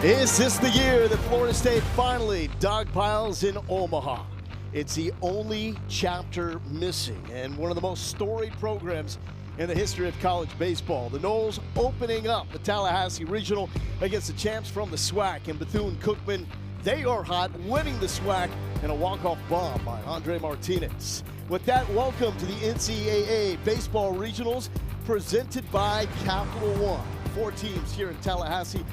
Is this the year that Florida State finally dogpiles in Omaha? It's the only chapter missing and one of the most storied programs in the history of college baseball. The Noles opening up the Tallahassee Regional against the champs from the SWAC and Bethune-Cookman. They are hot, winning the SWAC in a walk-off bomb by Andre Martinez. With that, welcome to the NCAA Baseball Regionals presented by Capital One. 4 teams here in Tallahassee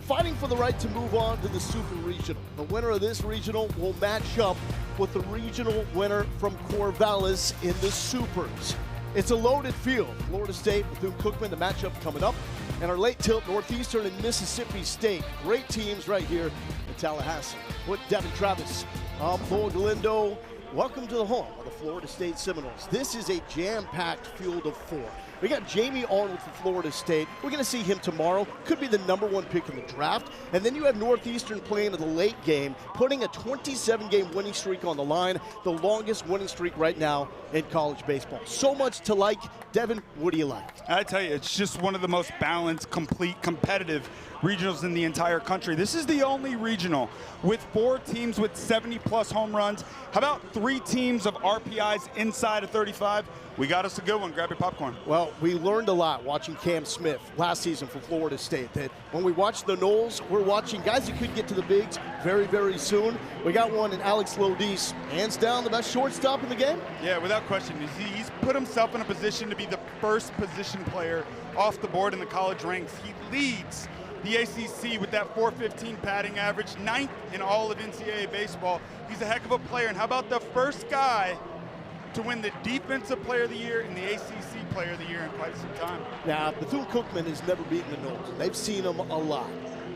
fighting for the right to move on to the Super Regional. The winner of this regional will match up with the regional winner from Corvallis in the Supers. It's a loaded field. Florida State, Bethune-Cookman, the matchup coming up. And our late tilt, Northeastern and Mississippi State. Great teams right here in Tallahassee. With Devin Travis, I'm Paul Galindo. Welcome to the home of the Florida State Seminoles. This is a jam-packed field of 4. We got Jamie Arnold from Florida State. We're going to see him tomorrow. Could be the #1 pick in the draft. And then you have Northeastern playing in the late game, putting a 27-game winning streak on the line, the longest winning streak right now in college baseball. So much to like. Devin, what do you like? I tell you, it's just one of the most balanced, complete, competitive regionals in the entire country. This is the only regional with 4 teams with 70-plus home runs. How about 3 teams of RPIs inside of 35? We got us a good one. Grab your popcorn. Well, we learned a lot watching Cam Smith last season for Florida State. That when we watch the Noles, we're watching guys who could get to the bigs very, very soon. We got one in Alex Lodis, hands down the best shortstop in the game. Yeah, without question. He's put himself in a position to be the first position player off the board in the college ranks. He leads the ACC with that .415 batting average, 9th in all of NCAA baseball. He's a heck of a player. And how about the first guy to win the Defensive Player of the Year and the ACC Player of the Year in quite some time? Now, Bethune-Cookman has never beaten the Noles. They've seen them a lot.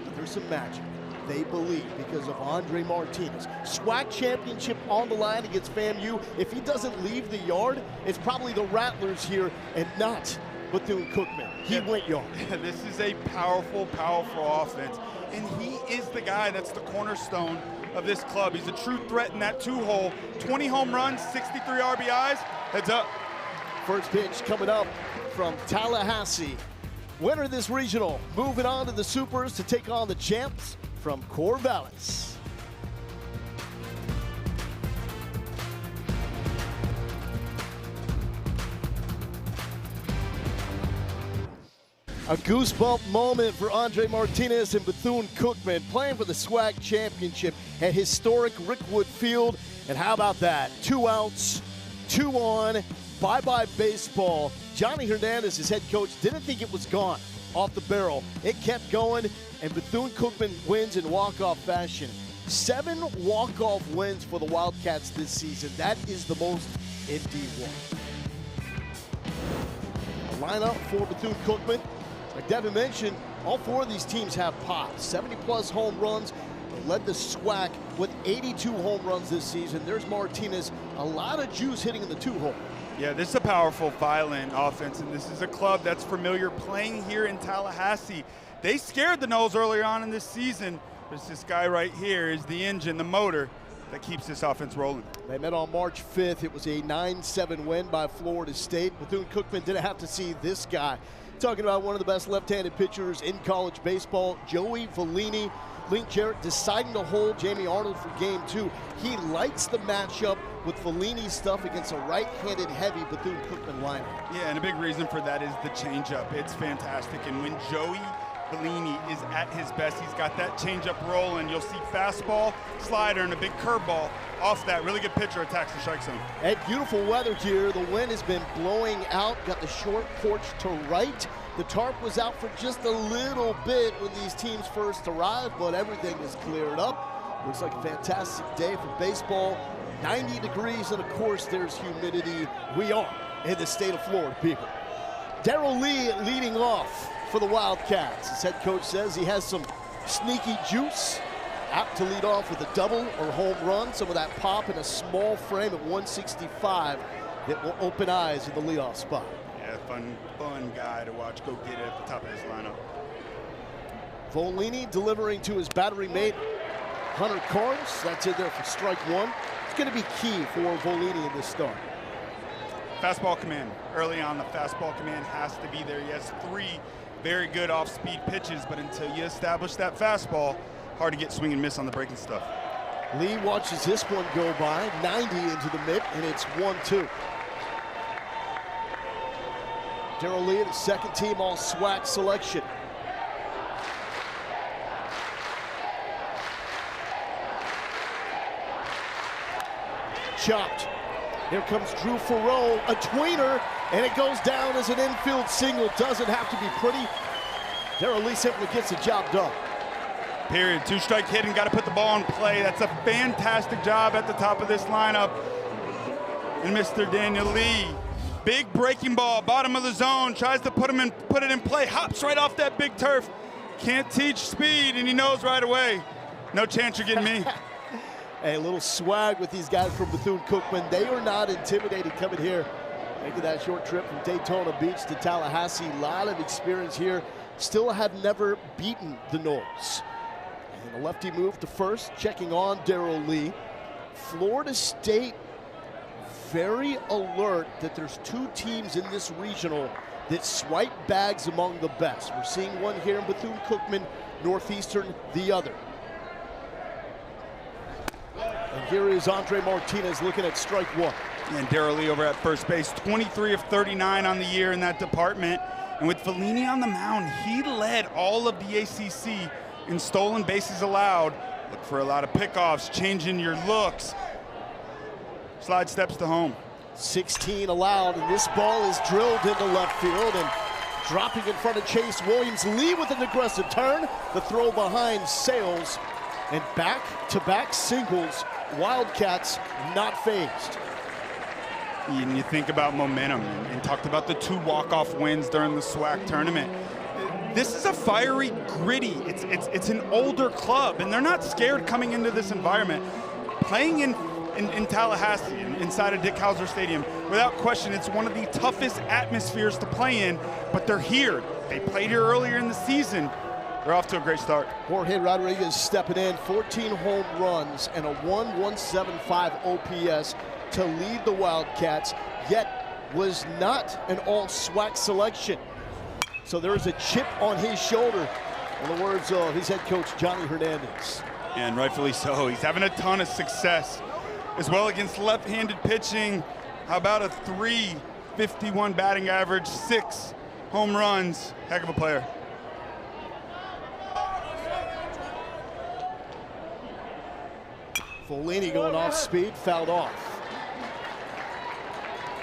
But there's some magic, they believe, because of Andre Martinez. SWAC championship on the line against FAMU. If he doesn't leave the yard, it's probably the Rattlers here and not Bethune-Cookman. He went yard. Yeah, this is a powerful, powerful offense. And he is the guy that's the cornerstone of this club. He's a true threat in that 2-hole. 20 home runs, 63 RBIs. Heads up. First pitch coming up from Tallahassee. Winner of this regional, moving on to the Supers to take on the champs from Corvallis. A goosebump moment for Andre Martinez and Bethune-Cookman playing for the SWAC championship at historic Rickwood Field. And how about that? 2 outs, 2 on, bye-bye baseball. Johnny Hernandez, his head coach, didn't think it was gone off the barrel. It kept going, and Bethune-Cookman wins in walk-off fashion. 7 walk-off wins for the Wildcats this season. That is the most in D1. A lineup for Bethune-Cookman. Like Devin mentioned, all 4 of these teams have pops. 70-plus home runs. They led the SWAC with 82 home runs this season. There's Martinez. A lot of juice hitting in the 2-hole. Yeah, this is a powerful, violent offense, and this is a club that's familiar playing here in Tallahassee. They scared the Noles earlier on in this season, but it's this guy right here is the engine, the motor, that keeps this offense rolling. They met on March 5th. It was a 9-7 win by Florida State. Bethune-Cookman didn't have to see this guy. Talking about one of the best left-handed pitchers in college baseball, Joey Vellini. Link Jarrett deciding to hold Jamie Arnold for game 2. He likes the matchup with Vellini's stuff against a right-handed heavy Bethune-Cookman lineup. Yeah, and a big reason for that is the changeup. It's fantastic. And when Joey Vellini is at his best, he's got that changeup rolling. You'll see fastball, slider, and a big curveball off that. Really good pitcher attacks the strike zone. And beautiful weather here. The wind has been blowing out. Got the short porch to right. The tarp was out for just a little bit when these teams first arrived, but everything is cleared up. Looks like a fantastic day for baseball. 90 degrees, and of course there's humidity. We are in the state of Florida, people. Darrell Lee leading off for the Wildcats. His head coach says he has some sneaky juice. Apt to lead off with a double or home run. Some of that pop in a small frame at 165 that will open eyes in the leadoff spot. Yeah, fun guy to watch go get it at the top of his lineup. Vellini delivering to his battery mate, Hunter Carnes. That's in there for strike 1. It's going to be key for Vellini in this start. Fastball command. Early on, the fastball command has to be there. He has 3 very good off-speed pitches, but until you establish that fastball, hard to get swing and miss on the breaking stuff. Lee watches this one go by, 90 into the mitt, and it's 1-2. Darrell Lee, the second team all SWAC selection. Chopped. Here comes Drew Farrow, a tweener, and it goes down as an infield single. Doesn't have to be pretty. Darrell Lee simply gets the job done. Period. Two-strike hit and got to put the ball in play. That's a fantastic job at the top of this lineup. And Mr. Daniel Lee, big breaking ball, bottom of the zone, tries to put it in play, hops right off that big turf. Can't teach speed, and he knows right away. No chance you're getting me. A little swag with these guys from Bethune-Cookman. They are not intimidated coming here, making that short trip from Daytona Beach to Tallahassee. A lot of experience here. Still have never beaten the Noles. And a lefty move to first, checking on Darrell Lee. Florida State very alert that there's two teams in this regional that swipe bags among the best. We're seeing one here in Bethune-Cookman, Northeastern the other. And here is Andre Martinez looking at strike one. And Darrell Lee over at first base, 23 of 39 on the year in that department. And with Fellini on the mound, he led all of the ACC in stolen bases allowed. Look for a lot of pickoffs, changing your looks. Slide steps to home. 16 allowed, and this ball is drilled into left field and dropping in front of Chase Williams. Lee with an aggressive turn. The throw behind sails, and back-to-back singles. Wildcats not phased. And you think about momentum and talked about the 2 walk-off wins during the SWAC tournament. This is a fiery, gritty, it's an older club, and they're not scared coming into this environment. Playing in Tallahassee, inside of Dick Howser Stadium, without question, it's one of the toughest atmospheres to play in, but they're here. They played here earlier in the season. They're off to a great start. Jorge Rodriguez stepping in, 14 home runs and a 1.175 OPS to lead the Wildcats, yet was not an all-SWAC selection. So there is a chip on his shoulder, in the words of his head coach, Johnny Hernandez. And rightfully so. He's having a ton of success as well against left-handed pitching. How about a .351 batting average, 6 home runs? Heck of a player. Fellini going off speed, fouled off.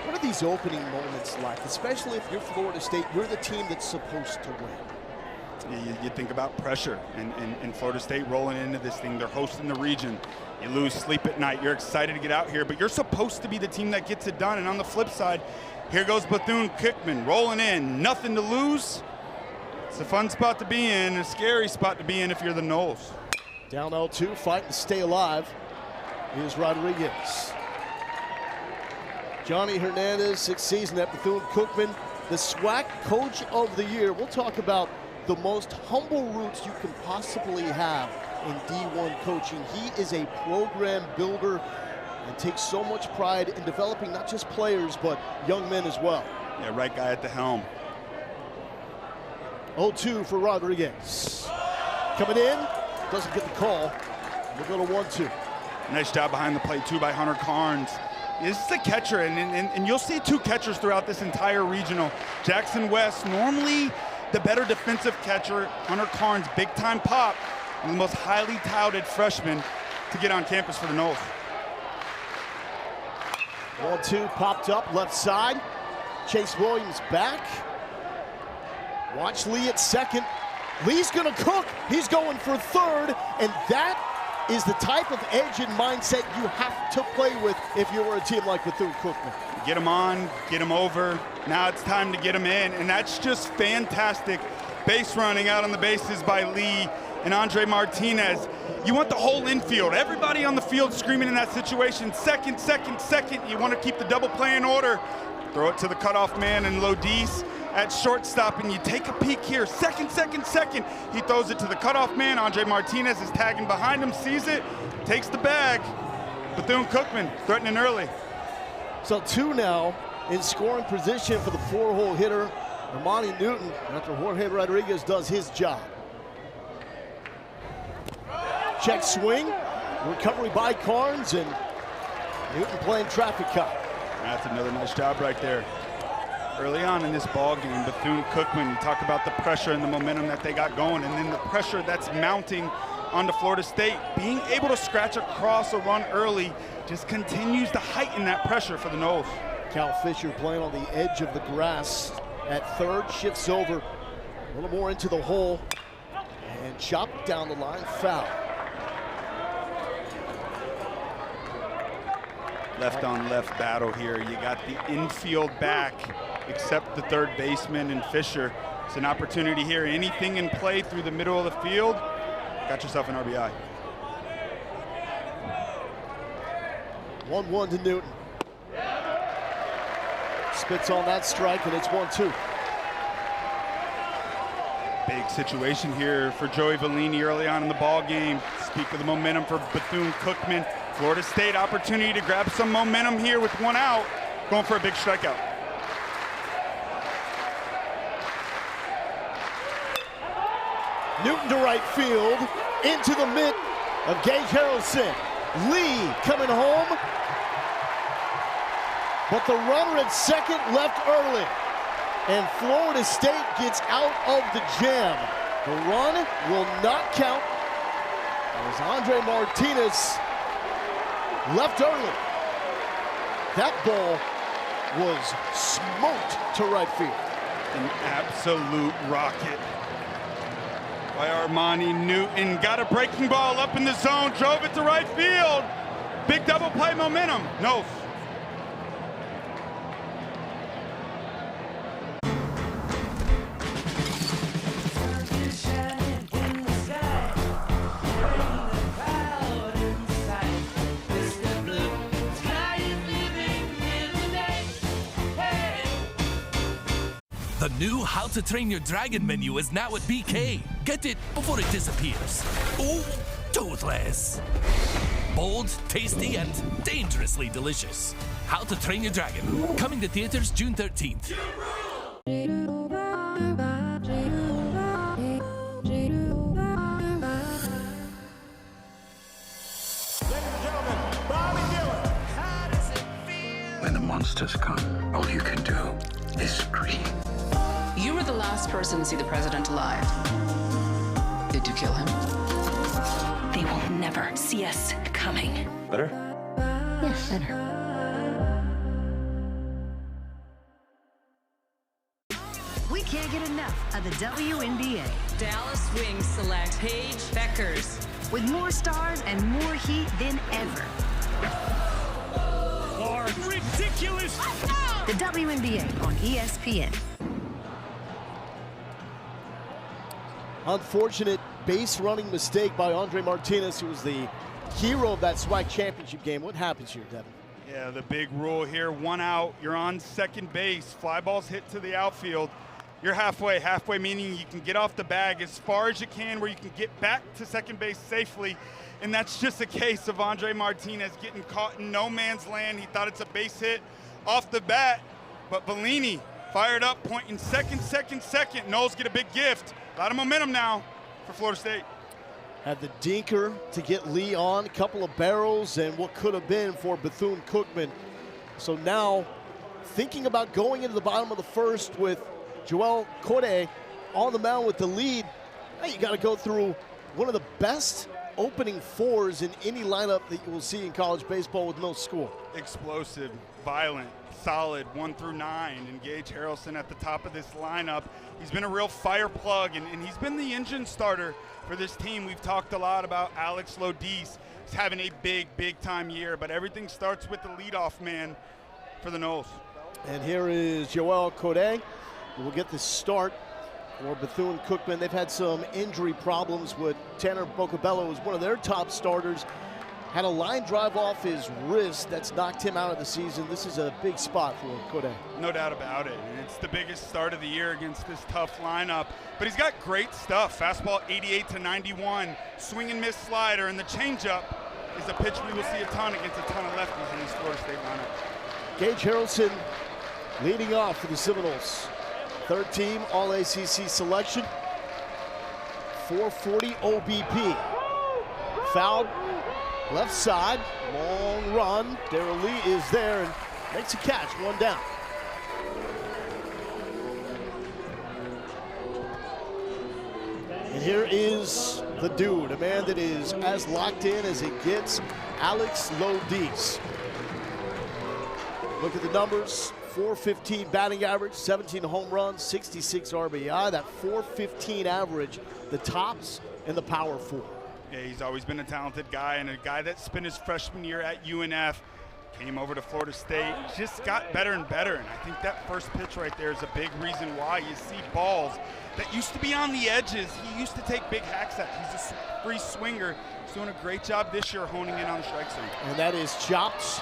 What are these opening moments like, especially if you're Florida State, you're the team that's supposed to win? You think about pressure, and Florida State rolling into this thing. They're hosting the region. You lose sleep at night. You're excited to get out here, but you're supposed to be the team that gets it done. And on the flip side, here goes Bethune-Cookman rolling in. Nothing to lose. It's a fun spot to be in, a scary spot to be in if you're the Noles. Down 0-2, fighting to stay alive. Here's Rodriguez. Johnny Hernandez, 6th season at Bethune-Cookman, the SWAC Coach of the Year. We'll talk about the most humble roots you can possibly have in D1 coaching. He is a program builder and takes so much pride in developing not just players, but young men as well. Yeah, right guy at the helm. 0-2 for Rodriguez. Coming in, doesn't get the call. We'll go to 1-2. Nice job behind the plate, too, by Hunter Carnes. This is a catcher, and you'll see 2 catchers throughout this entire regional. Jackson West, normally the better defensive catcher. Hunter Carnes, big-time pop, and the most highly touted freshman to get on campus for the Noles. 1-2 popped up left side. Chase Williams back. Watch Lee at second. Lee's gonna cook. He's going for third, and that is the type of edge and mindset you have to play with if you were a team like Bethune-Cookman. Get him on, get him over. Now it's time to get him in, and that's just fantastic. Base running out on the bases by Lee and Andre Martinez. You want the whole infield, everybody on the field screaming in that situation. Second, second, second. You want to keep the double play in order. Throw it to the cutoff man and Lodis at shortstop, and you take a peek here. Second, second, second. He throws it to the cutoff man. Andre Martinez is tagging behind him, sees it, takes the bag. Bethune-Cookman threatening early. So 2 now in scoring position for the 4-hole hitter, Armani Newton, after Jorge Rodriguez does his job. Check swing, recovery by Carnes, and Newton playing traffic cop. That's another nice job right there. Early on in this ball game, Bethune-Cookman, you talk about the pressure and the momentum that they got going, and then the pressure that's mounting onto Florida State. Being able to scratch across a run early just continues to heighten that pressure for the Noles. Cal Fisher playing on the edge of the grass at third, shifts over a little more into the hole, and chopped down the line, foul. Left on left battle here. You got the infield back, except the third baseman and Fisher. It's an opportunity here. Anything in play through the middle of the field, got yourself an RBI. 1-1 to Newton. Spits on that strike, and it's 1-2. Big situation here for Joey Vellini early on in the ball game. Speak of the momentum for Bethune-Cookman. Florida State opportunity to grab some momentum here with one out, going for a big strikeout. Newton to right field, into the mitt of Gage Harrelson. Lee coming home, but the runner at second left early, and Florida State gets out of the jam. The run will not count as Andre Martinez left early. That ball was smoked to right field. An absolute rocket by Armani Newton. Got a breaking ball up in the zone, drove it to right field. Big double play momentum. No. The new How to Train Your Dragon menu is now at BK. Get it before it disappears. Ooh, toothless. Bold, tasty, and dangerously delicious. How to Train Your Dragon. Coming to theaters June 13th. When the monsters come, all you can do is scream. You were the last person to see the president alive. Did you kill him? They will never see us coming. Better? Yes, better. We can't get enough of the WNBA. Dallas Wings select Paige Beckers. With more stars and more heat than ever. Ridiculous! The WNBA on ESPN. Unfortunate base running mistake by Andre Martinez, who was the hero of that SWAC championship game. What happens here, Devin? Yeah, the big rule here, one out, you're on second base, fly balls hit to the outfield, you're halfway meaning you can get off the bag as far as you can where you can get back to second base safely, and that's just a case of Andre Martinez getting caught in no man's land. He thought it's a base hit off the bat, but Vellini fired up, pointing second. Noles get a big gift. A lot of momentum now for Florida State. Had the dinker to get Lee on, a couple of barrels, and what could have been for Bethune-Cookman. So now, thinking about going into the bottom of the first with Joel Corday on the mound with the lead, now you got to go through one of the best opening fours in any lineup that you will see in college baseball with no score. Explosive, violent, solid 1 through 9, and Gage Harrelson at the top of this lineup. He's been a real fire plug, and he's been the engine starter for this team. We've talked a lot about Alex Lodis. He's having a big time year, but everything starts with the leadoff man for the Noles. And here is Joel Corday, who will get the start for Bethune-Cookman. They've had some injury problems with Tanner Bocabello, who's one of their top starters. Had a line drive off his wrist that's knocked him out of the season. This is a big spot for Corday. No doubt about it. And it's the biggest start of the year against this tough lineup. But he's got great stuff. Fastball 88 to 91, swing and miss slider, and the changeup is a pitch we will see a ton against a ton of lefties in this Florida State lineup. Gage Harrelson leading off for the Seminoles. Third team All-ACC selection. 440 OBP. Fouled left side, long run. Darrell Lee is there and makes a catch, one down. And here is the dude, a man that is as locked in as it gets, Alex Lodis. Look at the numbers, 415 batting average, 17 home runs, 66 RBI. That 415 average, the tops in the Power Four. Yeah, he's always been a talented guy, and a guy that spent his freshman year at UNF, came over to Florida State, just got better and better. And I think that first pitch right there is a big reason why you see balls that used to be on the edges. He used to take big hacks at. He's a free swinger. He's doing a great job this year honing in on the strike zone. And that is chopped.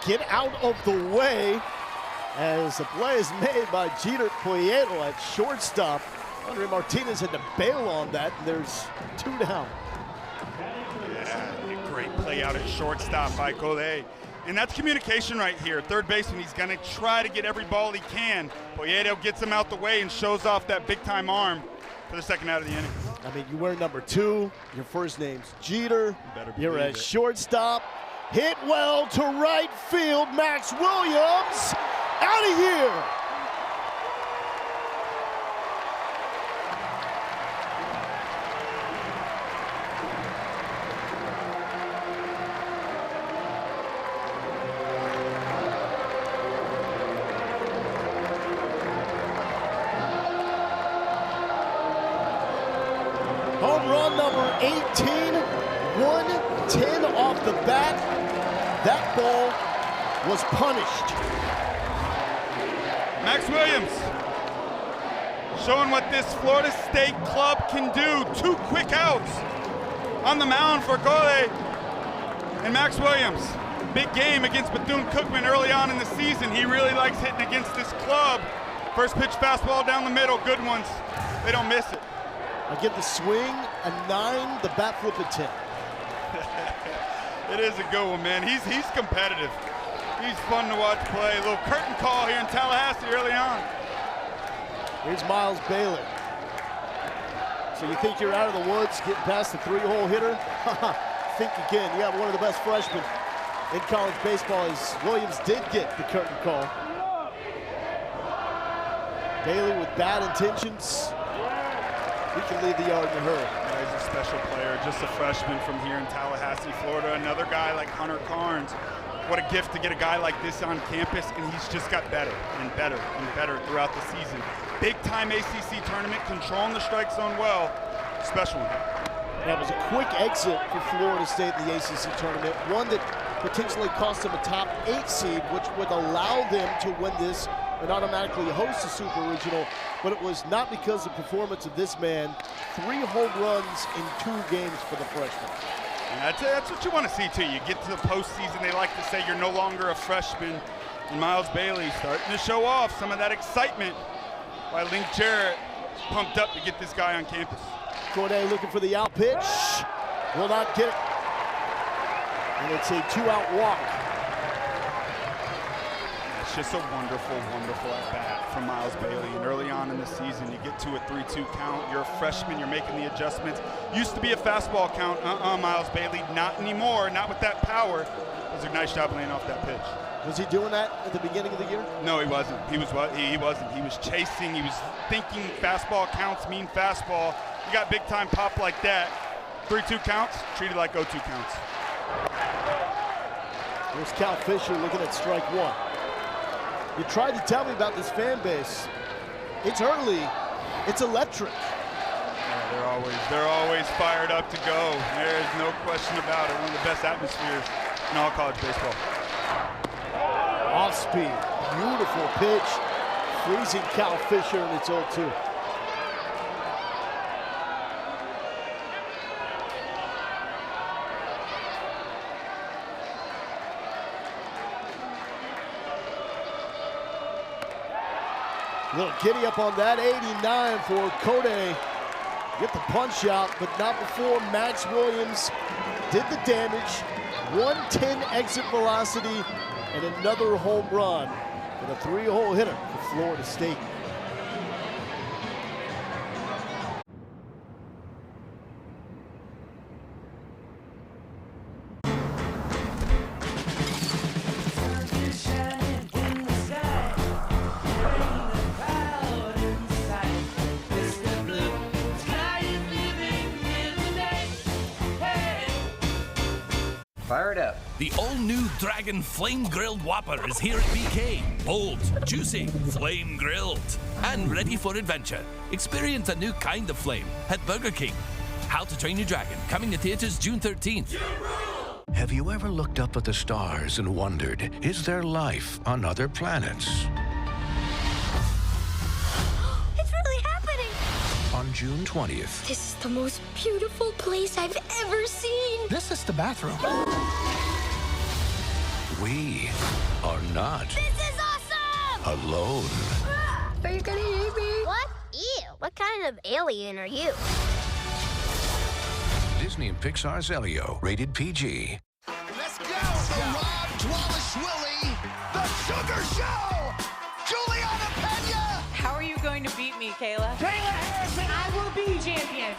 Get out of the way as the play is made by Jeter Poyeto at shortstop. Andre Martinez had to bail on that, and there's two down. Yeah, a great play out at shortstop by Cole. And that's communication right here. Third baseman, he's going to try to get every ball he can. Poyeto gets him out the way and shows off that big-time arm for the second out of the inning. I mean, you wear number 2. Your first name's Jeter. You're at shortstop. Hit well to right field. Max Williams out of here. Home run number 18, 110 off the bat. That ball was punished. Max Williams showing what this Florida State club can do. 2 quick outs on the mound for Cole. And Max Williams, big game against Bethune-Cookman early on in the season. He really likes hitting against this club. First pitch fastball down the middle, good ones. They don't miss it. I give the swing a 9, the bat flip a 10. It is a good one, man. He's competitive. He's fun to watch play. A little curtain call here in Tallahassee early on. Here's Miles Bailey. So you think you're out of the woods getting past the 3-hole hitter? Think again. You have one of the best freshmen in college baseball as Williams did get the curtain call. Bailey with bad intentions. He can leave the yard in a hurry. Yeah, he's a special player, just a freshman from here in Tallahassee, Florida. Another guy like Hunter Carnes. What a gift to get a guy like this on campus, and he's just got better and better and better throughout the season. Big-time ACC tournament, controlling the strike zone well. Special one. That was a quick exit for Florida State in the ACC tournament, one that potentially cost them a top 8 seed, which would allow them to win this and automatically host the Super Regional, but it was not because of the performance of this man. 3 home runs in 2 games for the freshman. And that's what you want to see, too. You get to the postseason, they like to say you're no longer a freshman. And Miles Bailey starting to show off some of that excitement by Link Jarrett. Pumped up to get this guy on campus. Corday looking for the out pitch. Will not get it. And it's a 2-out walk. It's just a wonderful, wonderful at-bat from Miles Bailey. And early on in the season, you get to a 3-2 count. You're a freshman, you're making the adjustments. Used to be a fastball count. Miles Bailey, not anymore, not with that power. Does a nice job laying off that pitch. Was he doing that at the beginning of the year? No, he wasn't. He wasn't. He was chasing. He was thinking fastball counts mean fastball. You got big-time pop like that. 3-2 counts, treated like 0-2 counts. Here's Cal Fisher looking at strike 1. You tried to tell me about this fan base. It's early. It's electric. Yeah, they're always fired up to go. There's no question about it. One of the best atmospheres in all college baseball. Off speed, beautiful pitch, freezing Cal Fisher, and it's 0-2. Little giddy up on that 89 for Code. Get the punch out, but not before Max Williams did the damage. 110 exit velocity and another home run for the 3-hole hitter for Florida State. Fire it up. The all-new Dragon Flame Grilled Whopper is here at BK. Bold, juicy, flame grilled, and ready for adventure. Experience a new kind of flame at Burger King. How to Train Your Dragon, coming to theaters June 13th. Have you ever looked up at the stars and wondered, is there life on other planets? It's really happening! On June 20th, This is the most beautiful place I've ever seen! This is the bathroom. we are not This is awesome! alone. Are you gonna eat me? What? Ew, what kind of alien are you? Disney and Pixar's Elio, rated PG. Let's go! The Rob Dwalish-Willie, the Sugar Show! Juliana Pena! How are you going to beat me, Kayla? Kayla Harrison! I will be champion.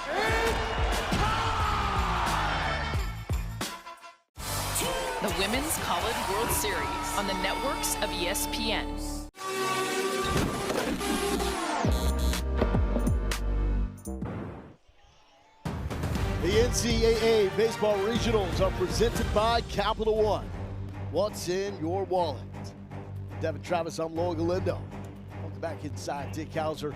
The Women's College World Series on the networks of ESPN. The NCAA Baseball Regionals are presented by Capital One. What's in your wallet? Devin Travis, I'm Logan Galindo. Welcome back inside Dick Hauser.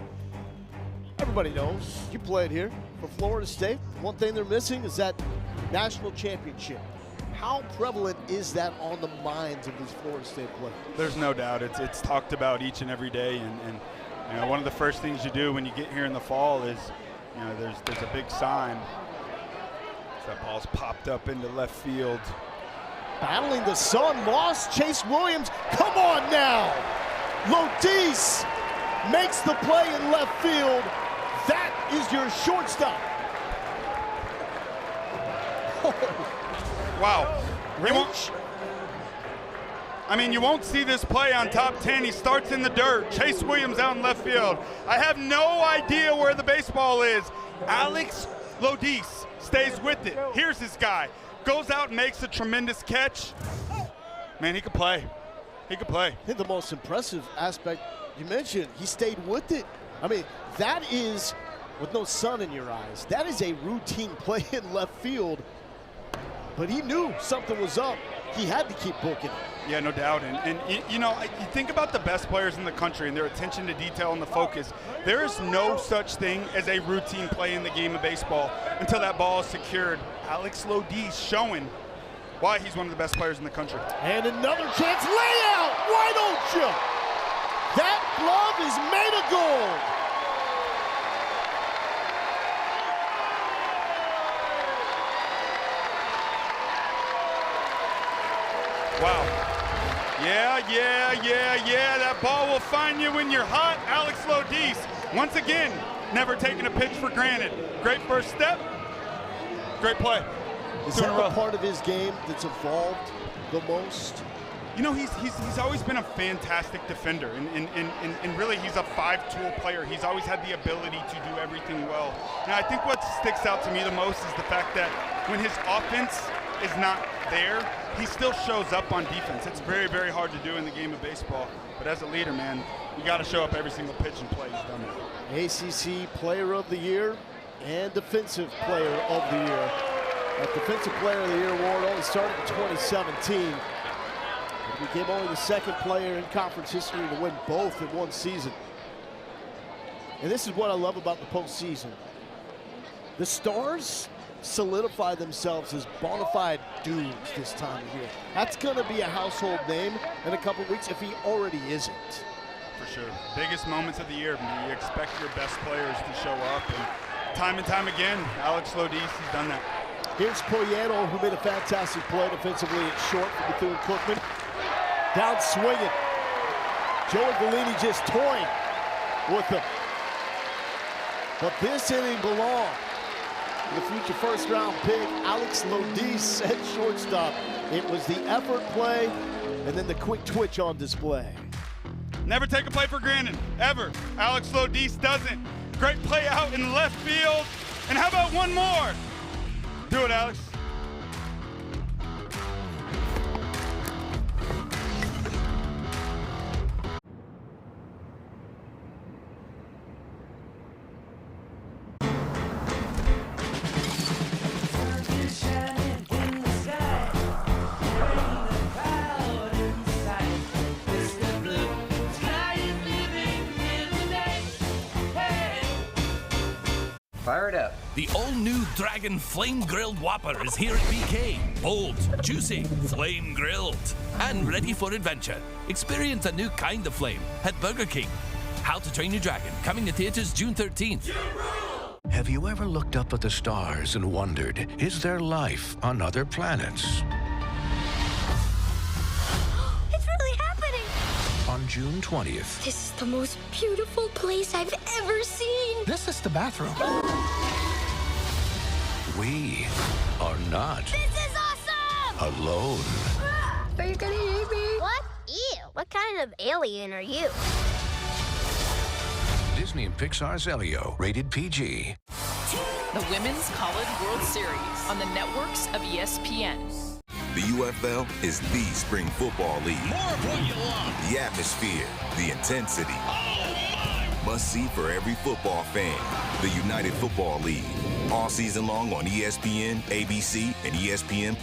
Everybody knows you played here for Florida State. One thing they're missing is that national championship. How prevalent is that on the minds of these Florida State players? There's no doubt. It's talked about each and every day, and you know, one of the first things you do when you get here in the fall is, you know, there's a big sign. That ball's popped up into left field. Battling the sun, lost Chase Williams. Come on now. Lodis makes the play in left field. That is your shortstop. Wow. You won't see this play on top 10. He starts in the dirt. Chase Williams out in left field. I have no idea where the baseball is. Alex Lodis stays with it. Here's this guy. Goes out and makes a tremendous catch. Man, he could play. He could play. I think the most impressive aspect you mentioned, he stayed with it. I mean, that is, with no sun in your eyes, that is a routine play in left field. But he knew something was up. He had to keep booking it. Yeah, no doubt. And you know, you think about the best players in the country and their attention to detail and the focus. There is no such thing as a routine play in the game of baseball until that ball is secured. Alex Lodis showing why he's one of the best players in the country. And another chance, layout, why don't you? That glove is made of gold. Wow. Yeah. That ball will find you when you're hot. Alex Lodis, once again, never taking a pitch for granted. Great first step. Great play. Is that the part of his game that's evolved the most? You know, he's always been a fantastic defender, and really he's a five-tool player. He's always had the ability to do everything well. Now, I think what sticks out to me the most is the fact that when his offense is not there, he still shows up on defense. It's very, very hard to do in the game of baseball. But as a leader, man, you got to show up every single pitch and play. He's done it. ACC Player of the Year and Defensive Player of the Year. That Defensive Player of the Year award only started in 2017. He became only the second player in conference history to win both in one season. And this is what I love about the postseason. The Stars solidify themselves as bona fide dudes this time of year. That's going to be a household name in a couple weeks if he already isn't. For sure. Biggest moments of the year. You expect your best players to show up. And time again, Alex Lodis has done that. Here's Poyetto, who made a fantastic play defensively at short for Bethune-Cookman. Down swinging. Joey Bellini just toying with him. But this inning belonged to the future first-round pick, Alex Lodis at shortstop. It was the effort play and then the quick twitch on display. Never take a play for granted, ever. Alex Lodis doesn't. Great play out in left field. And how about one more? Do it, Alex. up. The all-new Dragon Flame Grilled Whopper is here at BK. Bold, juicy, flame grilled, and ready for adventure. Experience a new kind of flame at Burger King. How to Train Your Dragon, coming to theaters June 13th. Have you ever looked up at the stars and wondered, is there life on other planets? It's really happening. On June 20th, This is the most beautiful place I've ever seen. This is the bathroom. we are not This is awesome. alone. Are you gonna eat me? What? Ew. What kind of alien are you? Disney and Pixar's Elio, rated PG. The Women's College World Series on the networks of ESPN. The UFL is the spring football league. More of what you love. The atmosphere, the intensity. Must see for every football fan. The United Football League. All season long on ESPN, ABC, and ESPN+.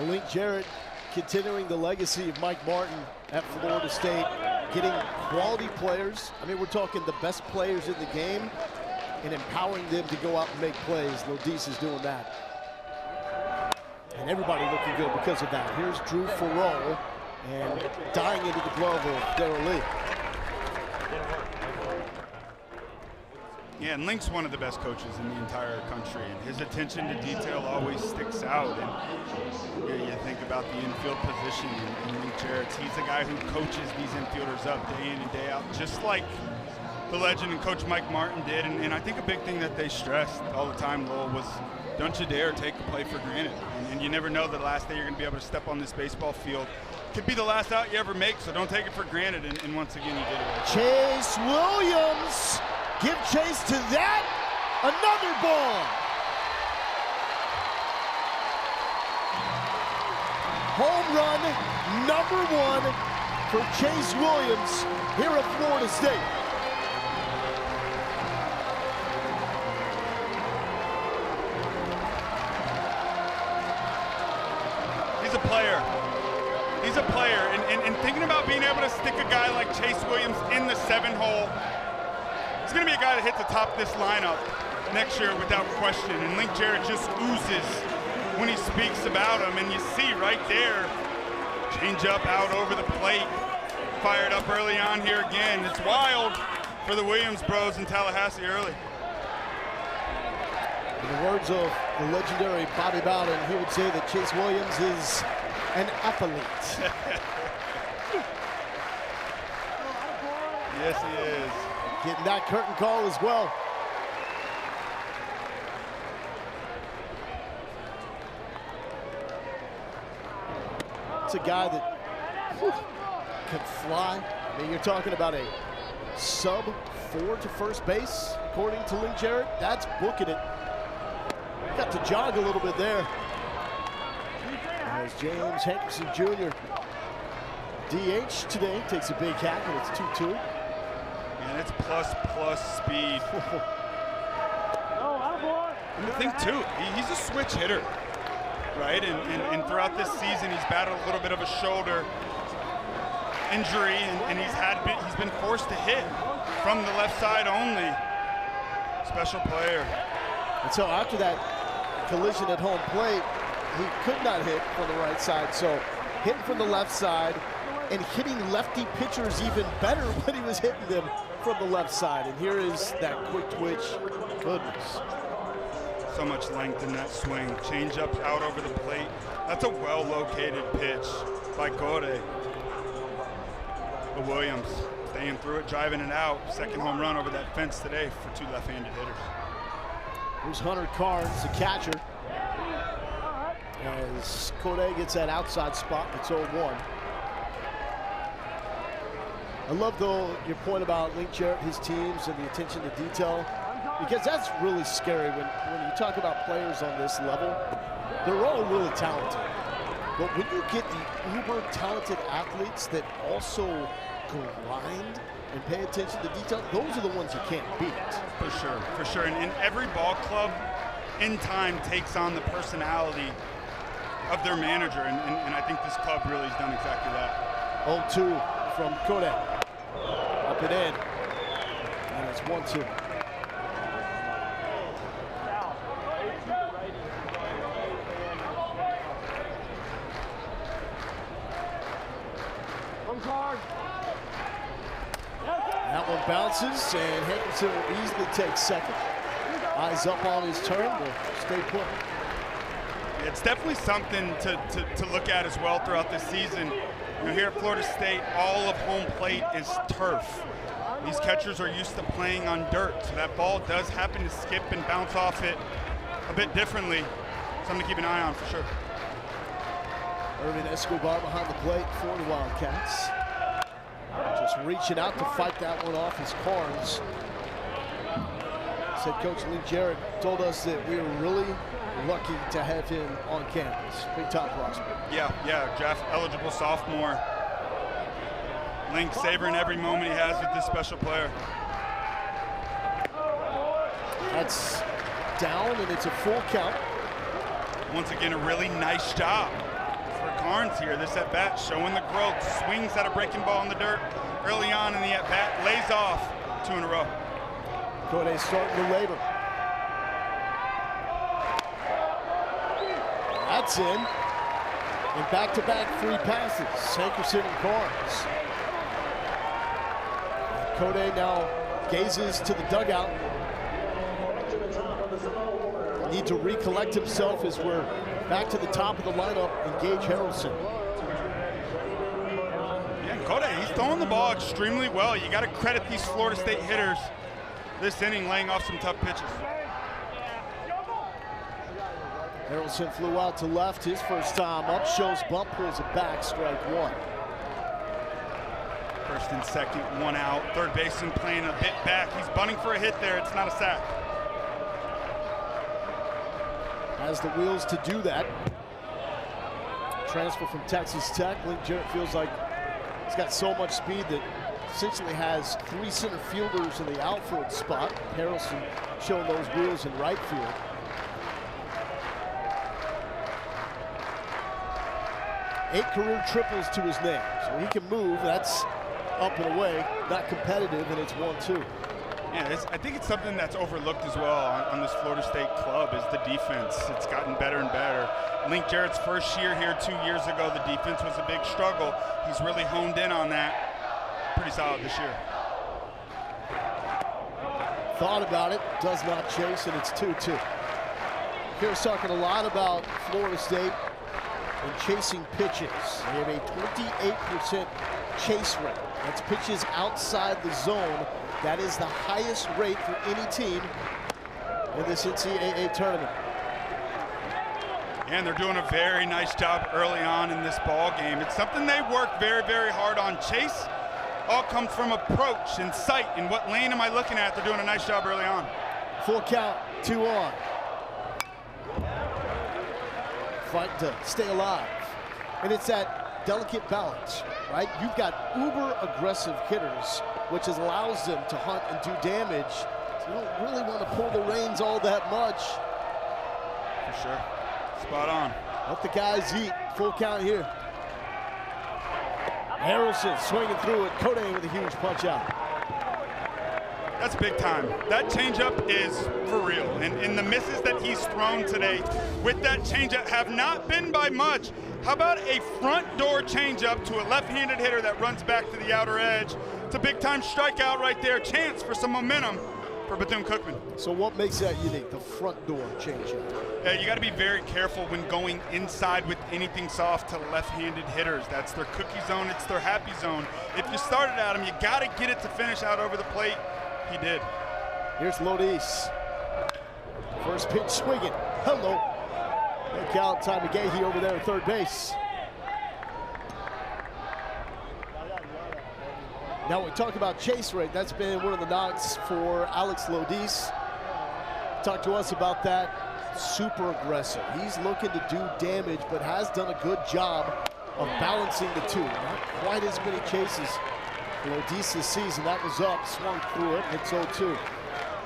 Link Jarrett continuing the legacy of Mike Martin at Florida State, getting quality players. I mean, we're talking the best players in the game and empowering them to go out and make plays. Lodis is doing that. And everybody looking good because of that. Here's Drew Farrell and dying into the glove of Darrell Lee. Yeah, and Link's one of the best coaches in the entire country, and his attention to detail always sticks out. And you think about the infield position in Link Jarrett. He's the guy who coaches these infielders up day in and day out, just like the legend and Coach Mike Martin did. And I think a big thing that they stressed all the time, Lowell, was don't you dare take a play for granted. And you never know the last day you're going to be able to step on this baseball field. Could be the last out you ever make, so don't take it for granted. And once again, you did it right. Chase Williams. Give chase to that. Another ball. Home run #1 for Chase Williams here at Florida State. He's a player. He's a player. And thinking about being able to stick a guy like Chase Williams in the 7-hole, he's going to be a guy that hit the top of this lineup next year without question. And Link Jarrett just oozes when he speaks about him. And you see right there, change up out over the plate. Fired up early on here again. It's wild for the Williams bros in Tallahassee early. In the words of the legendary Bobby Bowden, he would say that Chase Williams is an athlete. Yes, he is. Getting that curtain call as well. It's a guy that can fly. I mean, you're talking about a sub-4 to first base, according to Link Jarrett. That's booking it. Got to jog a little bit there. As James Henderson Jr. DH today, takes a big hack, and it's 2-2. And it's plus speed. And the thing too, he's a switch hitter, right? And throughout this season, he's battled a little bit of a shoulder injury, and he's been forced to hit from the left side only. Special player. And so after that collision at home plate, he could not hit from the right side. So hitting from the left side and hitting lefty pitchers even better when he was hitting them from the left side. And here is that quick twitch. Goodness. So much length in that swing. Change up out over the plate. That's a well-located pitch by Gore. But Williams staying through it, driving it out. Second home run over that fence today for two left-handed hitters. Here's Hunter Carnes, the catcher. As Corday gets that outside spot, it's 0-1. I love, though, your point about Link Jarrett, his teams, and the attention to detail, because that's really scary when you talk about players on this level. They're all really talented. But when you get the uber talented athletes that also grind and pay attention to detail, those are the ones you can't beat. For sure. And every ball club in time takes on the personality of their manager, and I think this club really has done exactly that. 0-2 from Kodak. Up and in. And it's 1-2. That one bounces, and Henderson will easily take second. Eyes up on his turn to stay put. It's definitely something to look at as well throughout this season. You know, here at Florida State, all of home plate is turf. These catchers are used to playing on dirt, so that ball does happen to skip and bounce off it a bit differently. Something to keep an eye on for sure. Irvin Escobar behind the plate for the Wildcats. Just reaching out to fight that one off his cards. Said Coach Lee Jarrett told us that we were really lucky to have him on campus. Big time prospect. Yeah, draft eligible sophomore. Link savoring every moment he has with this special player. That's down, and it's a full count. Once again, a really nice job for Carnes here. This at bat showing the growth. Swings at a breaking ball in the dirt early on in the at bat. Lays off 2 in a row. Code starting to labor. That's in. And back-to-back 3 passes. Hankerson and Carnes. Code now gazes to the dugout. Need to recollect himself as we're back to the top of the lineup. Engage Harrelson. Yeah, Code, he's throwing the ball extremely well. You got to credit these Florida State hitters this inning, laying off some tough pitches. Harrelson flew out to left his first time up. Shows bump, pulls it back, strike 1. First and second, 1 out. Third baseman playing a bit back. He's bunting for a hit there. It's not a sack. Has the wheels to do that. Transfer from Texas Tech. Link Jarrett feels like he's got so much speed that essentially has 3 center fielders in the outfield spot. Harrelson showing those wheels in right field. Eight career triples to his name, so he can move. That's up and away, not competitive, and it's 1-2. Yeah, I think it's something that's overlooked as well on this Florida State club is the defense. It's gotten better and better. Link Jarrett's first year here 2 years ago, the defense was a big struggle. He's really honed in on that. Pretty solid this year. Thought about it, does not chase, and it's 2-2. Here's talking a lot about Florida State and chasing pitches. They have a 28% chase rate. That's pitches outside the zone. That is the highest rate for any team in this NCAA tournament. And they're doing a very nice job early on in this ball game. It's something they work very, very hard on. Chase all comes from approach and sight and what lane am I looking at. They're doing a nice job early on. Full count, 2 on. Fight to stay alive. And it's that delicate balance, right? You've got uber aggressive hitters, which allows them to hunt and do damage. So you don't really want to pull the reins all that much. For sure. Spot on. Let the guys eat. Full count here. Harrelson swinging through it. Code with a huge punch out. That's big time. That changeup is for real. And the misses that he's thrown today with that changeup have not been by much. How about a front door changeup to a left-handed hitter that runs back to the outer edge? It's a big time strikeout right there. Chance for some momentum for Bethune-Cookman. So what makes that unique? The front door changeup. Yeah, you got to be very careful when going inside with anything soft to left-handed hitters. That's their cookie zone. It's their happy zone. If you started at him, you got to get it to finish out over the plate. He did. Here's Lodis. First pitch swinging. Hello. Look out, Tommy Gahey over there at third base. Now we talk about chase rate. That's been one of the knocks for Alex Lodis. Talk to us about that. Super aggressive. He's looking to do damage, but has done a good job of balancing the two. Not quite as many chases Lodis this season. That was up, swung through it, it's 0-2.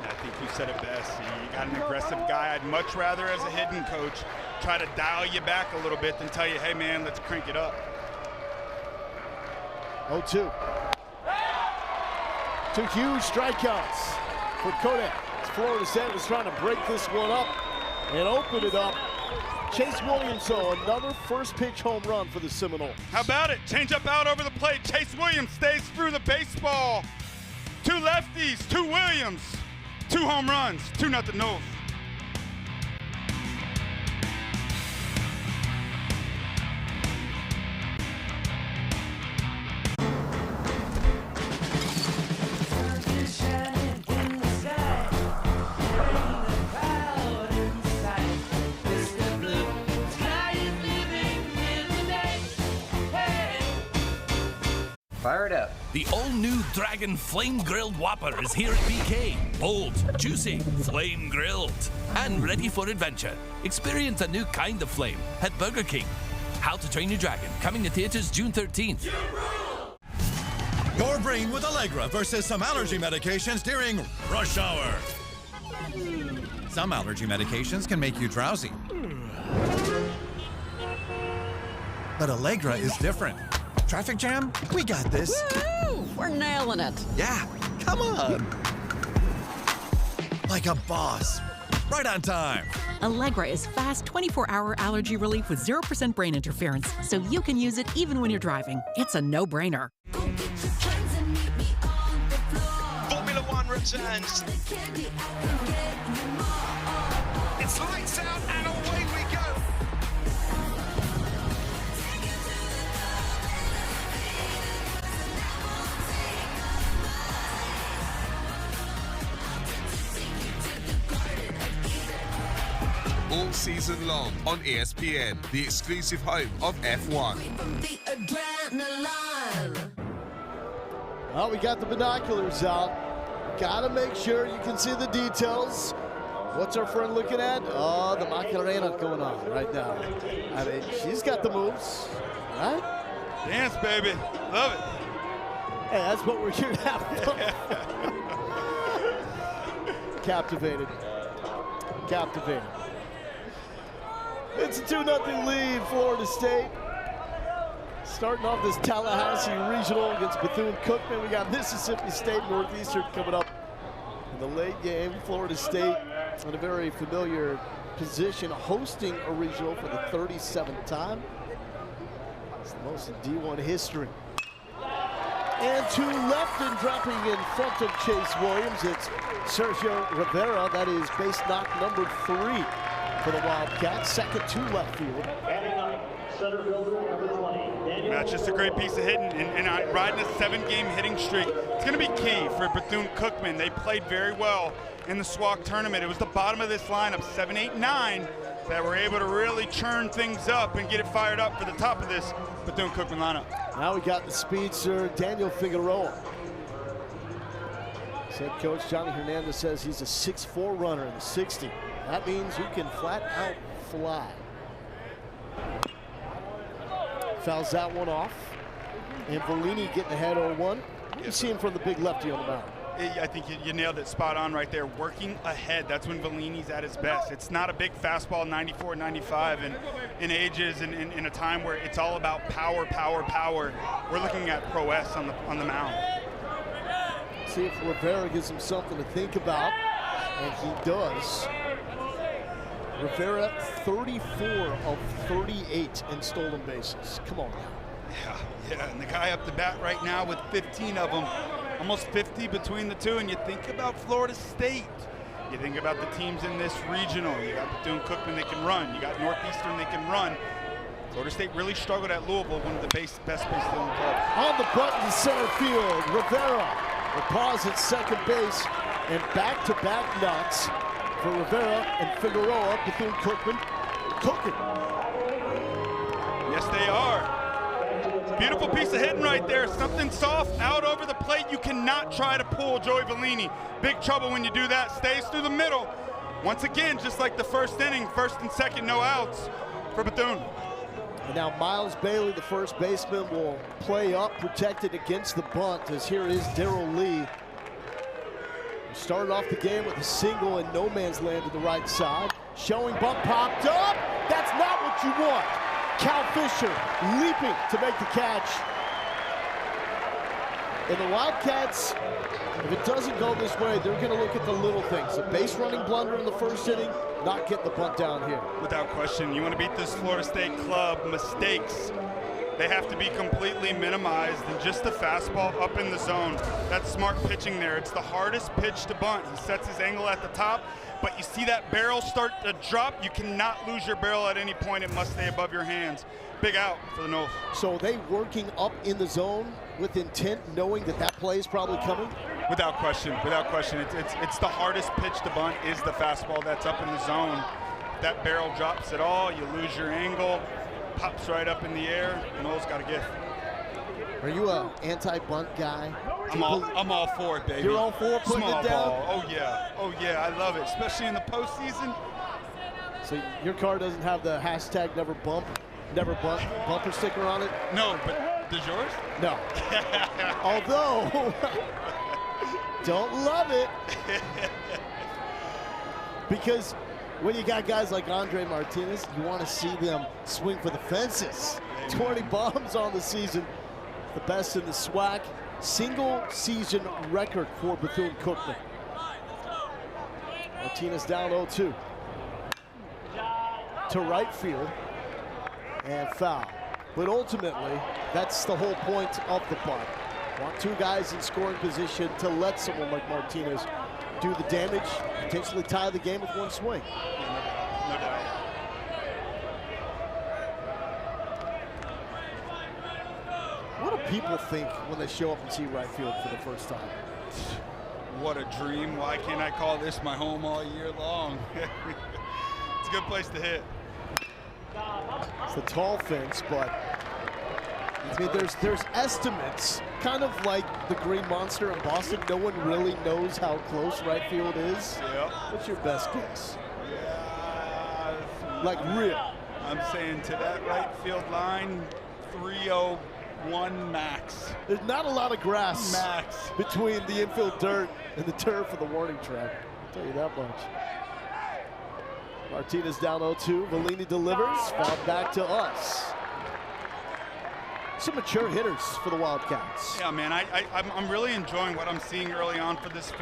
I think you said it best. You got an aggressive guy. I'd much rather, as a hitting coach, try to dial you back a little bit than tell you, hey man, let's crank it up. 0-2. 2 huge strikeouts for Kodak. Florida State was trying to break this one up and open it up. Chase Williams, though, another first pitch home run for the Seminoles. How about it? Change up out over the plate. Chase Williams stays through the baseball. 2 lefties, 2 Williams, 2 home runs, 2-0 Noles. Fire it up. The all-new Dragon Flame Grilled Whopper is here at BK. Bold, juicy, flame grilled, and ready for adventure. Experience a new kind of flame at Burger King. How to Train Your Dragon, coming to theaters June 13th. Your brain with Allegra versus some allergy medications during rush hour. Some allergy medications can make you drowsy. But Allegra is different. Traffic jam? We got this. Woo! We're nailing it. Yeah, come on. Like a boss. Right on time. Allegra is fast 24-hour allergy relief with 0% brain interference, so you can use it even when you're driving. It's a no-brainer. Formula One returns. It's lights out and away we go. All season long on ESPN, the exclusive home of F1. Well, we got the binoculars out. Gotta make sure you can see the details. What's our friend looking at? Oh, the Macarena going on right now. I mean, she's got the moves, right? Dance, baby. Love it. Hey, that's what we're here to have fun. Captivated. Captivated. It's a 2-0 lead, Florida State. Starting off this Tallahassee regional against Bethune-Cookman. We got Mississippi State Northeastern coming up in the late game. Florida State in a very familiar position, hosting a regional for the 37th time. It's the most in D1 history. And to left and dropping in front of Chase Williams, it's Sergio Rivera. That is base knock number 3 for the Wildcats. Second to left field. That's just a great piece of hitting, and riding a 7-game hitting streak. It's going to be key for Bethune-Cookman. They played very well in the SWAC tournament. It was the bottom of this lineup, 7, 8, 9, that were able to really churn things up and get it fired up for the top of this Bethune-Cookman lineup. Now we got the speedster, Daniel Figueroa. Head coach Johnny Hernandez says he's a 6'4" runner in the 60. That means you can flat out fly. Fouls that one off. And Bellini getting ahead 0-1. What are you seeing from the big lefty on the mound? I think you nailed it spot on right there. Working ahead, that's when Bellini's at his best. It's not a big fastball, 94, 95, and in ages and in a time where it's all about power, power, power. We're looking at prowess on the mound. See if Rivera gives him something to think about, and he does. Rivera, 34 of 38 in stolen bases. Come on now. Yeah, and the guy up the bat right now with 15 of them, almost 50 between the two, and you think about Florida State. You think about the teams in this regional. You got Bethune-Cookman, they can run. You got Northeastern, they can run. Florida State really struggled at Louisville, one of the best base stealing clubs. On the button to center field, Rivera. The pause at second base, and back-to-back knocks for Rivera and Figueroa. Bethune-Cookman cooking. Yes, they are. Beautiful piece of hitting right there. Something soft out over the plate. You cannot try to pull Joey Bellini. Big trouble when you do that. Stays through the middle. Once again, just like the first inning, first and second, no outs for Bethune. And now Miles Bailey, the first baseman, will play up, protected against the bunt, as here is Darrell Lee. We started off the game with a single in no man's land to the right side. Showing bunt popped up. That's not what you want. Cal Fisher leaping to make the catch. And the Wildcats, if it doesn't go this way, they're going to look at the little things. A base running blunder in the first inning, not getting the bunt down here. Without question, you want to beat this Florida State club, mistakes, they have to be completely minimized, and just the fastball up in the zone. That's smart pitching there. It's the hardest pitch to bunt. He sets his angle at the top, but you see that barrel start to drop. You cannot lose your barrel at any point. It must stay above your hands. Big out for the Noles. So are they working up in the zone with intent, knowing that that play is probably coming? Without question, without question. It's the hardest pitch to bunt is the fastball that's up in the zone. If that barrel drops at all, you lose your angle, pops right up in the air. Noles got a gift. Are you a anti-bunt guy? I'm all for it, baby. You're all for putting Small it down? ball. Oh yeah, I love it, especially in the postseason. So your car doesn't have the hashtag never bunt bumper sticker on it? No, but does yours? No. Although, don't love it. Because when you got guys like Andre Martinez, you want to see them swing for the fences. 20 bombs on the season, the best in the SWAC. Single season record for Bethune-Cookman. Martinez down 0-2. To right field. And foul. But ultimately, that's the whole point of the bunt. Want two guys in scoring position to let someone like Martinez do the damage, potentially tie the game with one swing. No doubt. What do people think when they show up and see right field for the first time? What a dream. Why can't I call this my home all year long? It's a good place to hit. It's a tall fence, but I mean, there's estimates, kind of like the Green Monster in Boston. No one really knows how close right field is. Yep. What's your best guess? Yeah. Like real. I'm saying to that right field line, 301 max. There's not a lot of grass max between the infield dirt and the turf of the warning track. I'll tell you that much. Martinez down 0-2. Bellini delivers. Foul back to us. Some mature hitters for the Wildcats. Yeah, man, I'm really enjoying what I'm seeing early on from this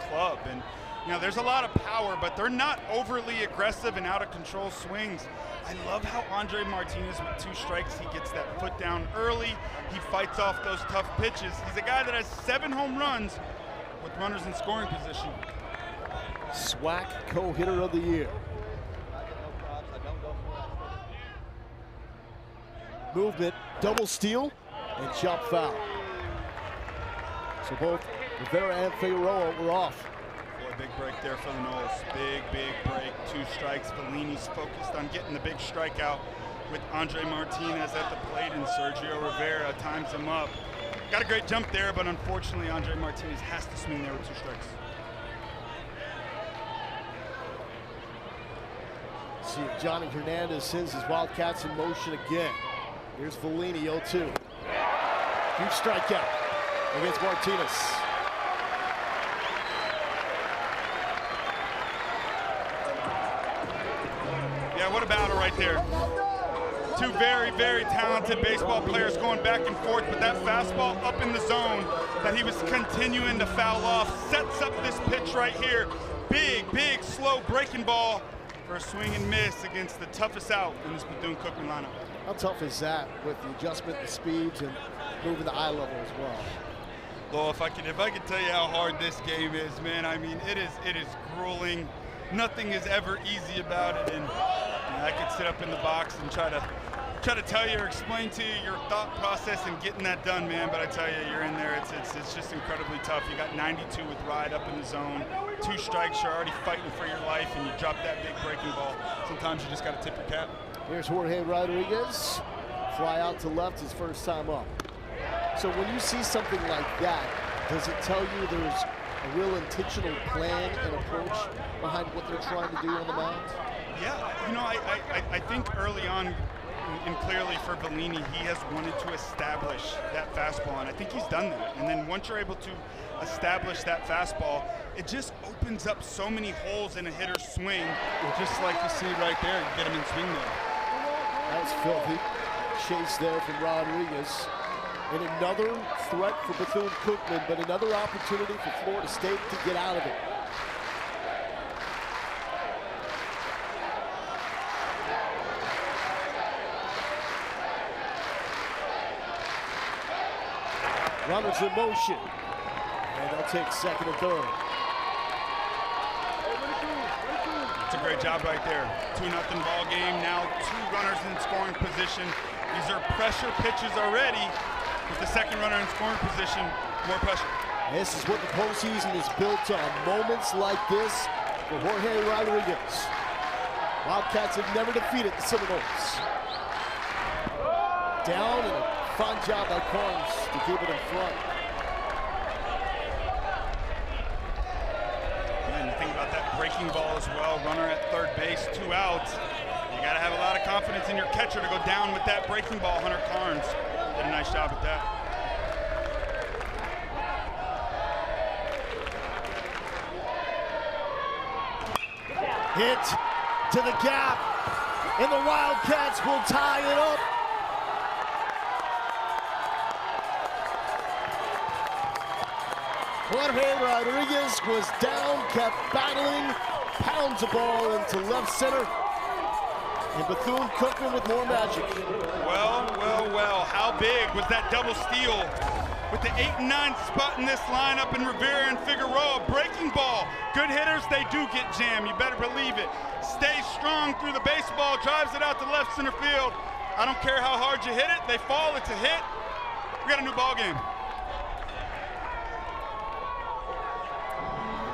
club. And you know, there's a lot of power, but they're not overly aggressive and out of control swings. I love how Andre Martinez with 2 strikes, he gets that foot down early. He fights off those tough pitches. He's a guy that has 7 home runs with runners in scoring position. SWAC co-hitter of the year. Movement, double steal, and chop foul. So both Rivera and Figueroa were off. Boy, big break there for the Noles. Big break. 2 strikes. Bellini's focused on getting the big strikeout with Andre Martinez at the plate, and Sergio Rivera times him up. Got a great jump there, but unfortunately Andre Martinez has to swing there with 2 strikes. See if Johnny Hernandez sends his Wildcats in motion again. Here's Bellini, 0-2. Huge strikeout against Martinez. Yeah, what a battle right there. 2 very talented baseball players going back and forth, but that fastball up in the zone that he was continuing to foul off sets up this pitch right here. Big, slow breaking ball for a swing and miss against the toughest out in this Bethune-Cookman lineup. How tough is that with the adjustment, the speeds, and moving the eye level as well? Well, if I could tell you how hard this game is, man, I mean, it is grueling. Nothing is ever easy about it, and I could sit up in the box and try to tell you or explain to you your thought process and getting that done, man. But I tell you, you're in there. It's just incredibly tough. You got 92 with Ride up in the zone, 2 strikes. You're already fighting for your life, and you drop that big breaking ball. Sometimes you just got to tip your cap. Here's Jorge Rodriguez. Fly out to left his first time up. So when you see something like that, does it tell you there's a real intentional plan and approach behind what they're trying to do on the mound? Yeah, you know, I think early on, and clearly for Bellini, he has wanted to establish that fastball, and I think he's done that. And then once you're able to establish that fastball, it just opens up so many holes in a hitter's swing, just like you see right there, you get him in swing there. That was filthy. Chase there from Rodriguez. And another threat for Bethune-Cookman, but another opportunity for Florida State to get out of it. Runners in motion, and they'll take second and third. It's a great job right there. 2-0 ball game. Now 2 runners in scoring position. These are pressure pitches already. With the second runner in scoring position, more pressure. This is what the postseason is built on. Moments like this for Jorge Rodriguez. Wildcats have never defeated the Seminoles. Down, and a fine job by Carnes to keep it in front. And you think about that breaking ball as well. Runner at third base, 2 outs. You got to have a lot of confidence in your catcher to go down with that breaking ball. Hunter Carnes did a nice job at that. Hit to the gap, and the Wildcats will tie it up. Jorge Rodriguez was down, kept battling, pounds the ball into left center. And Bethune-Cookman with more magic. Well, how big was that double steal? With the 8 and 9 spot in this lineup in Rivera and Figueroa, breaking ball. Good hitters, they do get jammed, you better believe it. Stays strong through the baseball, drives it out to left center field. I don't care how hard you hit it, they fall, it's a hit. We got a new ball game.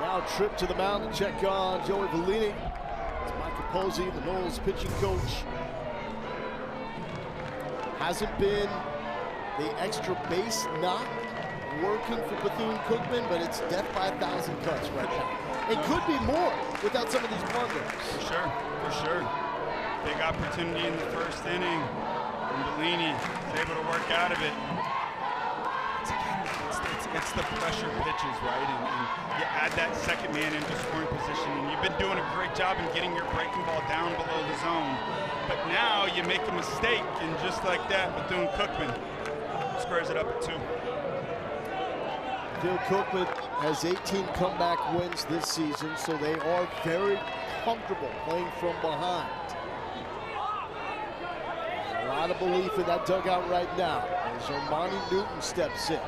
Now trip to the mound to check on Joey Vellini. It's Michael Posey, the Noles pitching coach. Hasn't been the extra base knock working for Bethune-Cookman, but it's death by 1,000 cuts right now. It could be more without some of these blunders. For sure. Big opportunity in the first inning. And Vellini is able to work out of it. It's the pressure pitches, right? And you add that second man into scoring position, and you've been doing a great job in getting your breaking ball down below the zone. But now you make a mistake, and just like that, Bethune-Cookman squares it up at 2. Bethune-Cookman has 18 comeback wins this season, so they are very comfortable playing from behind. A lot of belief in that dugout right now as Armani Newton steps in.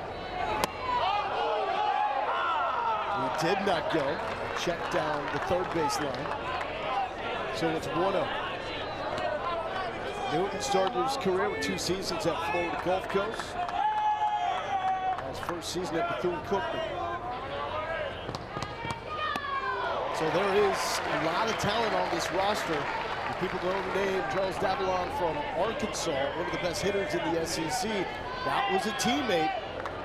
He did not go. Check down the third base line. So it's 1-0. Newton started his career with 2 seasons at Florida Gulf Coast. His first season at Bethune-Cookman. So there is a lot of talent on this roster. And people know the name Charles Davalon from Arkansas, one of the best hitters in the SEC. That was a teammate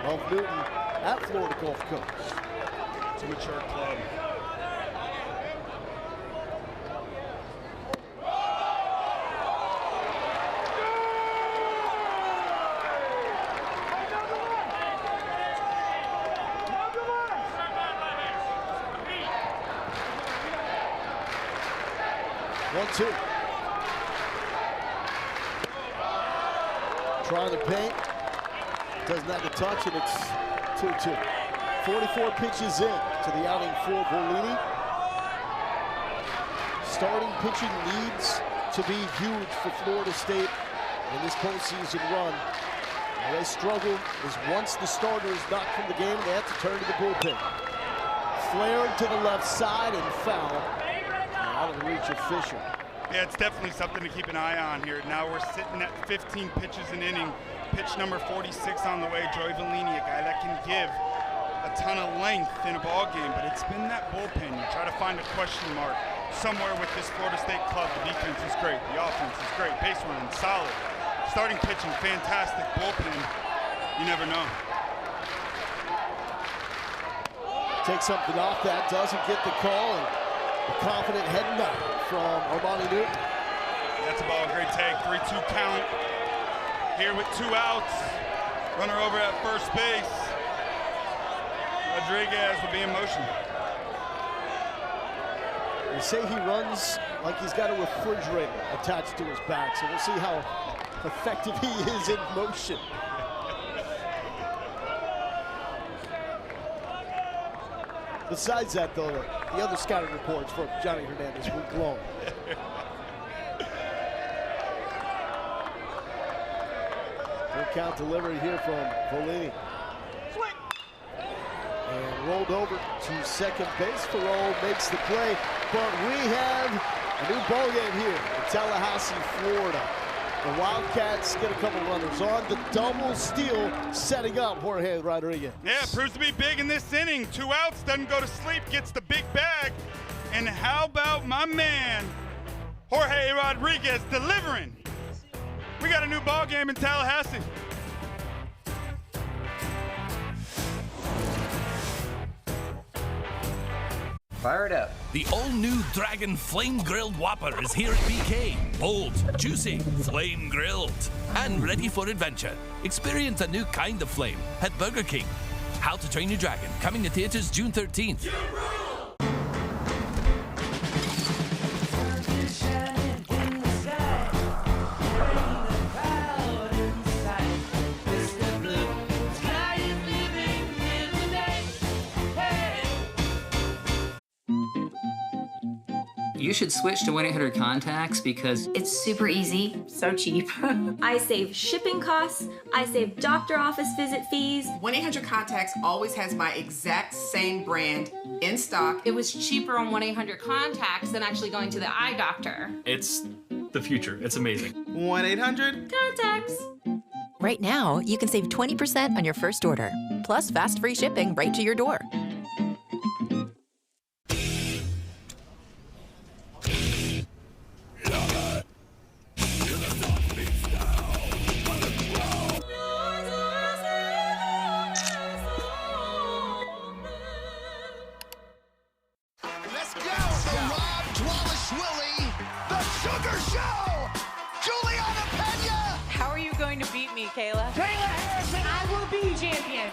of Newton at Florida Gulf Coast. It's a mature club. One, two. Trying to paint. Doesn't have the touch, and it's 2-2. 44 pitches in to the outing for Vellini. Starting pitching needs to be huge for Florida State in this postseason run. And they struggle is once the starter is knocked from the game, they have to turn to the bullpen. Flared to the left side and foul. Out of the reach of Fisher. Yeah, it's definitely something to keep an eye on here. Now we're sitting at 15 pitches an inning. Pitch number 46 on the way. Joey Vellini, a guy that can give a ton of length in a ball game, but it's been that bullpen. You try to find a question mark somewhere with this Florida State club. The defense is great. The offense is great. Base running, solid. Starting pitching, fantastic. Bullpen, you never know. Take something off that, doesn't get the call, and a confident head nod from Armani Newton. That's a ball, great take, 3-2 count. Here with 2 outs. Runner over at first base. Rodriguez will be in motion. They say he runs like he's got a refrigerator attached to his back, so we'll see how effective he is in motion. Besides that, though, the other scouting reports for Johnny Hernandez were glowing. Full count delivery here from Volini. And rolled over to second base. Farrell makes the play, but we have a new ball game here in Tallahassee, Florida. The Wildcats get a couple runners on. The double steal setting up Jorge Rodriguez. Yeah, proves to be big in this inning. 2 outs, doesn't go to sleep, gets the big bag. And how about my man, Jorge Rodriguez, delivering? We got a new ball game in Tallahassee. Fire it up. The all-new Dragon Flame Grilled Whopper is here at BK. Bold, juicy, flame grilled, and ready for adventure. Experience a new kind of flame at Burger King. How to Train Your Dragon, coming to theaters June 13th. You should switch to 1-800-CONTACTS because it's super easy, so cheap. I save shipping costs, I save doctor office visit fees. 1-800-CONTACTS always has my exact same brand in stock. It was cheaper on 1-800-CONTACTS than actually going to the eye doctor. It's the future. It's amazing. 1-800-CONTACTS. Right now, you can save 20% on your first order, plus fast free shipping right to your door. Kayla. Kayla Harrison, I will be champion.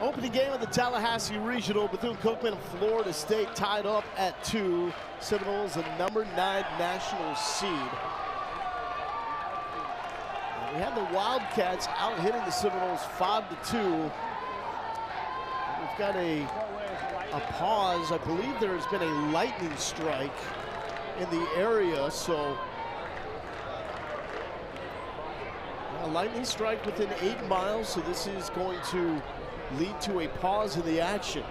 Opening game of the Tallahassee Regional. Bethune-Cookman and Florida State tied up at 2. Seminoles, the number 9 national seed. And we have the Wildcats out hitting the Seminoles 5-2. We've got a pause. I believe there's been a lightning strike in the area, so a lightning strike within 8 miles, so this is going to lead to a pause in the action.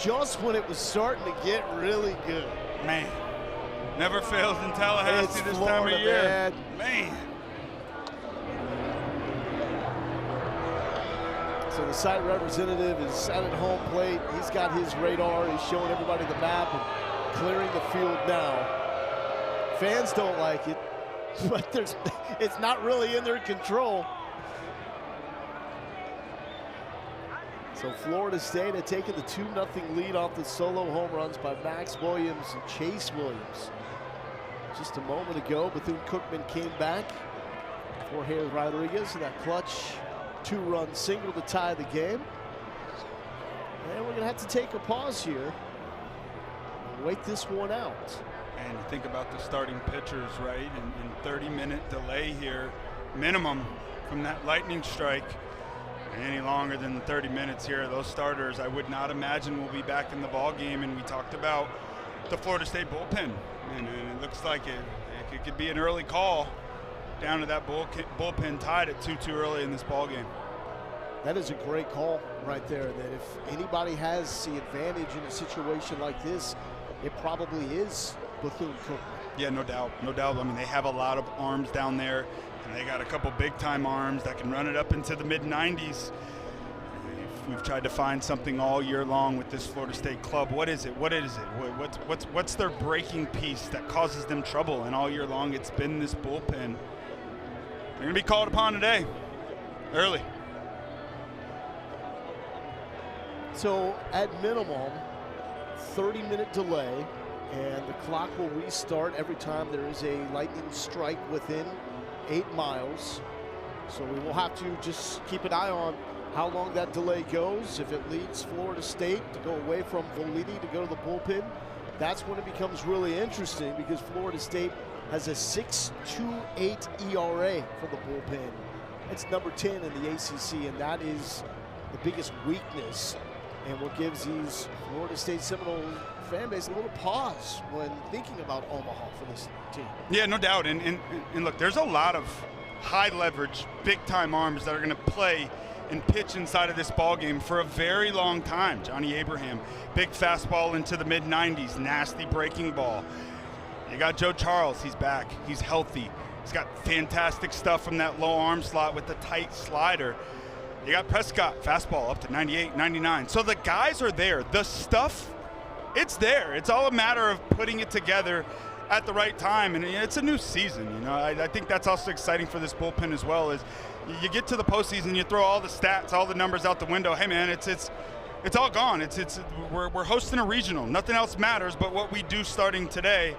Just when it was starting to get really good. Man, never fails in Tallahassee this time of year. Man. So the site representative is sat at home plate. He's got his radar. He's showing everybody the map and clearing the field now. Fans don't like it, but it's not really in their control. So Florida State had taken the 2-0 lead off the solo home runs by Max Williams and Chase Williams. Just a moment ago, Bethune-Cookman came back for Jorge Rodriguez in that clutch 2-run single to tie the game. And we're gonna have to take a pause here and wait this one out. And think about the starting pitchers, right? In 30-minute delay here, minimum from that lightning strike. Any longer than 30 minutes here, those starters I would not imagine will be back in the ball game. And we talked about the Florida State bullpen, and it looks like it could be an early call down to that bullpen tied at 2-2 early in this ball game. That is a great call right there, that if anybody has the advantage in a situation like this, it probably is Bethune-Cookman. Yeah, no doubt, no doubt. I mean, they have a lot of arms down there, and they got a couple big-time arms that can run it up into the mid-90s. We've tried to find something all year long with this Florida State club. What is it? What is it? What's their breaking piece that causes them trouble? And all year long, it's been this bullpen. They're going to be called upon today, early. So at minimum, 30-minute delay, and the clock will restart every time there is a lightning strike within 8 miles. So we will have to just keep an eye on how long that delay goes. If it leads Florida State to go away from Volini to go to the bullpen, that's when it becomes really interesting, because Florida State has a 6.28 ERA for the bullpen. It's number 10 in the ACC, and that is the biggest weakness and what gives these Florida State Seminole fan base a little pause when thinking about Omaha for this team. Yeah, no doubt. And look, there's a lot of high leverage, big time arms that are going to play and pitch inside of this ball game for a very long time. Johnny Abraham, big fastball into the mid 90s, nasty breaking ball. You got Joe Charles, he's back, he's healthy. He's got fantastic stuff from that low arm slot with the tight slider. You got Prescott, fastball up to 98, 99. So the guys are there. The stuff, it's there. It's all a matter of putting it together at the right time, and it's a new season. You know, I think that's also exciting for this bullpen as well. Is you get to the postseason, you throw all the stats, all the numbers out the window. Hey man, it's all gone. We're hosting a regional. Nothing else matters but what we do starting today.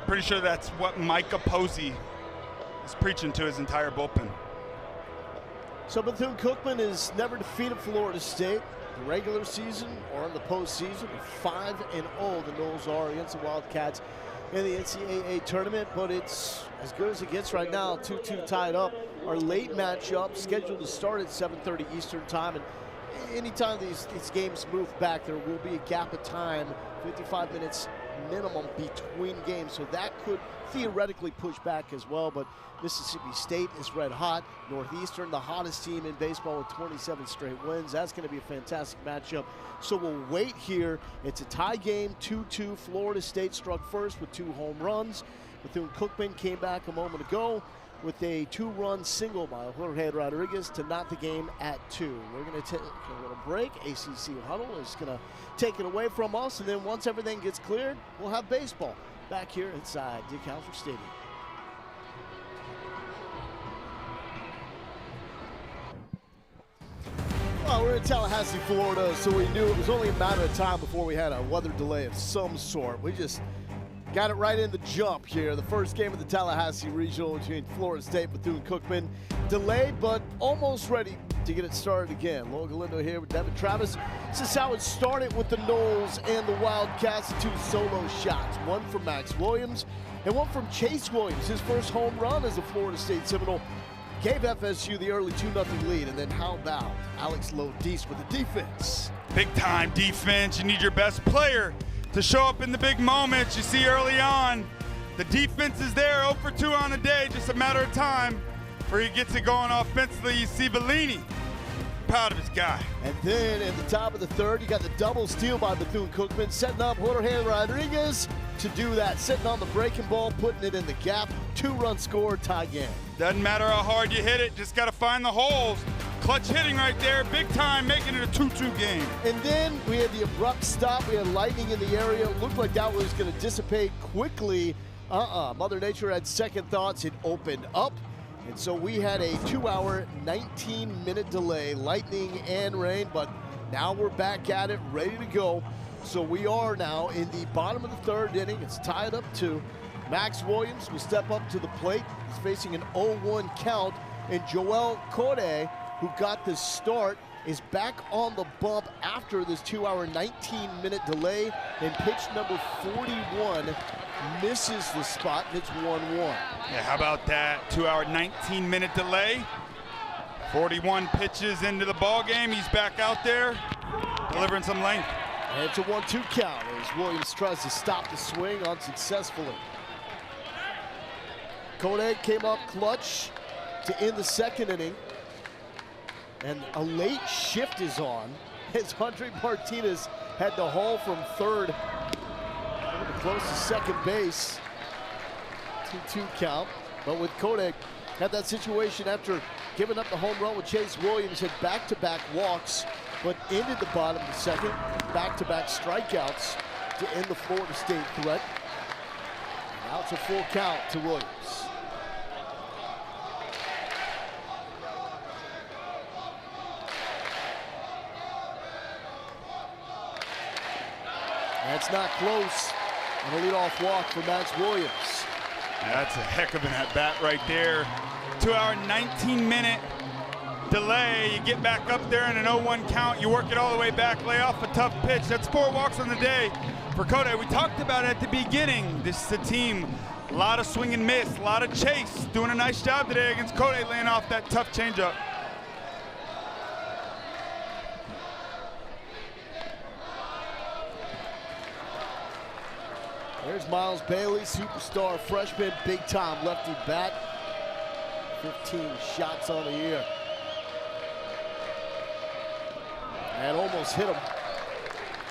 Pretty sure that's what Micah Posey is preaching to his entire bullpen. So Bethune-Cookman has never defeated Florida State in the regular season or in the postseason. 5-0 the Noles are against the Wildcats in the NCAA tournament, but it's as good as it gets right now. 2-2 tied up. Our late matchup scheduled to start at 7:30 Eastern time, and anytime these games move back, there will be a gap of time, 55 minutes minimum between games, so that could theoretically push back as well. But Mississippi State is red hot. Northeastern, the hottest team in baseball with 27 straight wins. That's going to be a fantastic matchup. So we'll wait here. It's a tie game, 2-2. Florida State struck first with 2 home runs. Bethune-Cookman came back a moment ago with a 2-run single by Jorge Rodriguez to knot the game at 2. We're going to take a little break. ACC Huddle is going to take it away from us, and then once everything gets cleared, we'll have baseball back here inside Dick Hauser Stadium. Well, we're in Tallahassee, Florida, so we knew it was only a matter of time before we had a weather delay of some sort. We just got it right in the jump here. The first game of the Tallahassee Regional between Florida State and Bethune-Cookman. Delayed, but almost ready to get it started again. Lo Galindo here with Devin Travis. This is how it started with the Noles and the Wildcats. 2 solo shots, one from Max Williams and one from Chase Williams. His first home run as a Florida State Seminole gave FSU the early 2-0 lead. And then how about Alex Lodis with the defense? Big time defense. You need your best player to show up in the big moments. You see early on, the defense is there, 0 for 2 on a day, just a matter of time where he gets it going offensively. You see Bellini, proud of his guy. And then at the top of the third, you got the double steal by Bethune-Cookman, setting up Jorge Rodriguez to do that, sitting on the breaking ball, putting it in the gap. 2-run score, tie game. Doesn't matter how hard you hit it, just got to find the holes. Clutch hitting right there, big time, making it a 2-2 game. And then we had the abrupt stop. We had lightning in the area. It looked like that was going to dissipate quickly. Mother Nature had second thoughts. It opened up. And so we had a 2-hour, 19-minute delay, lightning and rain. But now we're back at it, ready to go. So we are now in the bottom of the third inning. It's tied up 2. Max Williams will step up to the plate. He's facing an 0-1 count. And Joel Code, who got the start, is back on the bump after this 2-hour, 19-minute delay. And pitch number 41 misses the spot, and it's 1-1. Yeah, how about that 2-hour, 19-minute delay? 41 pitches into the ball game. He's back out there delivering some length. And it's a 1-2 count as Williams tries to stop the swing unsuccessfully. Code came up clutch to end the second inning. And a late shift is on as Andre Martinez had to haul from third close to second base. 2-2 count. But with Kodak, had that situation after giving up the home run with Chase Williams, had back-to-back walks, but ended the bottom of the second. Back-to-back strikeouts to end the Florida State threat. And now it's a full count to Williams. That's not close. And a leadoff walk for Max Williams. That's a heck of an at-bat right there. 2-hour, 19-minute delay. You get back up there in an 0-1 count. You work it all the way back, lay off a tough pitch. That's 4 walks on the day for Code. We talked about it at the beginning. This is a team A lot of swing and miss, a lot of chase. Doing a nice job today against Cody, laying off that tough changeup. There's Miles Bailey, superstar freshman, big-time lefty bat. 15 shots on the year. And almost hit him.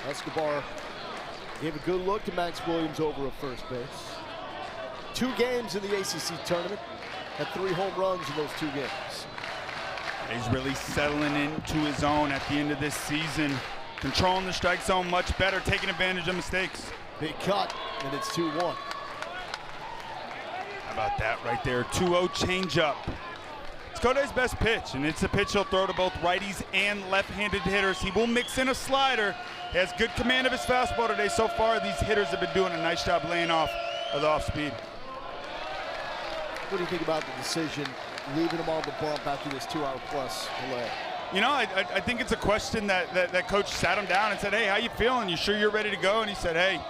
Escobar gave a good look to Max Williams over at first base. 2 games in the ACC tournament. Had 3 home runs in those 2 games. He's really settling into his own at the end of this season. Controlling the strike zone much better, taking advantage of mistakes. Big cut, and it's 2-1. How about that right there? 2-0 changeup. It's Cody's best pitch, and it's a pitch he'll throw to both righties and left-handed hitters. He will mix in a slider. He has good command of his fastball today. So far, these hitters have been doing a nice job laying off of the off-speed. What do you think about the decision, leaving him on the bump after this 2-hour-plus delay? You know, I think it's a question that coach sat him down and said, hey, how you feeling? You sure you're ready to go? And he said, hey,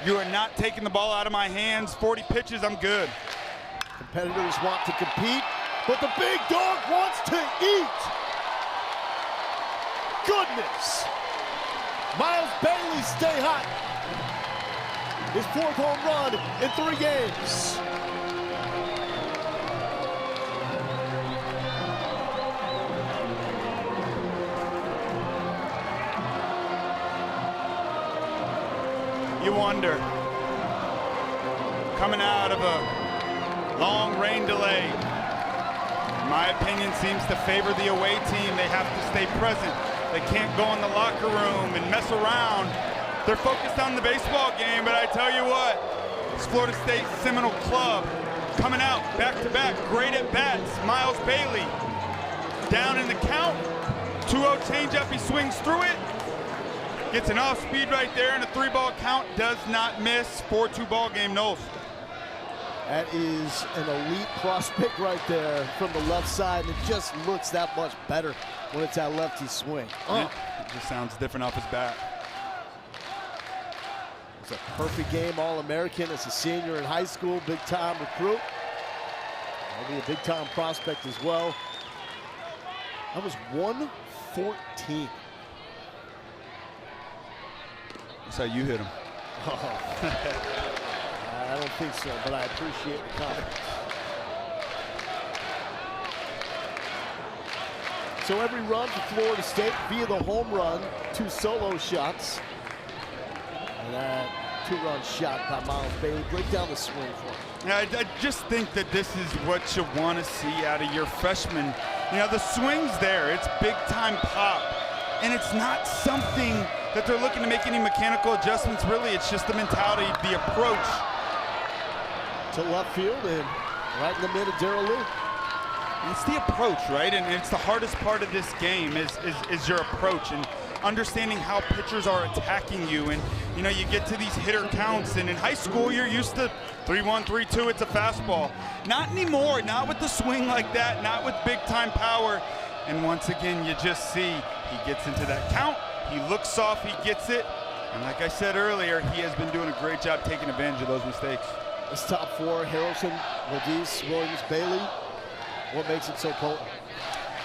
you are not taking the ball out of my hands. 40 pitches, I'm good. Competitors want to compete, but the big dog wants to eat. Goodness. Miles Bailey stay hot. His 4th home run in 3 games. You wonder, coming out of a long rain delay, in my opinion, seems to favor the away team. They have to stay present. They can't go in the locker room and mess around. They're focused on the baseball game, but I tell you what, it's Florida State Seminole Club coming out back-to-back, great at bats. Miles Bailey down in the count, 2-0 changeup, he swings through it. Gets an off speed right there, and a 3-ball count, does not miss. 4-2 ball game, Knowles. That is an elite prospect right there from the left side, and it just looks that much better when it's that lefty swing. Yeah, it just sounds different off his bat. It's a perfect game, All-American as a senior in high school, big-time recruit. Maybe a big-time prospect as well. That was 114. That's how you hit him. Oh. I don't think so, but I appreciate the comments. So every run for Florida State via the home run, 2 solo shots. And that 2-run shot by Miles Bailey. Break down the swing for him. Yeah, I just think that this is what you want to see out of your freshman. You know, the swing's there. It's big-time pop. And it's not something that they're looking to make any mechanical adjustments. Really, it's just the mentality, the approach. To left field and right in the mid of Darryl Lee. It's the approach, right? And it's the hardest part of this game is your approach and understanding how pitchers are attacking you. And, you know, you get to these hitter counts, and in high school, you're used to 3-1, 3-2, it's a fastball. Not anymore, not with the swing like that, not with big-time power. And once again, you just see he gets into that count, he looks off, he gets it. And like I said earlier, he has been doing a great job taking advantage of those mistakes. This top 4, Harrelson, Ledis, Williams, Bailey. What makes it so potent?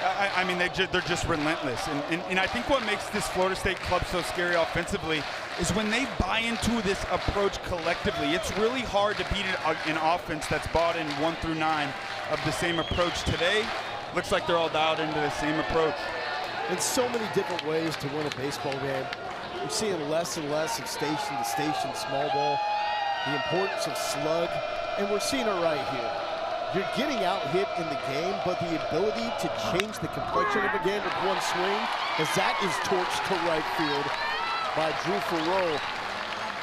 I mean, they're just relentless. And I think what makes this Florida State club so scary offensively is when they buy into this approach collectively. It's really hard to beat an offense that's bought in 1 through 9 of the same approach. Today, looks like they're all dialed into the same approach. In so many different ways to win a baseball game. We're seeing less and less of station-to-station small ball, the importance of slug, and we're seeing it right here. You're getting out-hit in the game, but the ability to change the complexion of a game with one swing, as that is torched to right field by Drew Farrow.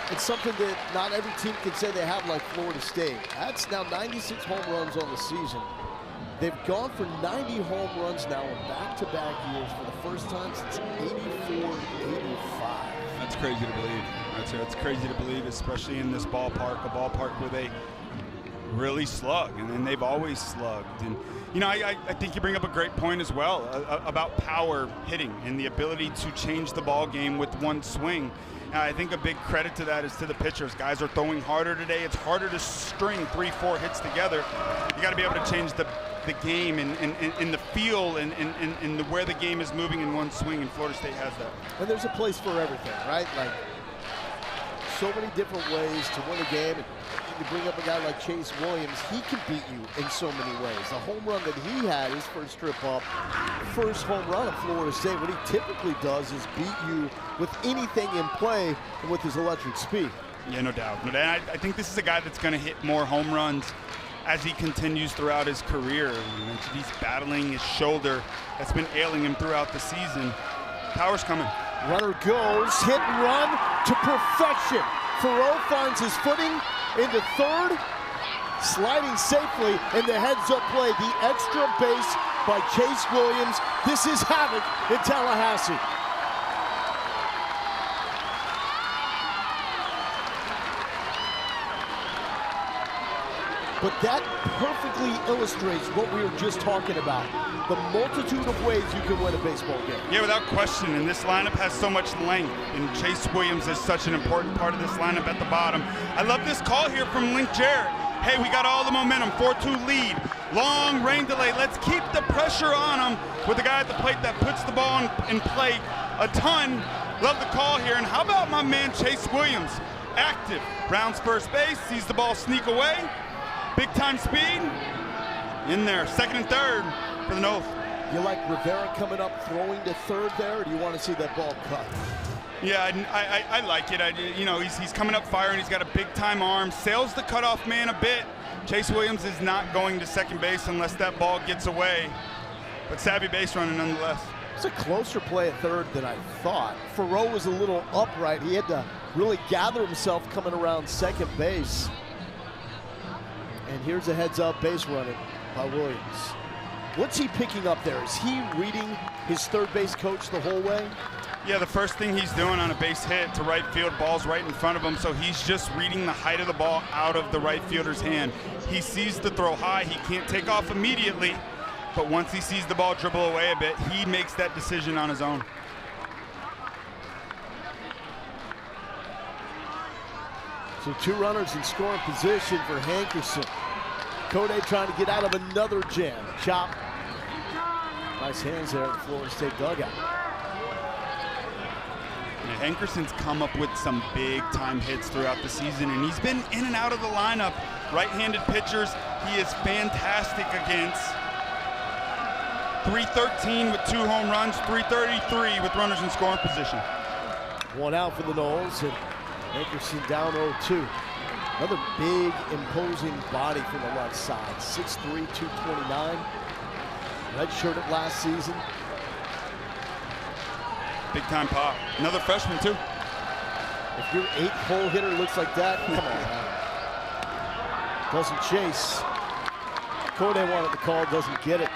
It's something that not every team can say they have like Florida State. That's now 96 home runs on the season. They've gone for 90 home runs now in back-to-back years for the first time since 84-85. That's crazy to believe. That's crazy to believe, especially in this ballpark, a ballpark where they really slug, and then they've always slugged. And you know, I think you bring up a great point as well about power hitting and the ability to change the ball game with one swing. And I think a big credit to that is to the pitchers. Guys are throwing harder today. It's harder to string 3-4 hits together. You got to be able to change the game and the feel and where the game is moving in one swing, and Florida State has that. And there's a place for everything, right? Like, so many different ways to win a game. And you bring up a guy like Chase Williams, he can beat you in so many ways. The home run that he had, his first trip up, first home run at Florida State, what he typically does is beat you with anything in play and with his electric speed. Yeah, no doubt. And I think this is a guy that's going to hit more home runs as he continues throughout his career. You mentioned he's battling his shoulder that's been ailing him throughout the season. Power's coming. Runner goes, hit and run to perfection. Thoreau finds his footing into third, sliding safely in the heads-up play. The extra base by Chase Williams. This is havoc in Tallahassee. But that perfectly illustrates what we were just talking about. The multitude of ways you can win a baseball game. Yeah, without question. And this lineup has so much length. And Chase Williams is such an important part of this lineup at the bottom. I love this call here from Link Jarrett. Hey, we got all the momentum, 4-2 lead. Long rain delay. Let's keep the pressure on him with the guy at the plate that puts the ball in play a ton. Love the call here. And how about my man Chase Williams? Active. Rounds first base, sees the ball sneak away. Big time speed, in there, second and third for the Noles. You like Rivera coming up, throwing to third there, or do you want to see that ball cut? Yeah, I like it. You know, he's coming up firing. He's got a big time arm, sails the cutoff man a bit. Chase Williams is not going to second base unless that ball gets away, but savvy base running nonetheless. It's a closer play at third than I thought. Thoreau was a little upright. He had to really gather himself coming around second base. And here's a heads-up base running by Williams. What's he picking up there? Is he reading his third base coach the whole way? Yeah, the first thing he's doing on a base hit to right field, ball's right in front of him, so he's just reading the height of the ball out of the right fielder's hand. He sees the throw high. He can't take off immediately, but once he sees the ball dribble away a bit, he makes that decision on his own. So two runners in scoring position for Hankerson. Code trying to get out of another jam. Chop. Nice hands there at the Florida State dugout. Yeah, Hankerson's come up with some big-time hits throughout the season, and he's been in and out of the lineup. Right-handed pitchers, he is fantastic against. 313 with 2 home runs, 333 with runners in scoring position. One out for the Noles, and Hankerson down 0-2. Another big, imposing body from the left side. 6'3", 229. Redshirted last season. Big time pop. Another freshman, too. If your 8-hole hitter looks like that, come on. Doesn't chase. Code wanted the call, doesn't get it.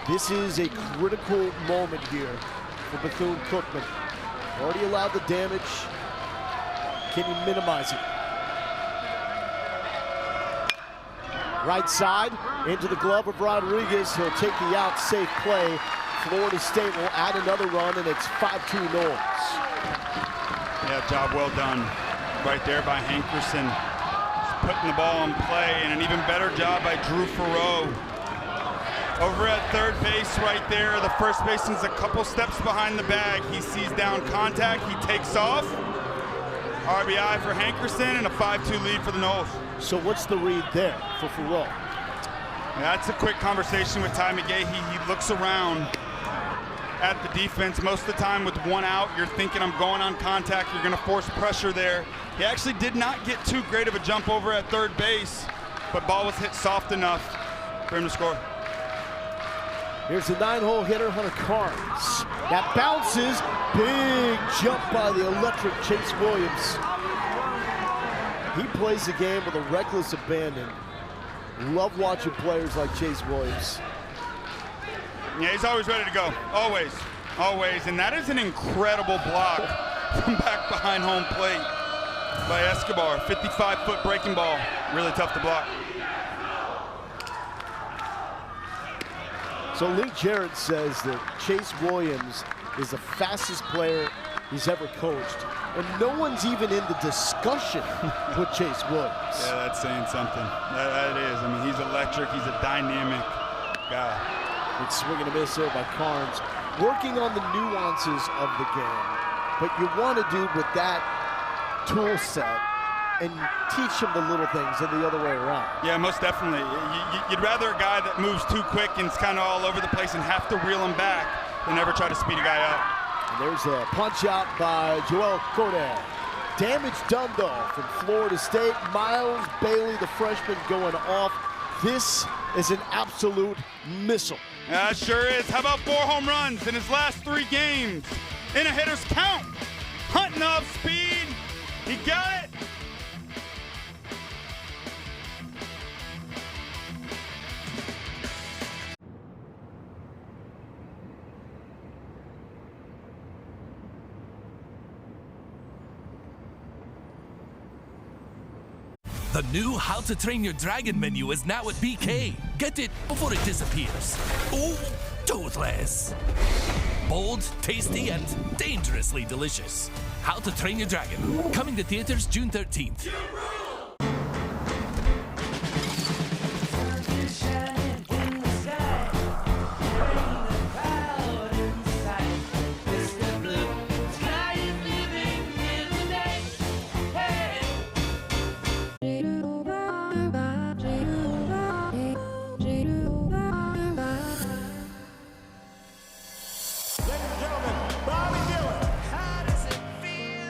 This is a critical moment here for Bethune-Cookman. Already allowed the damage. Can you minimize it? Right side, into the glove of Rodriguez. He'll take the out, safe play. Florida State will add another run, and it's 5-2 Noles. Yeah, job well done right there by Hankerson. Just putting the ball in play, and an even better job by Drew Thoreau. Over at third base right there, the first baseman's a couple steps behind the bag. He sees down contact, he takes off. RBI for Hankerson and a 5-2 lead for the Noles. So what's the read there for Thoreau? That's a quick conversation with Ty McGahee. He looks around at the defense. Most of the time with one out, you're thinking I'm going on contact, you're gonna force pressure there. He actually did not get too great of a jump over at third base, but ball was hit soft enough for him to score. Here's the 9-hole hitter, Hunter Carnes. That bounces. Big jump by the electric Chase Williams. He plays the game with a reckless abandon. Love watching players like Chase Williams. Yeah, he's always ready to go. Always. Always. And that is an incredible block from back behind home plate by Escobar. 55-foot breaking ball. Really tough to block. So Lee Jarrett says that Chase Williams is the fastest player he's ever coached. And no one's even in the discussion with Chase Williams. Yeah, that's saying something. That is. I mean, he's electric. He's a dynamic guy. It's swing and a miss there by Carnes. Working on the nuances of the game. But you want to do with that tool set and teach him the little things and the other way around. Yeah, most definitely. You'd rather a guy that moves too quick and is kind of all over the place and have to reel him back than ever try to speed a guy up. And there's a punch out by Joel Coder. Damage done though from Florida State. Miles Bailey, the freshman, going off. This is an absolute missile. Yeah, sure is. How about 4 home runs in his last 3 games? In a hitter's count. Hunting off speed. He got it. The new How to Train Your Dragon menu is now at BK. Get it before it disappears. Ooh, toothless. Bold, tasty, and dangerously delicious. How to Train Your Dragon. Coming to theaters June 13th.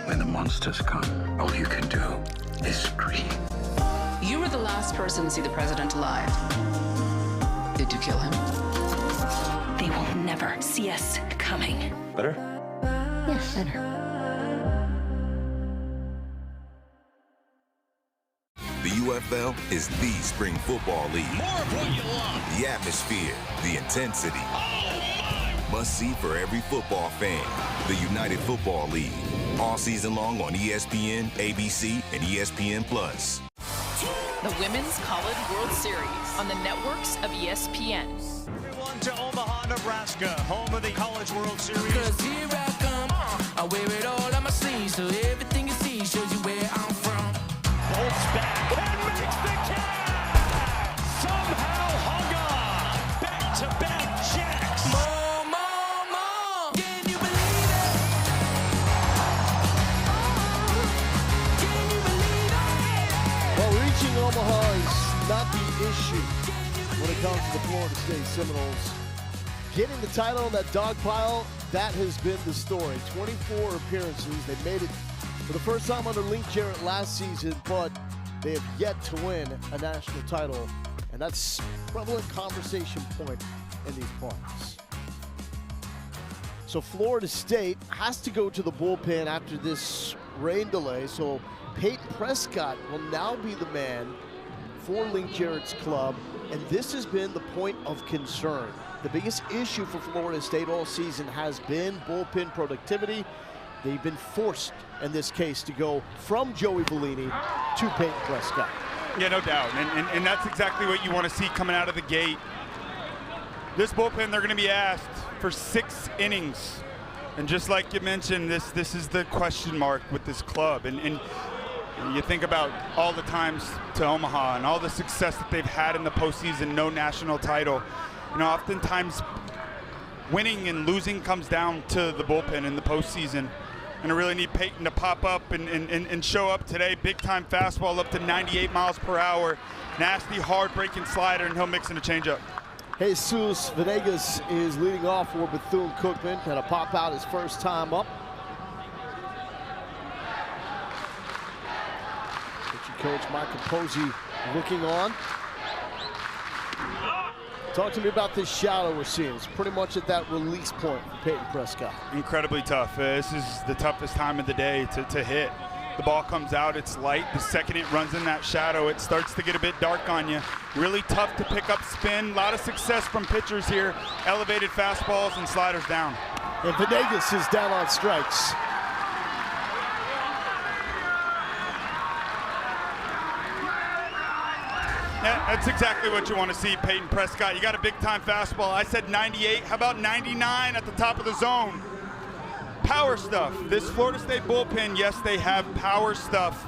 When the monsters come, all you can do is scream. You were the last person to see the president alive. Did you kill him? They will never see us coming. Better? Yes, better. The UFL is the spring football league. More of what you love. The atmosphere, the intensity. Must see for every football fan. The United Football League. All season long on ESPN, ABC, and ESPN+. The Women's College World Series on the networks of ESPN. Everyone to Omaha, Nebraska, home of the College World Series. 'Cause here I come, I wear it all on my sleeve, so everything you see shows you where I'm from. Bolts back and makes the catch! Somehow hung on! Back-to-back jacks! More, can you believe it? Can you believe it? Well, reaching Omaha is not the issue when it comes to the Florida State Seminoles. Getting the title on that dog pile, that has been the story. 24 appearances. They made it for the first time under Link Jarrett last season, but they have yet to win a national title, and that's a prevalent conversation point in these parts. So Florida State has to go to the bullpen after this rain delay, so Peyton Prescott will now be the man for Link Jarrett's club, and this has been the point of concern. The biggest issue for Florida State all season has been bullpen productivity. They've been forced, in this case, to go from Joey Bellini to Peyton Prescott. Yeah, no doubt. And that's exactly what you want to see coming out of the gate. This bullpen, they're going to be asked for 6 innings. And just like you mentioned, this is the question mark with this club. And you think about all the times to Omaha and all the success that they've had in the postseason, no national title. You know, oftentimes winning and losing comes down to the bullpen in the postseason. And I really need Peyton to pop up and show up today. Big-time fastball up to 98 miles per hour. Nasty, hard-breaking slider, and he'll mix in a changeup. Jesus Venegas is leading off for Bethune-Cookman. Had a pop out his first time up. Pitching coach Mike Capozzi looking on. Talk to me about this shadow we're seeing. It's pretty much at that release point for Peyton Prescott. Incredibly tough. This is the toughest time of the day to hit. The ball comes out, it's light. The second it runs in that shadow, it starts to get a bit dark on you. Really tough to pick up spin. A lot of success from pitchers here. Elevated fastballs and sliders down. And Venegas is down on strikes. Yeah, that's exactly what you want to see, Peyton Prescott. You got a big-time fastball. I said 98. How about 99 at the top of the zone? power stuff. This Florida State bullpen, yes, they have power stuff.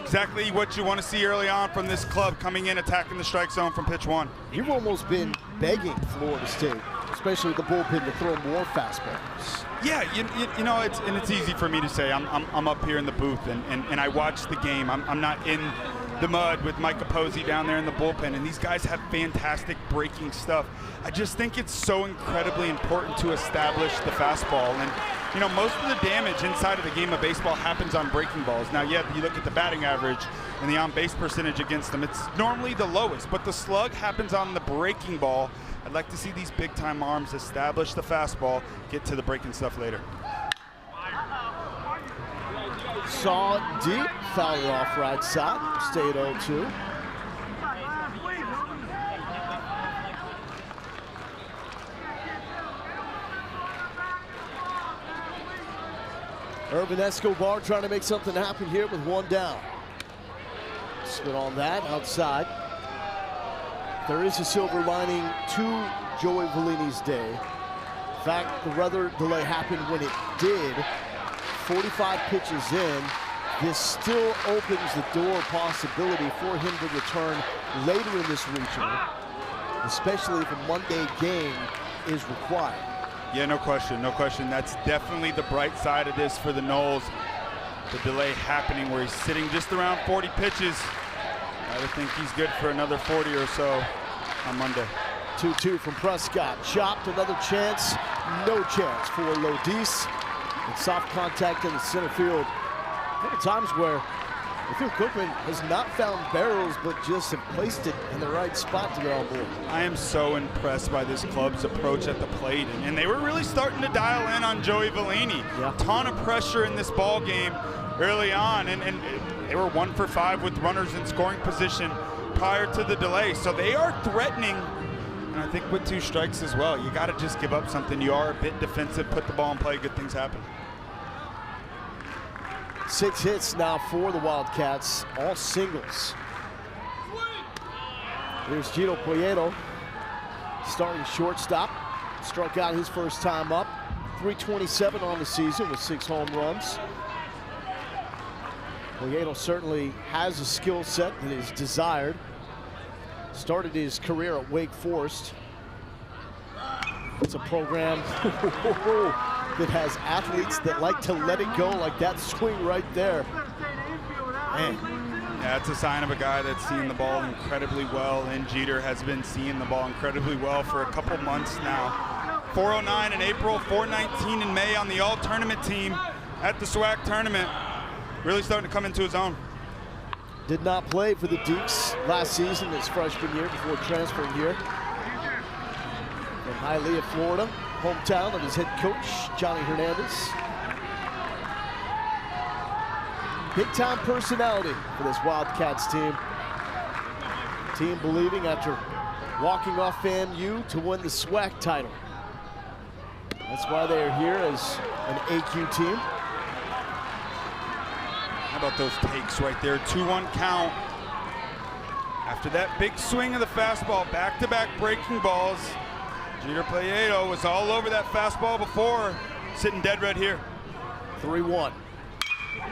Exactly what you want to see early on from this club coming in, attacking the strike zone from pitch one. You've almost been begging Florida State, especially the bullpen, to throw more fastballs. Yeah, you know, it's easy for me to say. I'm up here in the booth and I watch the game. I'm not in the mud with Mike Posey down there in the bullpen, and these guys have fantastic breaking stuff. I just think it's so incredibly important to establish the fastball. And you know, most of the damage inside of the game of baseball happens on breaking balls. Now, yeah, you look at the batting average and the on-base percentage against them, it's normally the lowest, but the slug happens on the breaking ball. I'd like to see these big-time arms establish the fastball, get to the breaking stuff later. Saw deep, fouled it off right side, stayed 0-2. Urban Escobar trying to make something happen here with one down. Spin on that, outside. There is a silver lining to Joey Vellini's day. In fact, the weather delay happened when it did. 45 pitches in, this still opens the door possibility for him to return later in this regional, especially if a Monday game is required. Yeah, no question, no question. That's definitely the bright side of this for the Noles. The delay happening where he's sitting just around 40 pitches. I would think he's good for another 40 or so on Monday. 2-2 from Prescott. Chopped, another chance. No chance for Lodis. And soft contact in the center field. A couple times where Bethune-Cookman has not found barrels, but just have placed it in the right spot to get on board. I am so impressed by this club's approach at the plate, and they were really starting to dial in on Joey Vellini. Yeah. Ton of pressure in this ball game early on, and they were 1 for 5 with runners in scoring position prior to the delay. So they are threatening, and I think with 2 strikes as well. You got to just give up something. You are a bit defensive, put the ball in play, good things happen. 6 hits now for the Wildcats, all singles. Here's Gino Poyeto, starting shortstop. Struck out his first time up. 327 on the season with 6 home runs. Poyeto certainly has a skill set that is desired. Started his career at Wake Forest. It's a program that has athletes that like to let it go, like that swing right there. Man. Yeah, it's a sign of a guy that's seeing the ball incredibly well, and Jeter has been seeing the ball incredibly well for a couple months now. 409 in April, 419 in May on the all-tournament team at the SWAC tournament. Really starting to come into his own. Did not play for the Dukes last season, his freshman year, before transferring here. From Hialeah, Florida, hometown of his head coach, Johnny Hernandez. Big-time personality for this Wildcats team. Team believing after walking off FAMU to win the SWAC title. That's why they are here as an AQ team. How about those takes right there? 2-1 count. After that big swing of the fastball, back-to-back breaking balls. Jeter Poyeto was all over that fastball before, sitting dead right here. 3-1.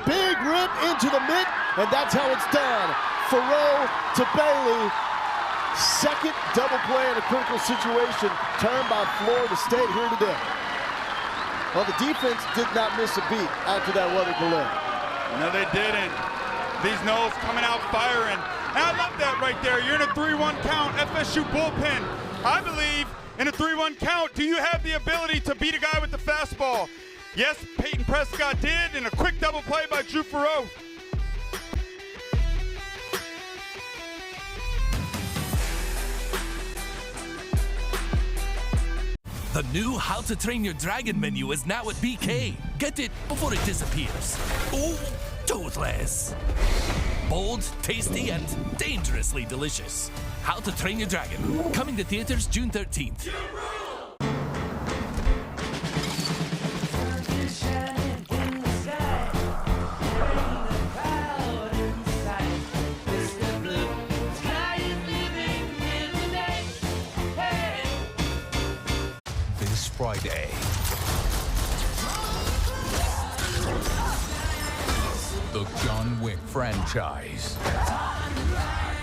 Big rip into the mitt, and that's how it's done. Farrow to Bailey. Second double play in a critical situation, turned by Florida State here today. Well, the defense did not miss a beat after that weather delay. No, they didn't. These Noles coming out firing. And I love that right there. You're in a 3-1 count, FSU bullpen. I believe in a 3-1 count, do you have the ability to beat a guy with the fastball? Yes, Peyton Prescott did, in a quick double play by Drew Farrow. The new How to Train Your Dragon menu is now at BK. Get it before it disappears. Oh, toothless. Bold, tasty, and dangerously delicious. How to Train Your Dragon. Coming to theaters June 13th. This Friday, franchise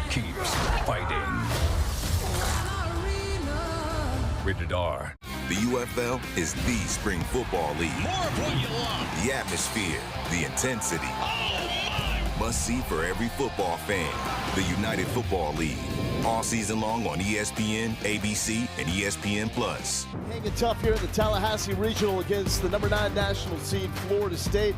keeps fighting. Rated R. The UFL is the spring football league. More of what you love. The atmosphere, the intensity. Must see for every football fan. The United Football League. All season long on ESPN, ABC, and ESPN+. Hanging tough here in the Tallahassee Regional against the number 9 national seed, Florida State.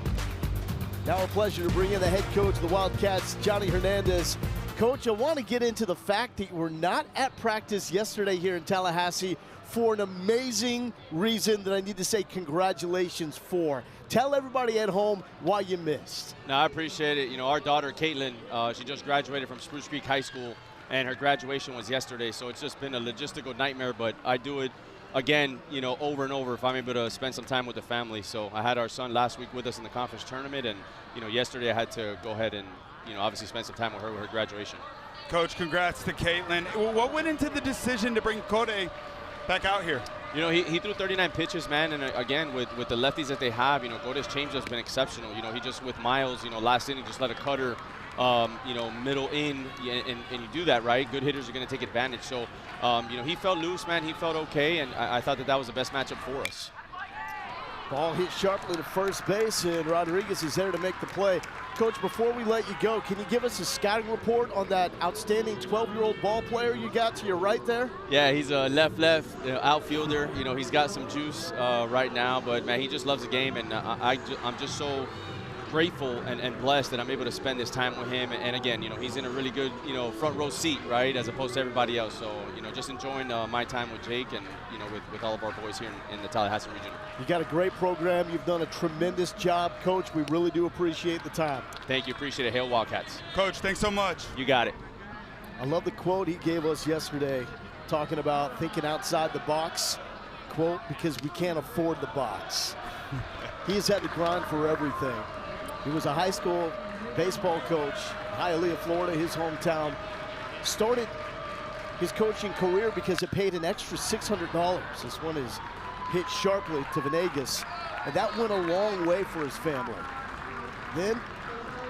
Now a pleasure to bring in the head coach of the Wildcats, Johnny Hernandez. Coach, I want to get into the fact that you were not at practice yesterday here in Tallahassee for an amazing reason that I need to say congratulations for. Tell everybody at home why you missed. No, I appreciate it. You know, our daughter, Caitlin, she just graduated from Spruce Creek High School, and her graduation was yesterday, so it's just been a logistical nightmare, but I do it again, you know, over and over if I'm able to spend some time with the family. So I had our son last week with us in the conference tournament, and, you know, yesterday I had to go ahead and, you know, obviously spend some time with her graduation. Coach, congrats to Caitlin. What went into the decision to bring Cody back out here? You know, he threw 39 pitches, man, and again, with the lefties that they have, you know, Cody's change has been exceptional. You know, he just, with Miles, you know, last inning just let a cutter, you know, middle in, and you do that, right? Good hitters are going to take advantage. So, you know, he felt loose, man. He felt okay, and I thought that was the best matchup for us. Ball hit sharply to first base, and Rodriguez is there to make the play. Coach, before we let you go, can you give us a scouting report on that outstanding 12-year-old ball player you got to your right there? Yeah, he's a left outfielder. You know, he's got some juice right now, but, man, he just loves the game, and I'm just so grateful and blessed that I'm able to spend this time with him. And again, you know, he's in a really good, you know, front row seat, right, as opposed to everybody else. So, you know, just enjoying my time with Jake and, you know, with all of our boys here in the Tallahassee region. You got a great program. You've done a tremendous job, Coach. We really do appreciate the time. Thank you. Appreciate it. Hail Wildcats. Coach, thanks so much. You got it. I love the quote he gave us yesterday, talking about thinking outside the box. Quote, because we can't afford the box. He's had to grind for everything. He was a high school baseball coach, Hialeah, Florida, his hometown. Started his coaching career because it paid an extra $600. This one is hit sharply to Venegas, and that went a long way for his family. Then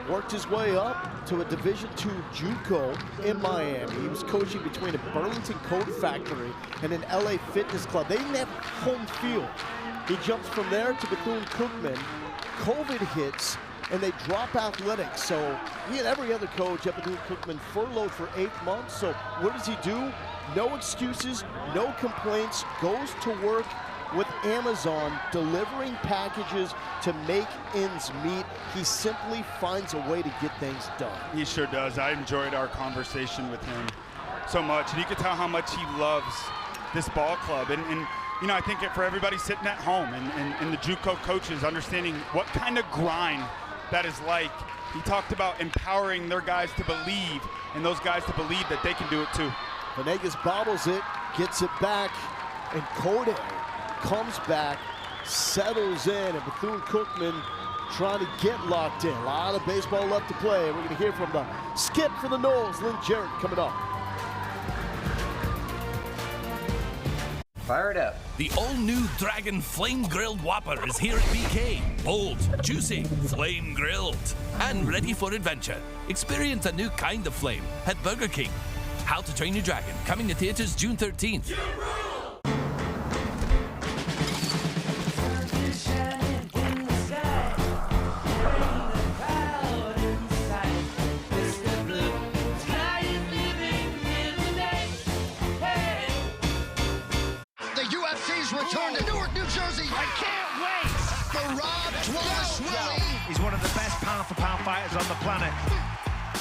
worked his way up to a Division II JUCO in Miami. He was coaching between a Burlington Coat Factory and an LA Fitness Club. They didn't have home field. He jumps from there to Bethune-Cookman. COVID hits, and they drop athletics. So he and every other coach at Bethune-Cookman furloughed for 8 months. So what does he do? No excuses, no complaints, goes to work with Amazon, delivering packages to make ends meet. He simply finds a way to get things done. He sure does. I enjoyed our conversation with him so much, and you could tell how much he loves this ball club. And you know, I think for everybody sitting at home and the JUCO coaches understanding what kind of grind that is like. He talked about empowering their guys to believe, and those guys to believe that they can do it too. Venegas bobbles it, gets it back, and Cody comes back, settles in, and Bethune-Cookman trying to get locked in. A lot of baseball left to play. We're going to hear from the skip for the Noles, Lynn Jarrett, coming up. Fire it up. The all-new Dragon Flame Grilled Whopper is here at BK. Bold, juicy, flame grilled, and ready for adventure. Experience a new kind of flame at Burger King. How to Train Your Dragon, coming to theaters June 13th. Return to Newark, New Jersey. I can't wait. The Rob Dwalishvili. He's one of the best pound-for-pound fighters on the planet.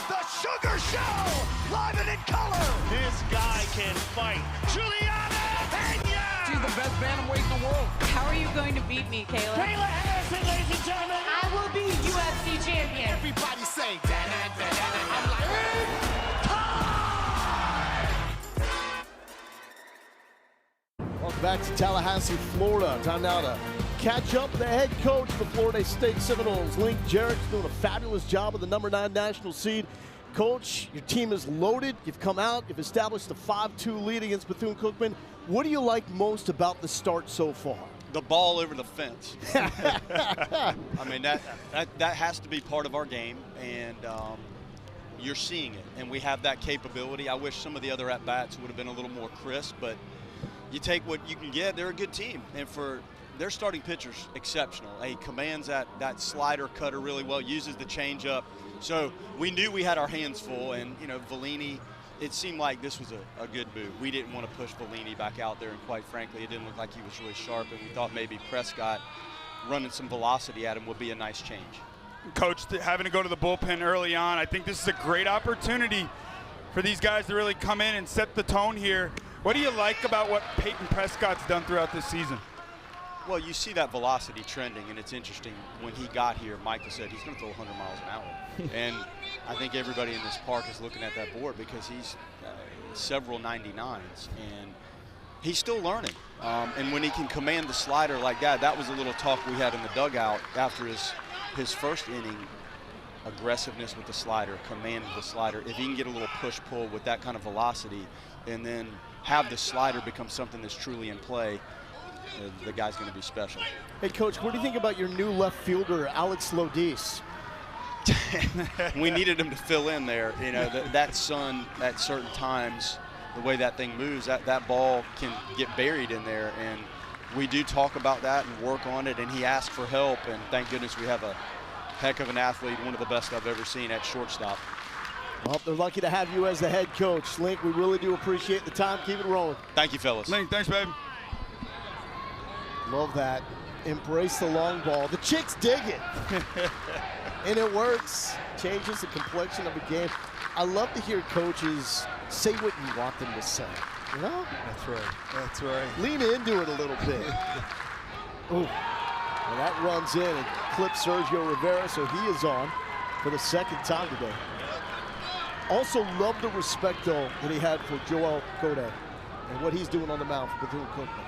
The Sugar Show, live and in color. This guy can fight. Juliana Pena. She's the best bantamweight in the world. How are you going to beat me, Kayla? Kayla Harrison, ladies and gentlemen. I will be UFC champion. Everybody say, I'm like, Welcome back to Tallahassee, Florida. Time now to catch up the head coach of the Florida State Seminoles, Lynn Jarrett's doing a fabulous job with the number 9 national seed. Coach, your team is loaded. You've come out. You've established a 5-2 lead against Bethune-Cookman. What do you like most about the start so far? the ball over the fence. I mean, that has to be part of our game, and you're seeing it, and we have that capability. I wish some of the other at-bats would have been a little more crisp, but you take what you can get. They're a good team, and for their starting pitcher's exceptional. He commands that slider cutter really well, uses the changeup. So we knew we had our hands full, and, you know, Vellini, it seemed like this was a good move. We didn't want to push Vellini back out there, and quite frankly, it didn't look like he was really sharp, and we thought maybe Prescott running some velocity at him would be a nice change. Coach, having to go to the bullpen early on, I think this is a great opportunity for these guys to really come in and set the tone here. What do you like about what Peyton Prescott's done throughout this season? Well, you see that velocity trending, and it's interesting. When he got here, Michael said he's going to throw 100 miles an hour. And I think everybody in this park is looking at that board because he's several 99s, and he's still learning. And when he can command the slider like that, that was a little talk we had in the dugout after his first inning. Aggressiveness with the slider, command of the slider. If he can get a little push-pull with that kind of velocity and then have the slider become something that's truly in play, the guy's going to be special. Hey, Coach, what do you think about your new left fielder, Alex Lodis? We needed him to fill in there. You know, that sun at certain times, the way that thing moves, that ball can get buried in there. And we do talk about that and work on it, and he asked for help, and thank goodness we have a heck of an athlete, one of the best I've ever seen at shortstop. Well, they're lucky to have you as the head coach. Link, we really do appreciate the time. Keep it rolling. Thank you, fellas. Link, thanks, babe. Love that. Embrace the long ball. The chicks dig it. And it works. Changes the complexion of a game. I love to hear coaches say what you want them to say. You know? That's right. That's right. Lean into it a little bit. Ooh. Well, that runs in and clips Sergio Rivera, so he is on for the second time today. Also love the respect, though, that he had for Joel Code and what he's doing on the mound for Bethune-Cookman.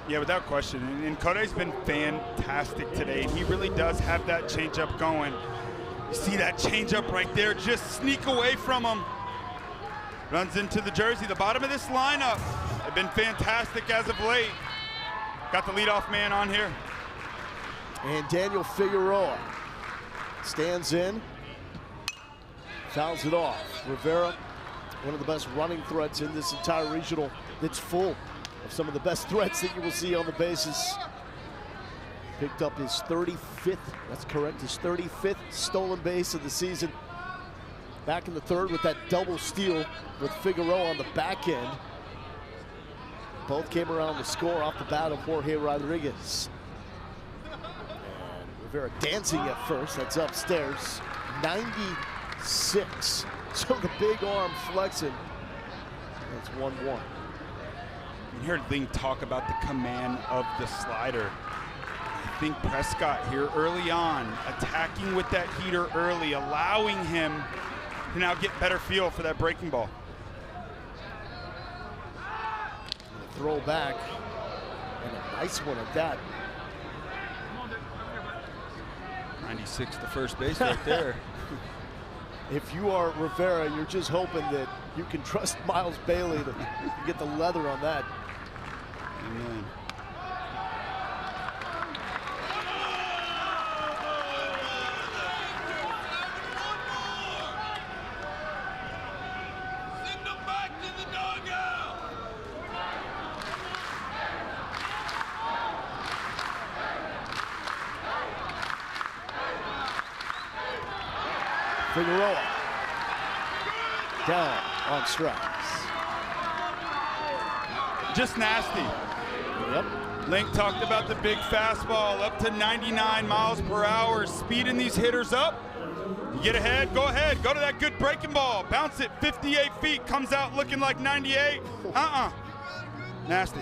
Yeah, without question. And Code's been fantastic today. And he really does have that changeup going. You see that changeup right there, just sneak away from him. Runs into the jersey. The bottom of this lineup have been fantastic as of late. Got the leadoff man on here. And Daniel Figueroa stands in, fouls it off. Rivera, one of the best running threats in this entire regional, that's full of some of the best threats that you will see on the bases. Picked up his 35th, that's correct, his 35th stolen base of the season. Back in the third with that double steal with Figueroa on the back end. Both came around the score off the bat of Jorge Rodriguez. And Rivera dancing at first, that's upstairs. 96, so the big arm flexing. That's 1-1. You heard Link talk about the command of the slider. I think Prescott here early on, attacking with that heater early, allowing him to now get better feel for that breaking ball. Throw back, and a nice one at that. 96 to first base right there. If you are Rivera, you're just hoping that you can trust Miles Bailey to get the leather on that. Amen. Figueroa down on strikes. Just nasty. Yep. Link talked about the big fastball up to 99 miles per hour, speeding these hitters up. You get ahead, go to that good breaking ball, bounce it 58 feet, comes out looking like 98. Nasty.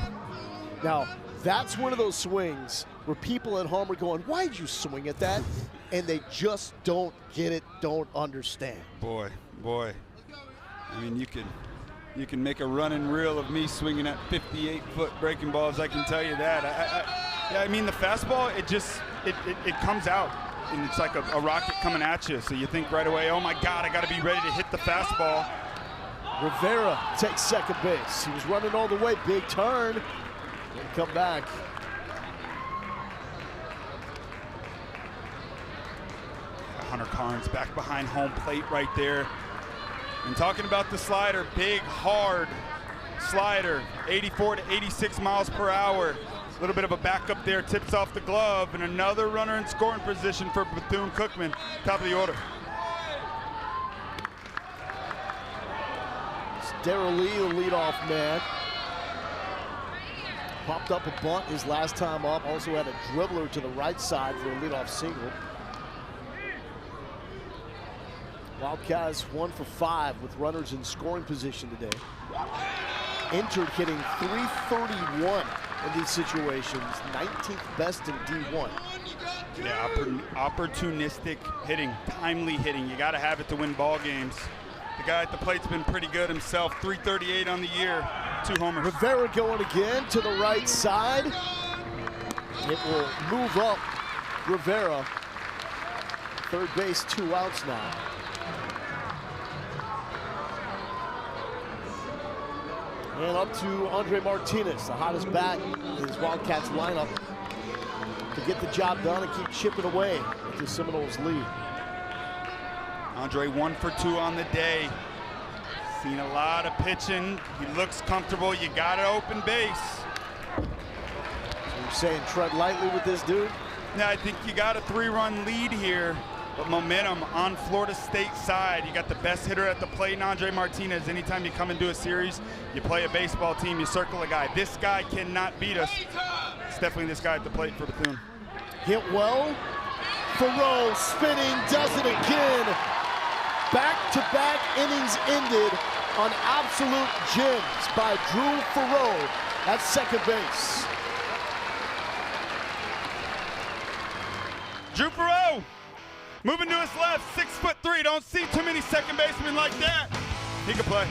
Now, that's one of those swings where people at home are going, why'd you swing at that? And they just don't get it, don't understand. Boy. I mean, you can make a running reel of me swinging at 58-foot breaking balls, I can tell you that. I mean, the fastball, it comes out, and it's like a rocket coming at you. So you think right away, oh my God, I got to be ready to hit the fastball. Rivera takes second base. He was running all the way, big turn. And come back. Hunter Carnes back behind home plate right there. And talking about the slider, big, hard slider, 84 to 86 miles per hour. A little bit of a backup there, tips off the glove, and another runner in scoring position for Bethune-Cookman, top of the order. Darrell Lee, the leadoff man. Popped up a bunt his last time up. Also had a dribbler to the right side for a leadoff single. Wildcats 1 for 5 with runners in scoring position today. Entered hitting .331 in these situations, 19th best in D1. Yeah, opportunistic hitting, timely hitting. You got to have it to win ball games. The guy at the plate's been pretty good himself. .338 on the year, 2 homers. Rivera going again to the right side. It will move up Rivera. Third base, 2 outs now. And up to Andre Martinez, the hottest bat in his Wildcats lineup, to get the job done and keep chipping away at the Seminoles lead. Andre 1 for 2 on the day. Seen a lot of pitching. He looks comfortable. You got to open base. So you're saying tread lightly with this dude? Yeah, I think you got a 3-run lead here, but momentum on Florida State side. You got the best hitter at the plate in Andre Martinez. Anytime you come into a series, you play a baseball team, you circle a guy. This guy cannot beat us. It's definitely this guy at the plate for Bethune. Hit well. Thoreau spinning, does it again. Back-to-back innings ended on absolute gems by Drew Thoreau at second base. Drew Thoreau moving to his left, 6'3". Don't see too many second basemen like that. He can play.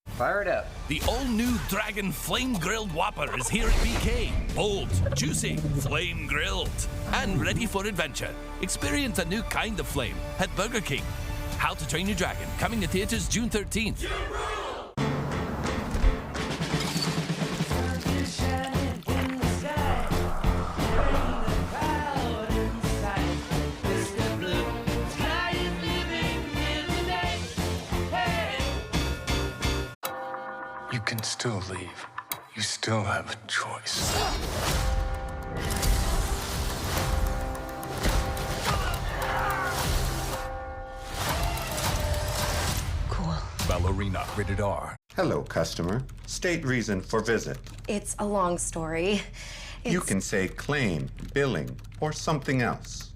Fire it up. The all-new Dragon Flame Grilled Whopper is here at BK. Bold, juicy, flame grilled, and ready for adventure. Experience a new kind of flame at Burger King. How to Train Your Dragon, coming to theaters June 13th. You can still leave. You still have a choice. Cool. Ballerina, rated R. Hello, customer. State reason for visit. It's a long story. You can say claim, billing, or something else.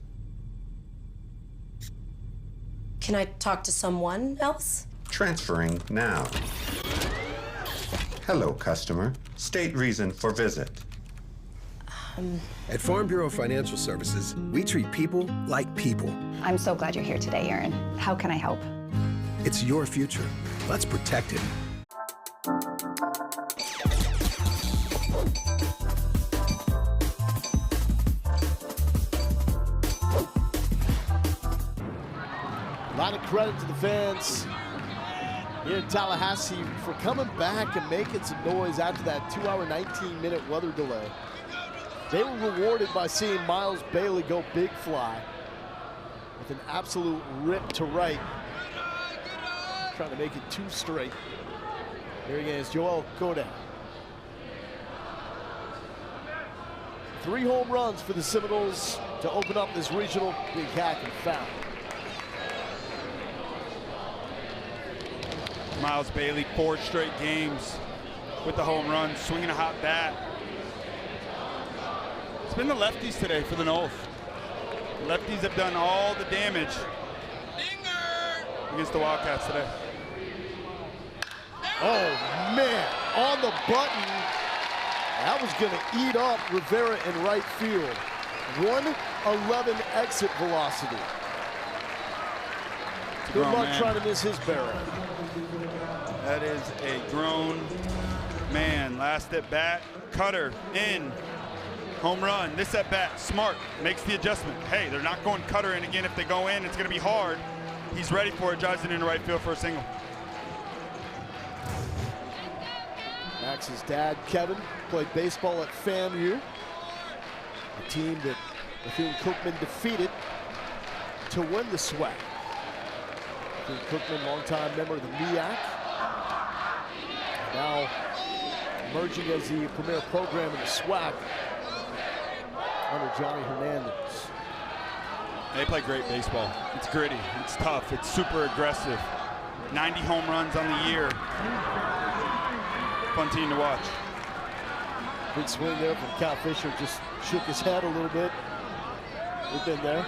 Can I talk to someone else? Transferring now. Hello, customer. State reason for visit. At Farm Bureau Financial Services, we treat people like people. I'm so glad you're here today, Aaron. How can I help? It's your future. Let's protect it. A lot of credit to the fans here in Tallahassee for coming back and making some noise after that 2-hour, 19-minute weather delay. They were rewarded by seeing Miles Bailey go big fly with an absolute rip to right. Trying to make it 2 straight. Here again is Joel Koda. 3 home runs for the Seminoles to open up this regional. Big hack and foul. Miles Bailey, 4 straight games with the home run, swinging a hot bat. It's been the lefties today for the Noles. Lefties have done all the damage against the Wildcats today. Oh man, on the button. That was gonna eat up Rivera in right field. 111 exit velocity. Good luck trying to miss his barrel. That is a grown man. Last at bat, cutter in, home run. This at bat, smart, makes the adjustment. Hey, they're not going cutter in again. If they go in, it's gonna be hard. He's ready for it, drives it into right field for a single. Max's dad, Kevin, played baseball at FAMU, a team that Bethune-Cookman defeated to win the SWAC. Bethune-Cookman, longtime member of the MEAC, now emerging as the premier program in the SWAC under Johnny Hernandez. They play great baseball. It's gritty, it's tough, it's super aggressive. 90 home runs on the year. Fun team to watch. Big swing there from Cal Fisher, just shook his head a little bit. We've been there.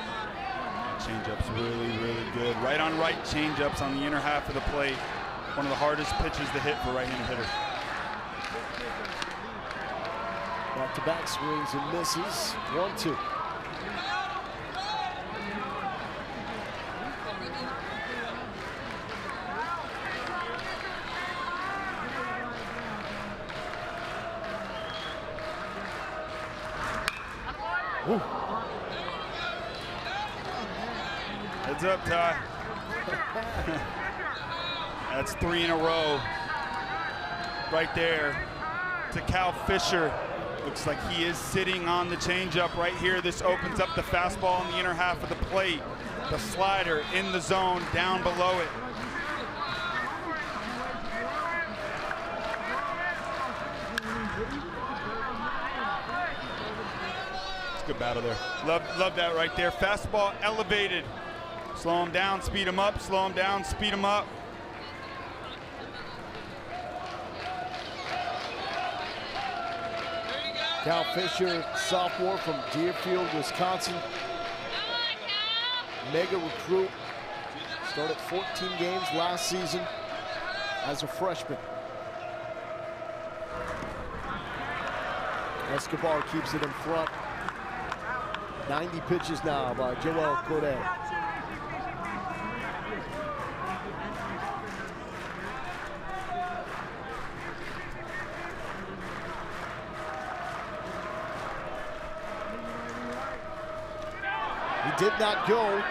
Changeup's really, really good. Right on right changeups on the inner half of the plate. One of the hardest pitches to hit for right-handed hitters. Back-to-back swings and misses. 1-2. Woo. Heads up, Ty. That's 3 in a row. Right there to Cal Fisher. Looks like he is sitting on the changeup right here. This opens up the fastball in the inner half of the plate. The slider in the zone, down below it. It's a good battle there. Love that right there. Fastball elevated. Slow him down, speed him up, slow him down, speed him up. Cal Fisher, sophomore from Deerfield, Wisconsin. Mega recruit. Started 14 games last season as a freshman. Escobar keeps it in front. 90 pitches now by Joel Corday. He did not go.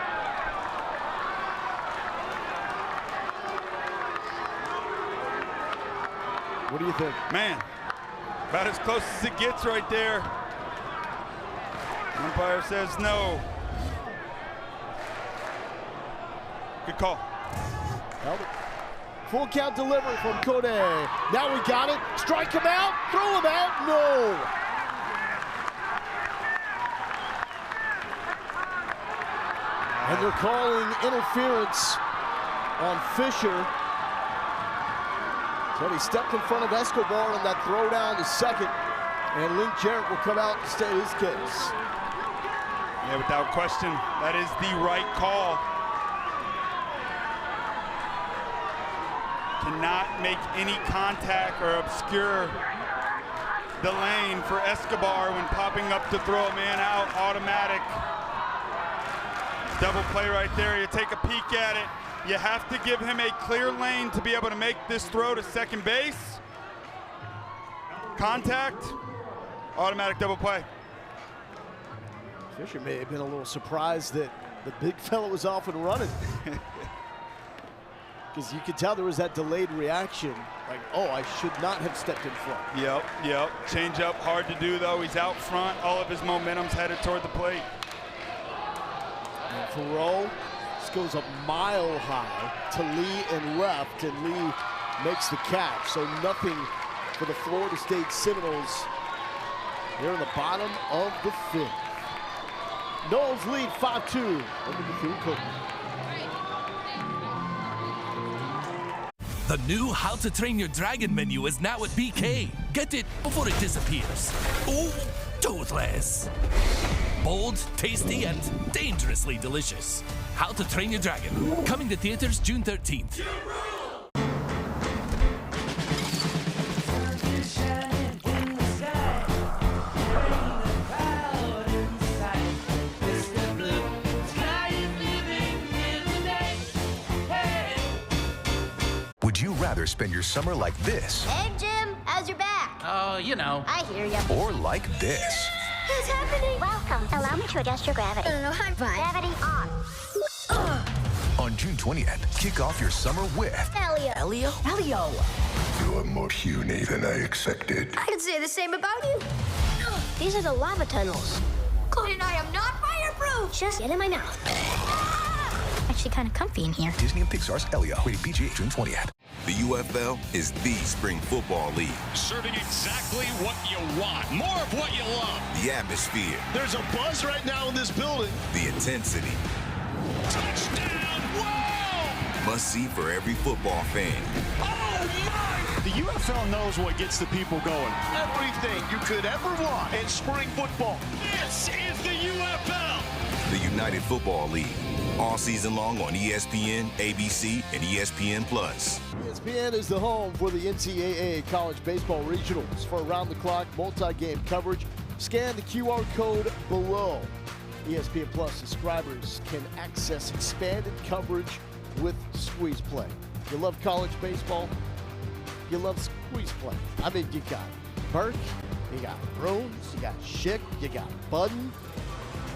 What do you think? Man, about as close as it gets right there. Umpire says no. Good call. Held it. Full count delivery from Corday. Now we got it. Strike him out. Throw him out. No. And they're calling interference on Fisher. So he stepped in front of Escobar on that throw down to second. And Link Jarrett will come out and state his case. Yeah, without question, that is the right call. Cannot make any contact or obscure the lane for Escobar when popping up to throw a man out, automatic. Double play right there, you take a peek at it. You have to give him a clear lane to be able to make this throw to second base. Contact, automatic double play. Fisher may have been a little surprised that the big fella was off and running. Because you could tell there was that delayed reaction. Like, oh, I should not have stepped in front. Yep. Change up, hard to do though. He's out front, all of his momentum's headed toward the plate. And Thoreau, this goes a mile high to Lee and left, and Lee makes the catch. So nothing for the Florida State Seminoles here in the bottom of the fifth. Noles lead 5-2 over Bethune-Cookman. The new How to Train Your Dragon menu is now at BK. Get it before it disappears. Oh, toothless. Bold, tasty, and dangerously delicious. How to Train Your Dragon. Coming to theaters June 13th. Would you rather spend your summer like this? Hey, Jim, how's your back? Oh, you know. I hear ya. Or like this? What's happening? Welcome. Allow me to adjust your gravity. I'm fine. Gravity on. On June 20th, kick off your summer with Elio. Elio? Elio. You are more puny than I expected. I could say the same about you. These are the lava tunnels. And I am not fireproof. Just get in my mouth. Actually kind of comfy in here. Disney and Pixar's Elio. Rated PG, June 20th. The UFL is the spring football league. Serving exactly what you want. More of what you love. The atmosphere. There's a buzz right now in this building. The intensity. Touchdown! Whoa! Must see for every football fan. Oh, my! The UFL knows what gets the people going. Everything you could ever want in spring football. This is the UFL. The United Football League. All season long on ESPN, ABC, and ESPN+. ESPN is the home for the NCAA College Baseball Regionals. For around-the-clock multi-game coverage, scan the QR code below. ESPN Plus subscribers can access expanded coverage with Squeeze Play. You love college baseball? You love Squeeze Play. I mean, you got Burke, you got Bruins, you got Schick, you got Budden.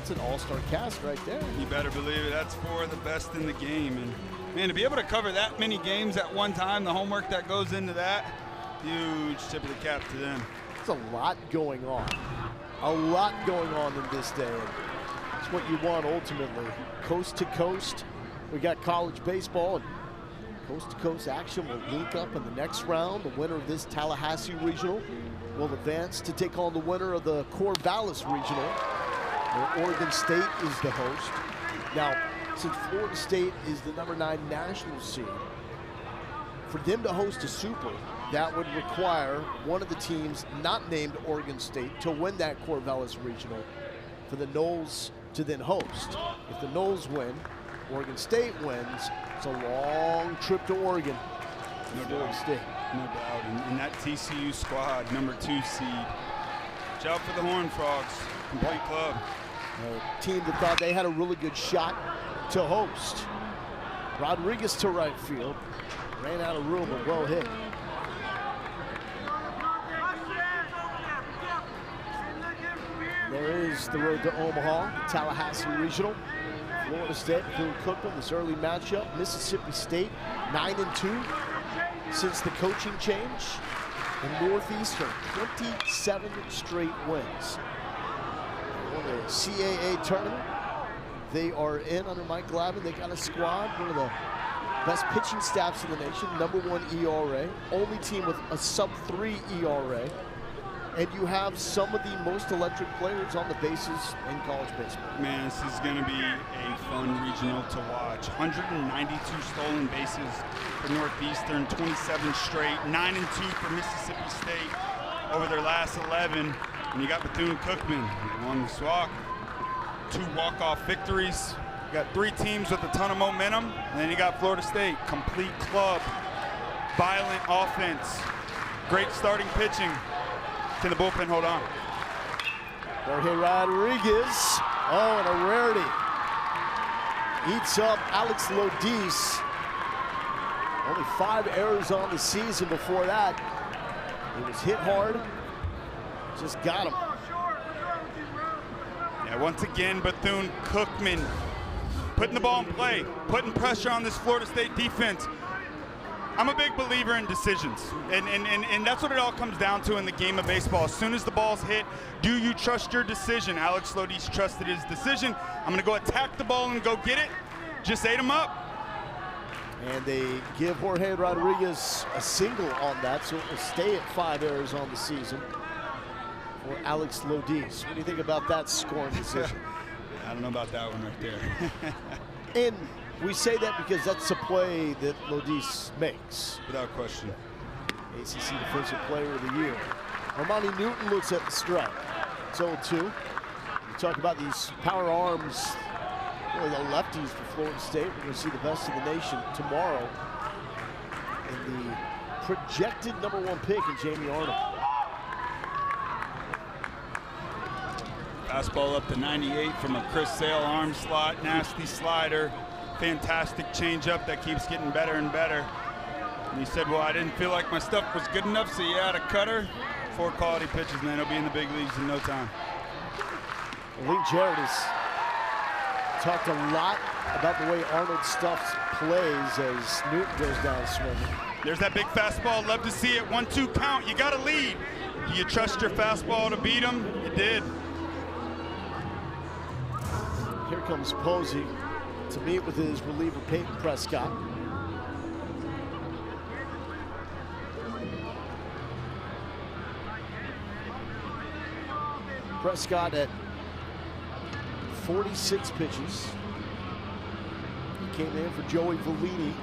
It's an all-star cast right there. You better believe it. That's four of the best in the game. And, man, to be able to cover that many games at one time, the homework that goes into that, huge tip of the cap to them. There's a lot going on. A lot going on in this day. It's what you want ultimately. Coast to coast, we got college baseball, and coast-to-coast action will link up in the next round. The winner of this Tallahassee Regional will advance to take on the winner of the Corvallis Regional, where Oregon State is the host. Now, since Florida State is the #9 national seed, for them to host a super, that would require one of the teams not named Oregon State to win that Corvallis Regional for the Noles to then host. If the Noles win, Oregon State wins, it's a long trip to Oregon. No doubt. State. No doubt. And that TCU squad, #2 seed. Watch out for the Horned Frogs. Complete club. A team that thought they had a really good shot to host. Rodriguez to right field. Ran out of room, but well hit. There is the road to Omaha, Tallahassee Regional. Florida State, Bethune-Cookman, this early matchup. Mississippi State, 9-2 since the coaching change. And Northeastern, 27 straight wins. Won the CAA tournament. They are in under Mike Glavin. They got a squad, one of the best pitching staffs in the nation, #1 ERA, only team with a sub-3 ERA. And you have some of the most electric players on the bases in college baseball. Man, this is going to be a fun regional to watch. 192 stolen bases for Northeastern, 27 straight, 9-2 for Mississippi State over their last 11. And you got Bethune-Cookman, they won the SWAC. 2 walk-off victories. You got 3 teams with a ton of momentum. And then you got Florida State, complete club, violent offense, great starting pitching. Can the bullpen hold on? Jorge Rodriguez, oh, and a rarity. Eats up Alex Lodis. Only 5 errors on the season before that. He was hit hard, just got him. Yeah, once again, Bethune-Cookman putting the ball in play, putting pressure on this Florida State defense. I'm a big believer in decisions, and that's what it all comes down to in the game of baseball. As soon as the ball's hit, do you trust your decision? Alex Lodis trusted his decision. I'm going to go attack the ball and go get it. Just ate him up. And they give Jorge Rodriguez a single on that, so it will stay at 5 errors on the season for Alex Lodis. What do you think about that scoring decision? I don't know about that one right there. And we say that because that's a play that Lodis makes. Without question. ACC Defensive Player of the Year. Armani Newton looks at the strike. It's 0-2. We talk about these power arms, really the lefties for Florida State. We're going to see the best of the nation tomorrow in the projected #1 pick in Jamie Arnold. Fastball up to 98 from a Chris Sale arm slot, nasty slider. Fantastic changeup that keeps getting better and better. And he said, well, I didn't feel like my stuff was good enough, so you had a cutter. 4 quality pitches, man. He'll be in the big leagues in no time. Lee Jarrett has talked a lot about the way Arnold stuffs plays as Newton goes down swinging. There's that big fastball. Love to see it. 1-2 count. You got to lead. Do you trust your fastball to beat him? You did. Here comes Posey to meet with his reliever Peyton Prescott. Prescott at 46 pitches. He came in for Joey Vellini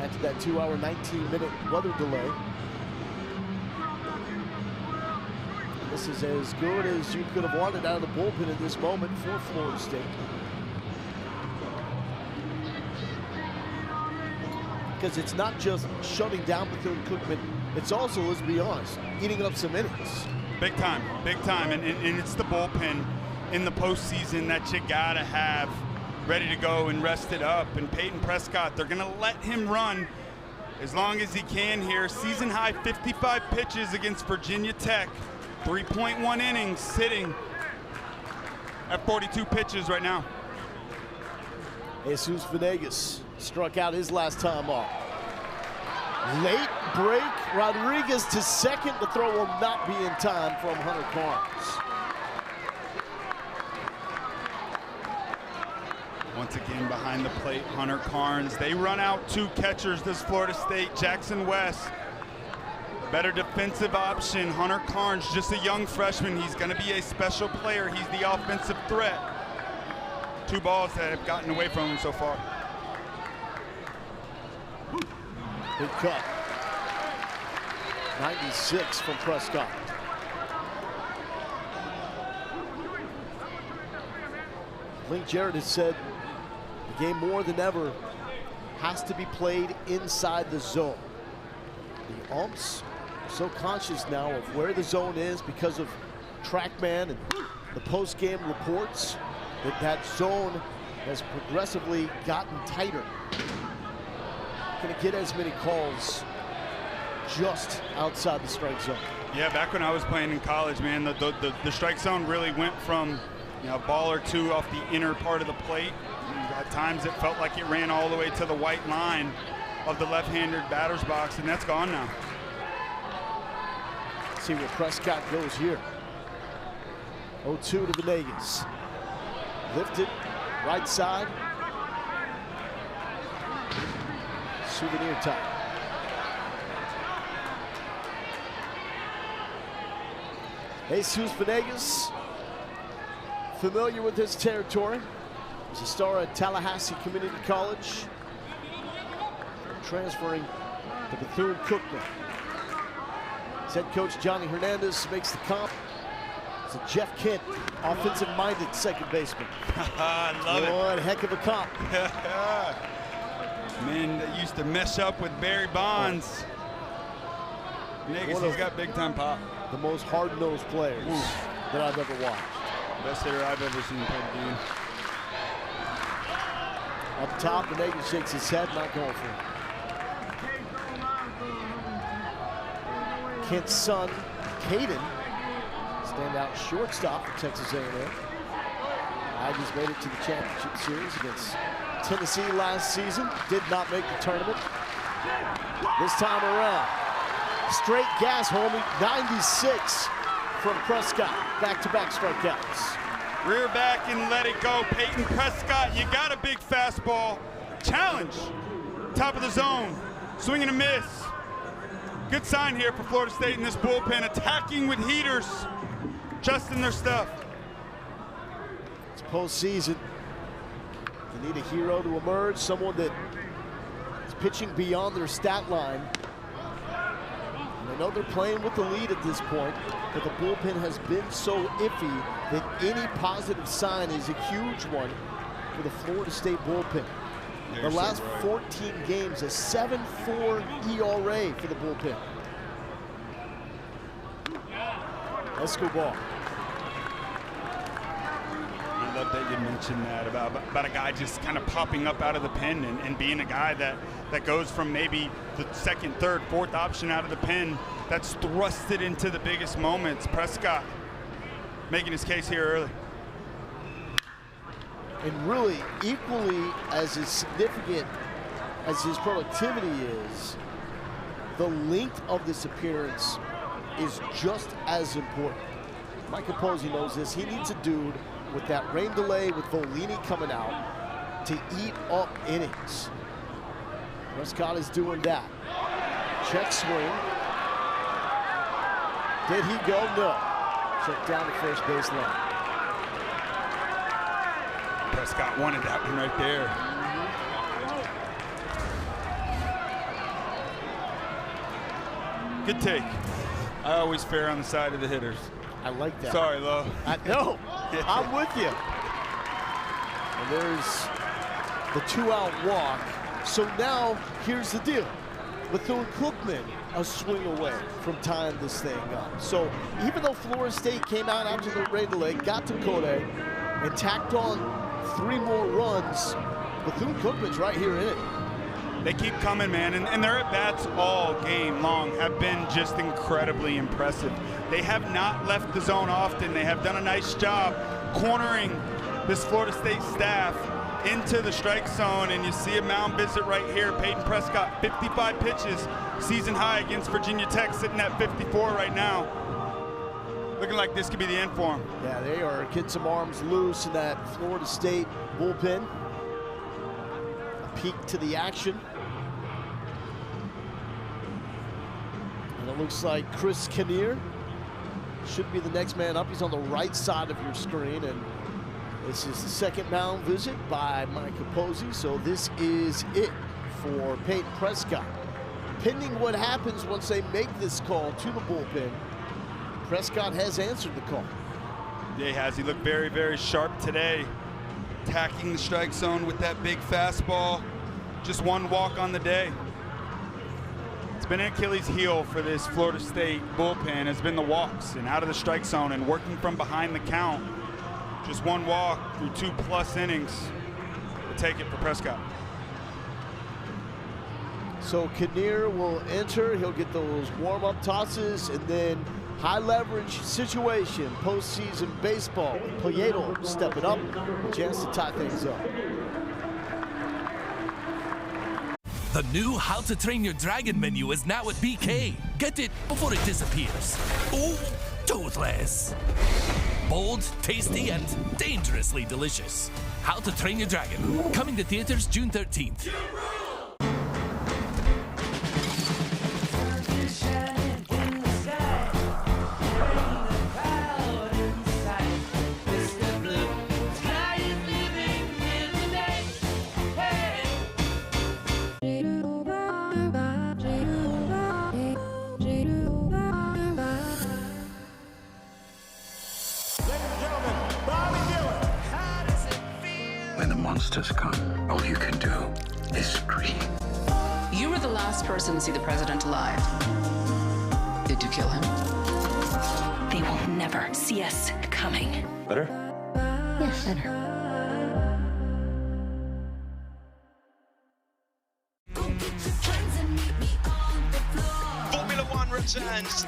after that 2-hour, 19-minute weather delay. And this is as good as you could have wanted out of the bullpen in this moment for Florida State. Because it's not just shutting down Bethune-Cookman, it's also, let's be honest, eating up some innings. Big time, and it's the bullpen in the postseason that you gotta have ready to go and rested up. And Peyton Prescott, they're gonna let him run as long as he can here. Season high 55 pitches against Virginia Tech, 3.1 innings, sitting at 42 pitches right now. Jesus Venegas struck out his last time off. Late break, Rodriguez to second. The throw will not be in time from Hunter Carnes. Once again behind the plate, Hunter Carnes. They run out 2 catchers, this Florida State. Jackson West, better defensive option. Hunter Carnes, just a young freshman. He's gonna be a special player. He's the offensive threat. 2 balls that have gotten away from him so far. Big cut. 96 from Prescott. Link Jarrett has said the game more than ever has to be played inside the zone. The umps are so conscious now of where the zone is because of TrackMan and the post-game reports that zone has progressively gotten tighter. Going to get as many calls just outside the strike zone. Yeah, back when I was playing in college, man, the strike zone really went from a ball or 2 off the inner part of the plate. At times it felt like it ran all the way to the white line of the left-handed batter's box, and that's gone now. Let's see where Prescott goes here. 0-2 to Venegas. Lifted, right side. Souvenir top. Jesus Venegas, familiar with his territory. He's a star at Tallahassee Community College, transferring to Bethune-Cookman. His head coach Johnny Hernandez makes the comp. It's a Jeff Kent, offensive-minded second baseman. I love it. One heck of a comp. Man, that used to mesh up with Barry Bonds. Venegas, he's got big-time pop. The most hard-nosed players that I've ever watched. Best hitter I've ever seen play the game. Up top, Venegas shakes his head, not going for it. Kent's son, Caden, standout shortstop for Texas A&M. Aggies made it to the championship series against Tennessee last season. Did not make the tournament. This time around, straight gas, homie. 96 from Prescott. Back-to-back strikeouts. Rear back and let it go. Peyton Prescott, you got a big fastball. Challenge. Top of the zone. Swing and a miss. Good sign here for Florida State in this bullpen. Attacking with heaters. Just in their stuff. It's postseason. They need a hero to emerge. Someone that is pitching beyond their stat line. And I know they're playing with the lead at this point, but the bullpen has been so iffy that any positive sign is a huge one for the Florida State bullpen. The last 14 games, a 7.4 ERA for the bullpen. Escobar. I love that you mentioned that about a guy just kind of popping up out of the pen and being a guy that goes from maybe the second, third, fourth option out of the pen that's thrusted into the biggest moments. Prescott making his case here early. And really, equally as significant as his productivity is, the length of this appearance is just as important. Mike Capozzi knows this. He needs a dude with that rain delay, with Volini coming out, to eat up innings. Prescott is doing that. Check swing. Did he go? No. Check down the first base line. Prescott wanted that one right there. Good take. I always fair on the side of the hitters. I like that. Sorry, Lo. No, I'm with you. And there's the 2-out walk. So now, here's the deal. Bethune-Cookman a swing away from tying this thing up. So even though Florida State came out after the rain delay, got to Kote, and tacked on 3 more runs, Bethune-Cookman's right here in it. They keep coming, man, and their at-bats all game long have been just incredibly impressive. They have not left the zone often. They have done a nice job cornering this Florida State staff into the strike zone, and you see a mound visit right here. Peyton Prescott, 55 pitches, season high against Virginia Tech, sitting at 54 right now. Looking like this could be the end for him. Yeah, they are getting some arms loose in that Florida State bullpen. A peek to the action. And it looks like Chris Kinnear should be the next man up. He's on the right side of your screen, and this is the second mound visit by Mike Capozzi, so this is it for Peyton Prescott. Pending what happens once they make this call to the bullpen, Prescott has answered the call. Yeah, he has. He looked very, very sharp today. Attacking the strike zone with that big fastball. Just 1 walk on the day. It's been an Achilles heel for this Florida State bullpen. Has been the walks and out of the strike zone and working from behind the count. Just 1 walk through 2+ innings. We'll take it for Prescott. So Kinnear will enter. He'll get those warm-up tosses, and then high leverage situation, postseason baseball. Poyeto stepping up, a chance to tie things up. The new How to Train Your Dragon menu is now at BK. Get it before it disappears. Ooh, toothless. Bold, tasty, and dangerously delicious. How to Train Your Dragon. Coming to theaters June 13th. When the monsters come, all you can do is scream. You were the last person to see the president alive. Did you kill him? They will never see us coming. Better? Yes, better. Formula One returns.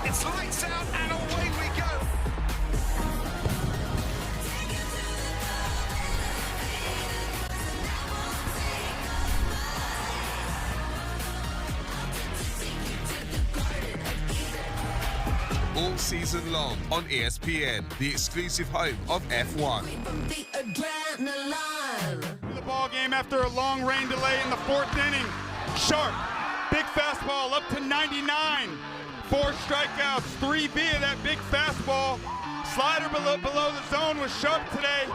It's lights out and away we go. All season long on ESPN, the exclusive home of F1. The ball game after a long rain delay in the 4th inning. Sharp, big fastball up to 99. 4 strikeouts, 3 via that big fastball. Slider below the zone was sharp today.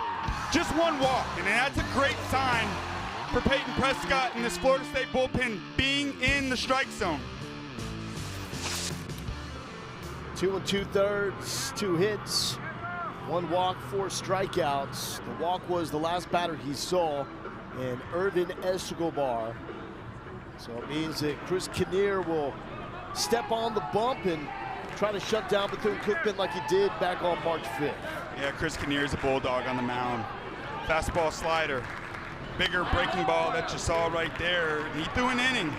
Just 1 walk, and that's a great sign for Peyton Prescott and this Florida State bullpen being in the strike zone. 2 2/3, 2 hits, 1 walk, 4 strikeouts. The walk was the last batter he saw in Irvin Escobar. So it means that Chris Kinnear will step on the bump and try to shut down Bethune-Cookman like he did back on March 5th. Yeah, Chris Kinnear is a bulldog on the mound. Fastball, slider, bigger breaking ball that you saw right there. He threw an inning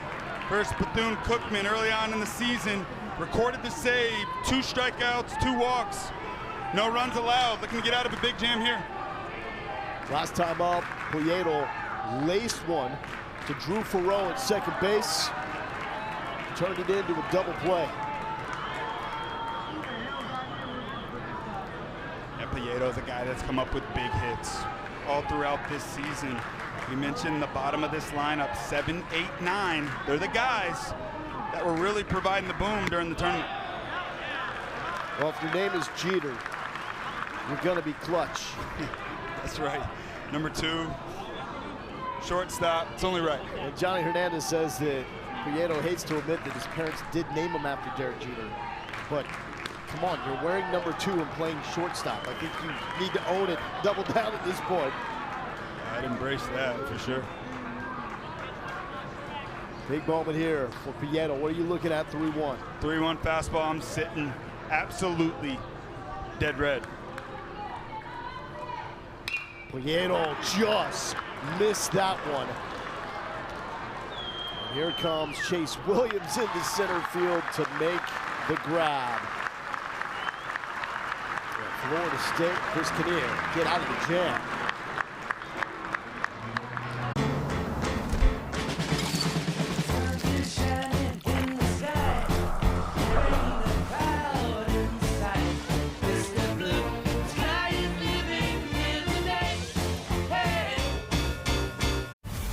versus Bethune-Cookman early on in the season. Recorded the save, 2 strikeouts, 2 walks. No runs allowed. Looking to get out of a big jam here. Last time up, Prieto laced one to Drew Farrow at second base. Turned it into a double play. And Prieto's a guy that's come up with big hits all throughout this season. We mentioned the bottom of this lineup, 7, 8, 9. They're the guys that were really providing the boom during the tournament. Well, if your name is Jeter, you're gonna be clutch. That's right. Number 2, shortstop. It's only right. And Johnny Hernandez says that Prieto hates to admit that his parents did name him after Derek Jeter. But come on, you're wearing number 2 and playing shortstop. I think you need to own it, double down at this point. I'd embrace that for sure. Big moment here for Prieto. What are you looking at, 3-1? 3-1 fastball. I'm sitting absolutely dead red. Prieto just missed that one. And here comes Chase Williams into center field to make the grab. Florida State, Chris Kinnear, get out of the jam.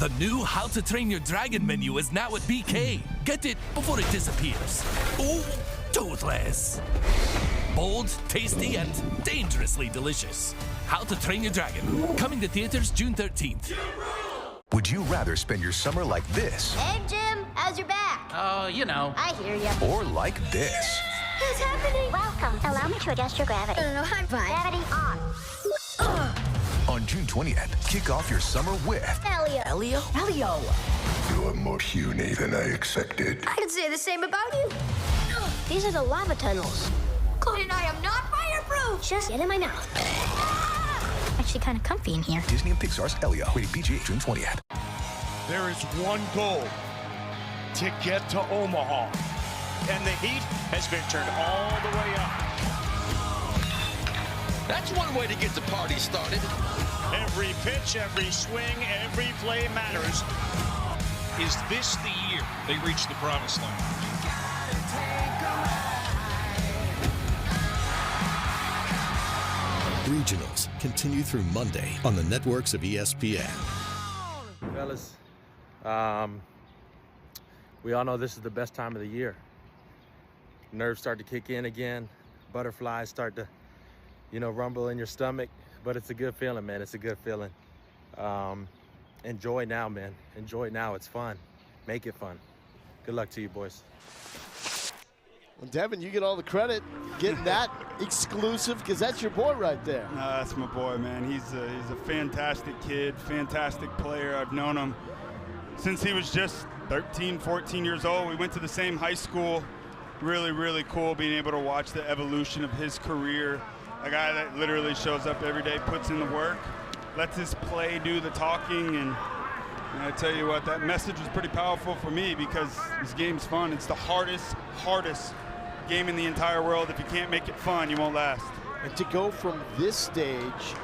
The new How to Train Your Dragon menu is now at BK. Get it before it disappears. Ooh, toothless. Bold, tasty, and dangerously delicious. How to Train Your Dragon. Coming to theaters June 13th. Would you rather spend your summer like this? Hey, Jim, how's your back? Oh, you know. I hear ya. Or like this? What's happening? Welcome. Allow me to adjust your gravity. I'm fine. Gravity on. On June 20th, kick off your summer with Elio. Elio. You're more puny than I expected. I could say the same about you. These are the lava tunnels. Chloe and I am not fireproof. Just get in my mouth. Actually kind of comfy in here. Disney and Pixar's Elio, rated PG, June 20th. There is one goal: to get to Omaha. And the heat has been turned all the way up. That's one way to get the party started. Every pitch, every swing, every play matters. Is this the year they reach the promised land? Regionals continue through Monday on the networks of ESPN. Fellas, we all know this is the best time of the year. Nerves start to kick in again. Butterflies start to, rumble in your stomach. But it's a good feeling, man. It's a good feeling. Enjoy now, man. Enjoy now. It's fun. Make it fun. Good luck to you, boys. Well, Devin, you get all the credit getting that exclusive, because that's your boy right there. That's my boy, man. He's a fantastic kid, fantastic player. I've known him since he was just 13, 14 years old. We went to the same high school. Really, really cool being able to watch the evolution of his career. A guy that literally shows up every day, puts in the work, lets his play do the talking, and I tell you what, that message was pretty powerful for me, because this game's fun. It's the hardest game in the entire world. If you can't make it fun, you won't last. And to go from this stage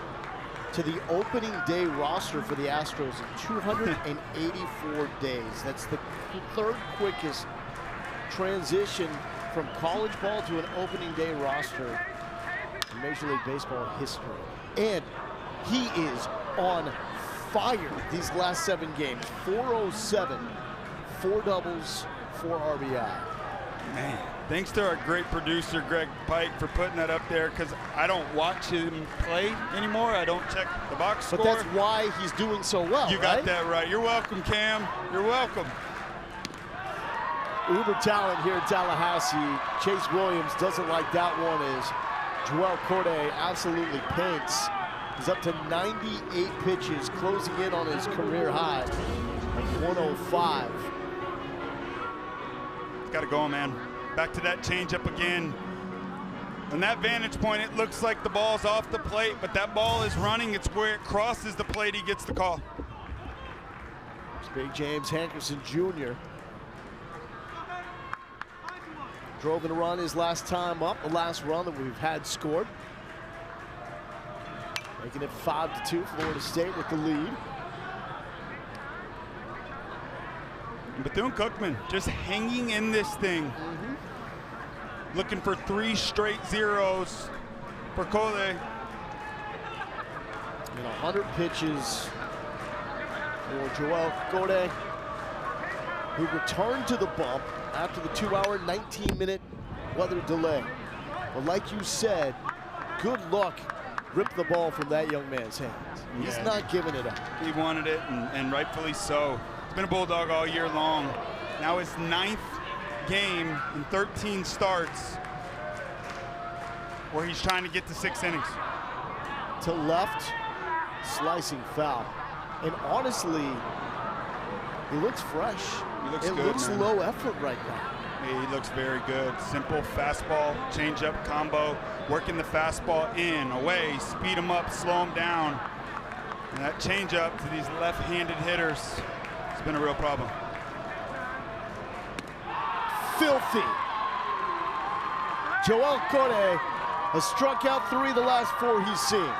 to the opening day roster for the Astros in 284 days. That's the third quickest transition from college ball to an opening day roster in Major League Baseball history. And he is on fire these last 7 games. 407, 4 doubles, 4 RBI. Man, thanks to our great producer, Greg Pike, for putting that up there, because I don't watch him play anymore. I don't check the box score. But that's why he's doing so well, You got that right. You're welcome, Cam. You're welcome. Uber talent here in Tallahassee. Chase Williams doesn't like that one as Joel Corday absolutely paints. He's up to 98 pitches, closing in on his career high of 105. Got to go, man. Back to that changeup again. On that vantage point, it looks like the ball's off the plate, but that ball is running. It's where it crosses the plate, he gets the call. It's Big James Hankerson Jr. Drove in a run his last time up, the last run that we've had scored. Making it 5-2, Florida State with the lead. Bethune-Cookman just hanging in this thing. Looking for 3 straight zeros for Cole. 100 pitches for Joel Cole, who returned to the bump after the 2-hour, 19-minute weather delay. But like you said, good luck ripped the ball from that young man's hands. He's not giving it up. He wanted it, and rightfully so. He's been a Bulldog all year long. Now his 9th game in 13 starts where he's trying to get to 6 innings. To left, slicing foul. And honestly, he looks fresh. He looks it good, looks man. low effort right now. He looks very good. Simple fastball, changeup combo, working the fastball in, away, speed him up, slow him down. And that changeup to these left-handed hitters has been a real problem. Filthy. Joel Cole has struck out 3 the last 4 he's seen.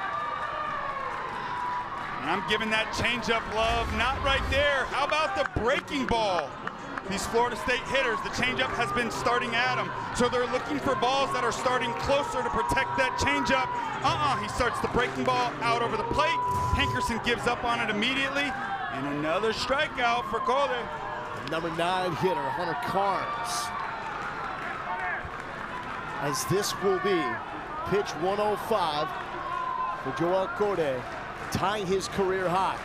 And I'm giving that changeup love, not right there. How about the breaking ball? These Florida State hitters, the changeup has been starting at them. So they're looking for balls that are starting closer to protect that changeup. He starts the breaking ball out over the plate. Hankerson gives up on it immediately. And another strikeout for Cole. Number 9 hitter, Hunter Carnes. As this will be pitch 105 for Joel Cole, tying his career high.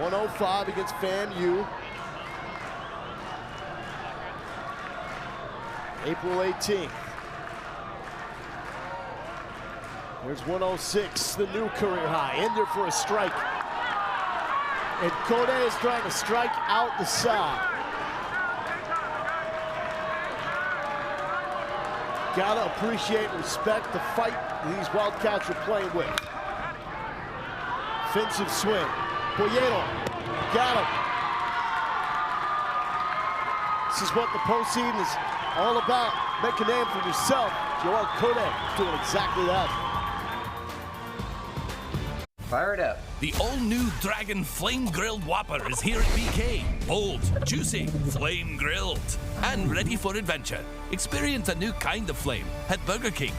105 against FAMU. April 18th. There's 106, the new career high. In there for a strike. And Cole is trying to strike out the side. Gotta appreciate and respect the fight these Wildcats are playing with. Offensive swing. Boyedo got him. This is what the postseason is all about. Make a name for yourself. Joel Cole doing exactly that. Fire it up. The all-new Dragon Flame Grilled Whopper is here at BK. Bold, juicy, flame grilled, and ready for adventure. Experience a new kind of flame at Burger King.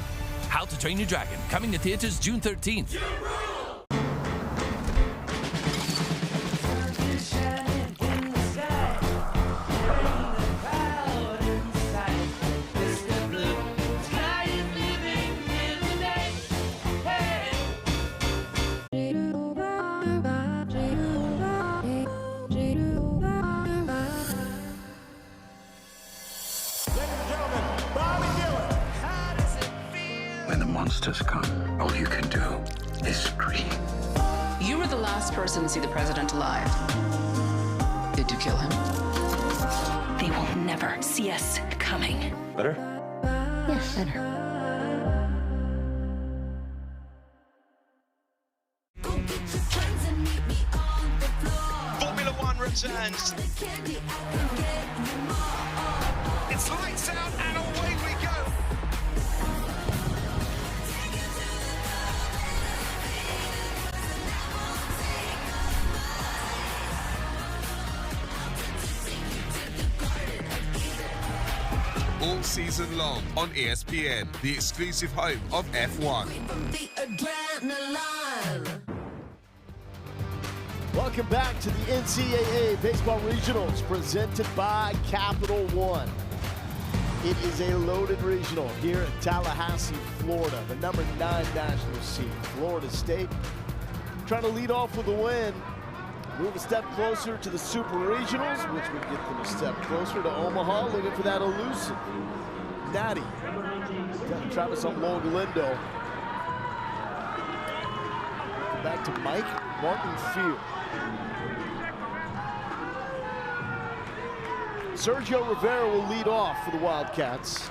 How to Train Your Dragon, coming to theaters June 13th. When the monsters come, all you can do is scream. You were the last person to see the president alive. Did you kill him? They will never see us coming. Better? Yes, better. Formula One returns. It's lights out and away we go. All season long on ESPN, the exclusive home of F1. Welcome back to the NCAA Baseball Regionals presented by Capital One. It is a loaded regional here in Tallahassee, Florida. The number 9 national seed, Florida State, trying to lead off with a win. Move a step closer to the Super Regionals, which would get them a step closer to Omaha, looking for that elusive natty. Got Travis on Long Galindo. Back to Mike Martin Field. Sergio Rivera will lead off for the Wildcats.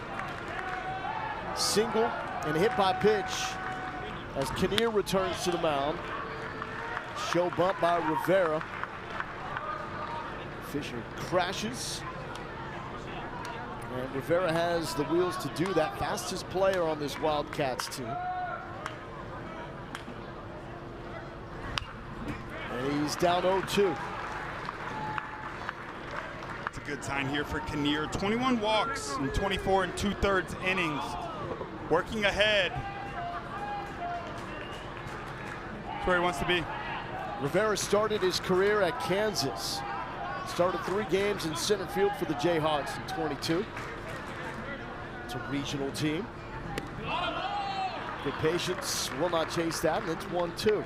Single and hit by pitch as Kinnear returns to the mound. Show bump by Rivera. Fisher crashes. And Rivera has the wheels to do that. Fastest player on this Wildcats team. And he's down 0-2. It's a good sign here for Kinnear. 21 walks in 24 2/3 innings. Working ahead. That's where he wants to be. Rivera started his career at Kansas. Started 3 games in center field for the Jayhawks in 22. It's a regional team. Good patience, will not chase that, and it's 1-2.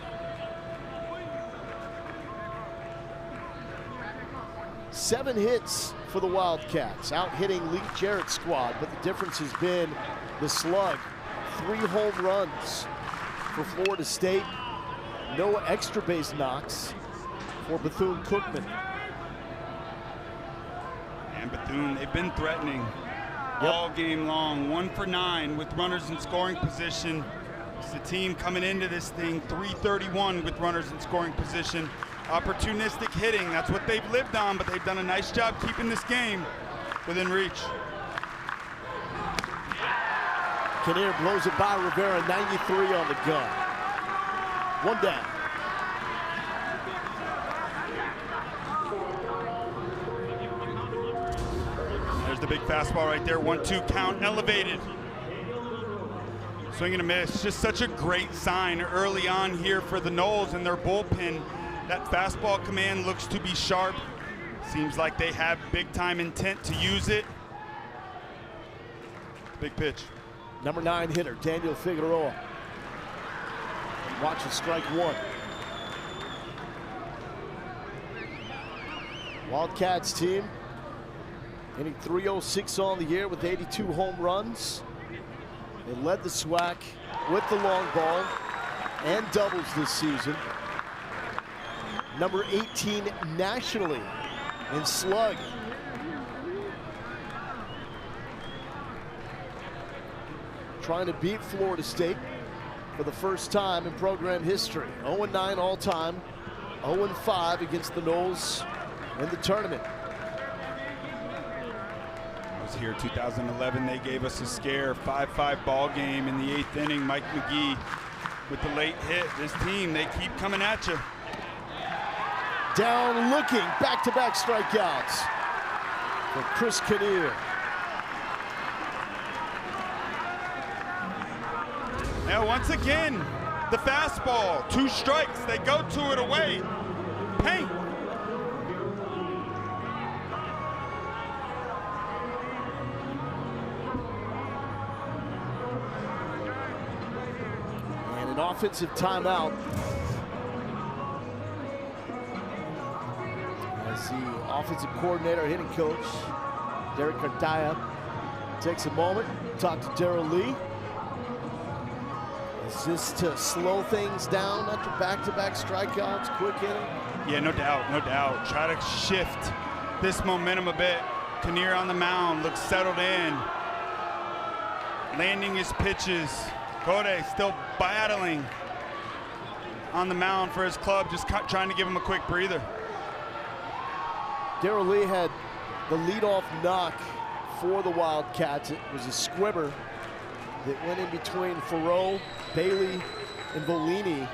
7 hits for the Wildcats, out hitting Lee Jarrett's squad, but the difference has been the slug. 3 home runs for Florida State. No extra base knocks for Bethune-Cookman. And Bethune, they've been threatening all game long. 1 for 9 with runners in scoring position. It's the team coming into this thing, 331 with runners in scoring position. Opportunistic hitting, that's what they've lived on, but they've done a nice job keeping this game within reach. Kinnear blows it by Rivera, 93 on the gun. 1 down. There's the big fastball right there, 1-2 count, elevated. Swing and a miss, just such a great sign early on here for the Noles and their bullpen. That fastball command looks to be sharp. Seems like they have big time intent to use it. Big pitch. Number 9 hitter, Daniel Figueroa. Watch it, strike 1. Wildcats team hitting .306 on the year with 82 home runs. They led the SWAC with the long ball and doubles this season. Number 18 nationally in slug. Trying to beat Florida State for the first time in program history. 0-9 all time, 0-5 against the Noles in the tournament. I was here 2011, they gave us a scare, 5-5 ball game in the 8th inning. Mike McGee with the late hit. This team, they keep coming at you. Down looking, back-to-back strikeouts for Chris Kinnear. Now once again, the fastball, 2 strikes, they go to it away. Paint. And an offensive timeout. As the offensive coordinator, hitting coach, Derek Cartaya, takes a moment, talk to Darrell Lee. Is this to slow things down after back-to-back strikeouts, quick inning? Yeah, no doubt, no doubt. Try to shift this momentum a bit. Kinnear on the mound, looks settled in. Landing his pitches. Code still battling on the mound for his club, just trying to give him a quick breather. Darrell Lee had the leadoff knock for the Wildcats. It was a squibber that went in between Farrow, Bailey, and Volini.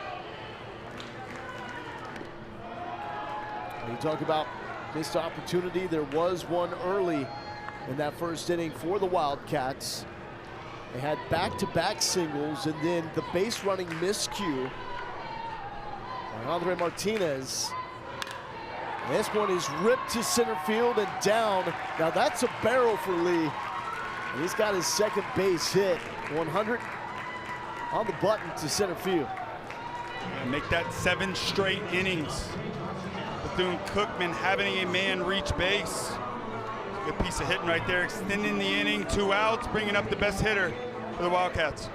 When you talk about missed opportunity, there was one early in that first inning for the Wildcats. They had back-to-back singles, and then the base running miscue by Andre Martinez. And this one is ripped to center field and down. Now that's a barrel for Lee. And he's got his second base hit. 100 on the button to center field. And make that 7 straight innings. Bethune-Cookman having a man reach base. Good piece of hitting right there, extending the inning, 2 outs, bringing up the best hitter for the Wildcats.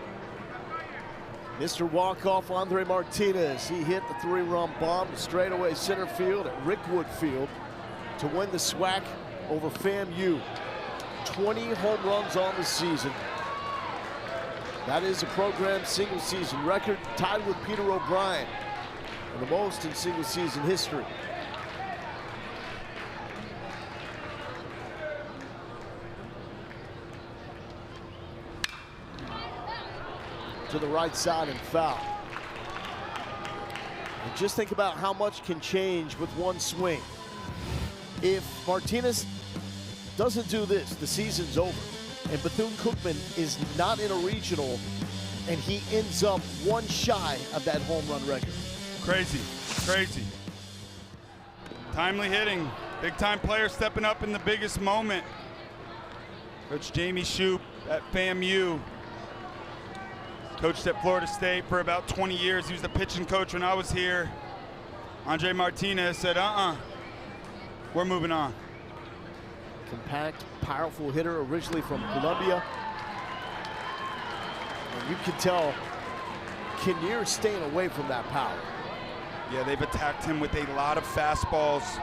Mr. Walk-Off Andre Martinez, he hit the 3-run bomb to straightaway center field at Rickwood Field to win the SWAC over FAMU. 20 home runs on the season. That is a program single season record, tied with Peter O'Brien, and the most in single season history. to the right side and foul. And just think about how much can change with one swing. If Martinez doesn't do this, the season's over. And Bethune-Cookman is not in a regional, and he ends up one shy of that home run record. Crazy, crazy. Timely hitting, big time player stepping up in the biggest moment. Coach Jamie Shoup at FAMU. Coached at Florida State for about 20 years. He was the pitching coach when I was here. Andre Martinez said, we're moving on. Compact, powerful hitter, originally from Columbia. And you can tell Kinnear's staying away from that power. Yeah, they've attacked him with a lot of fastballs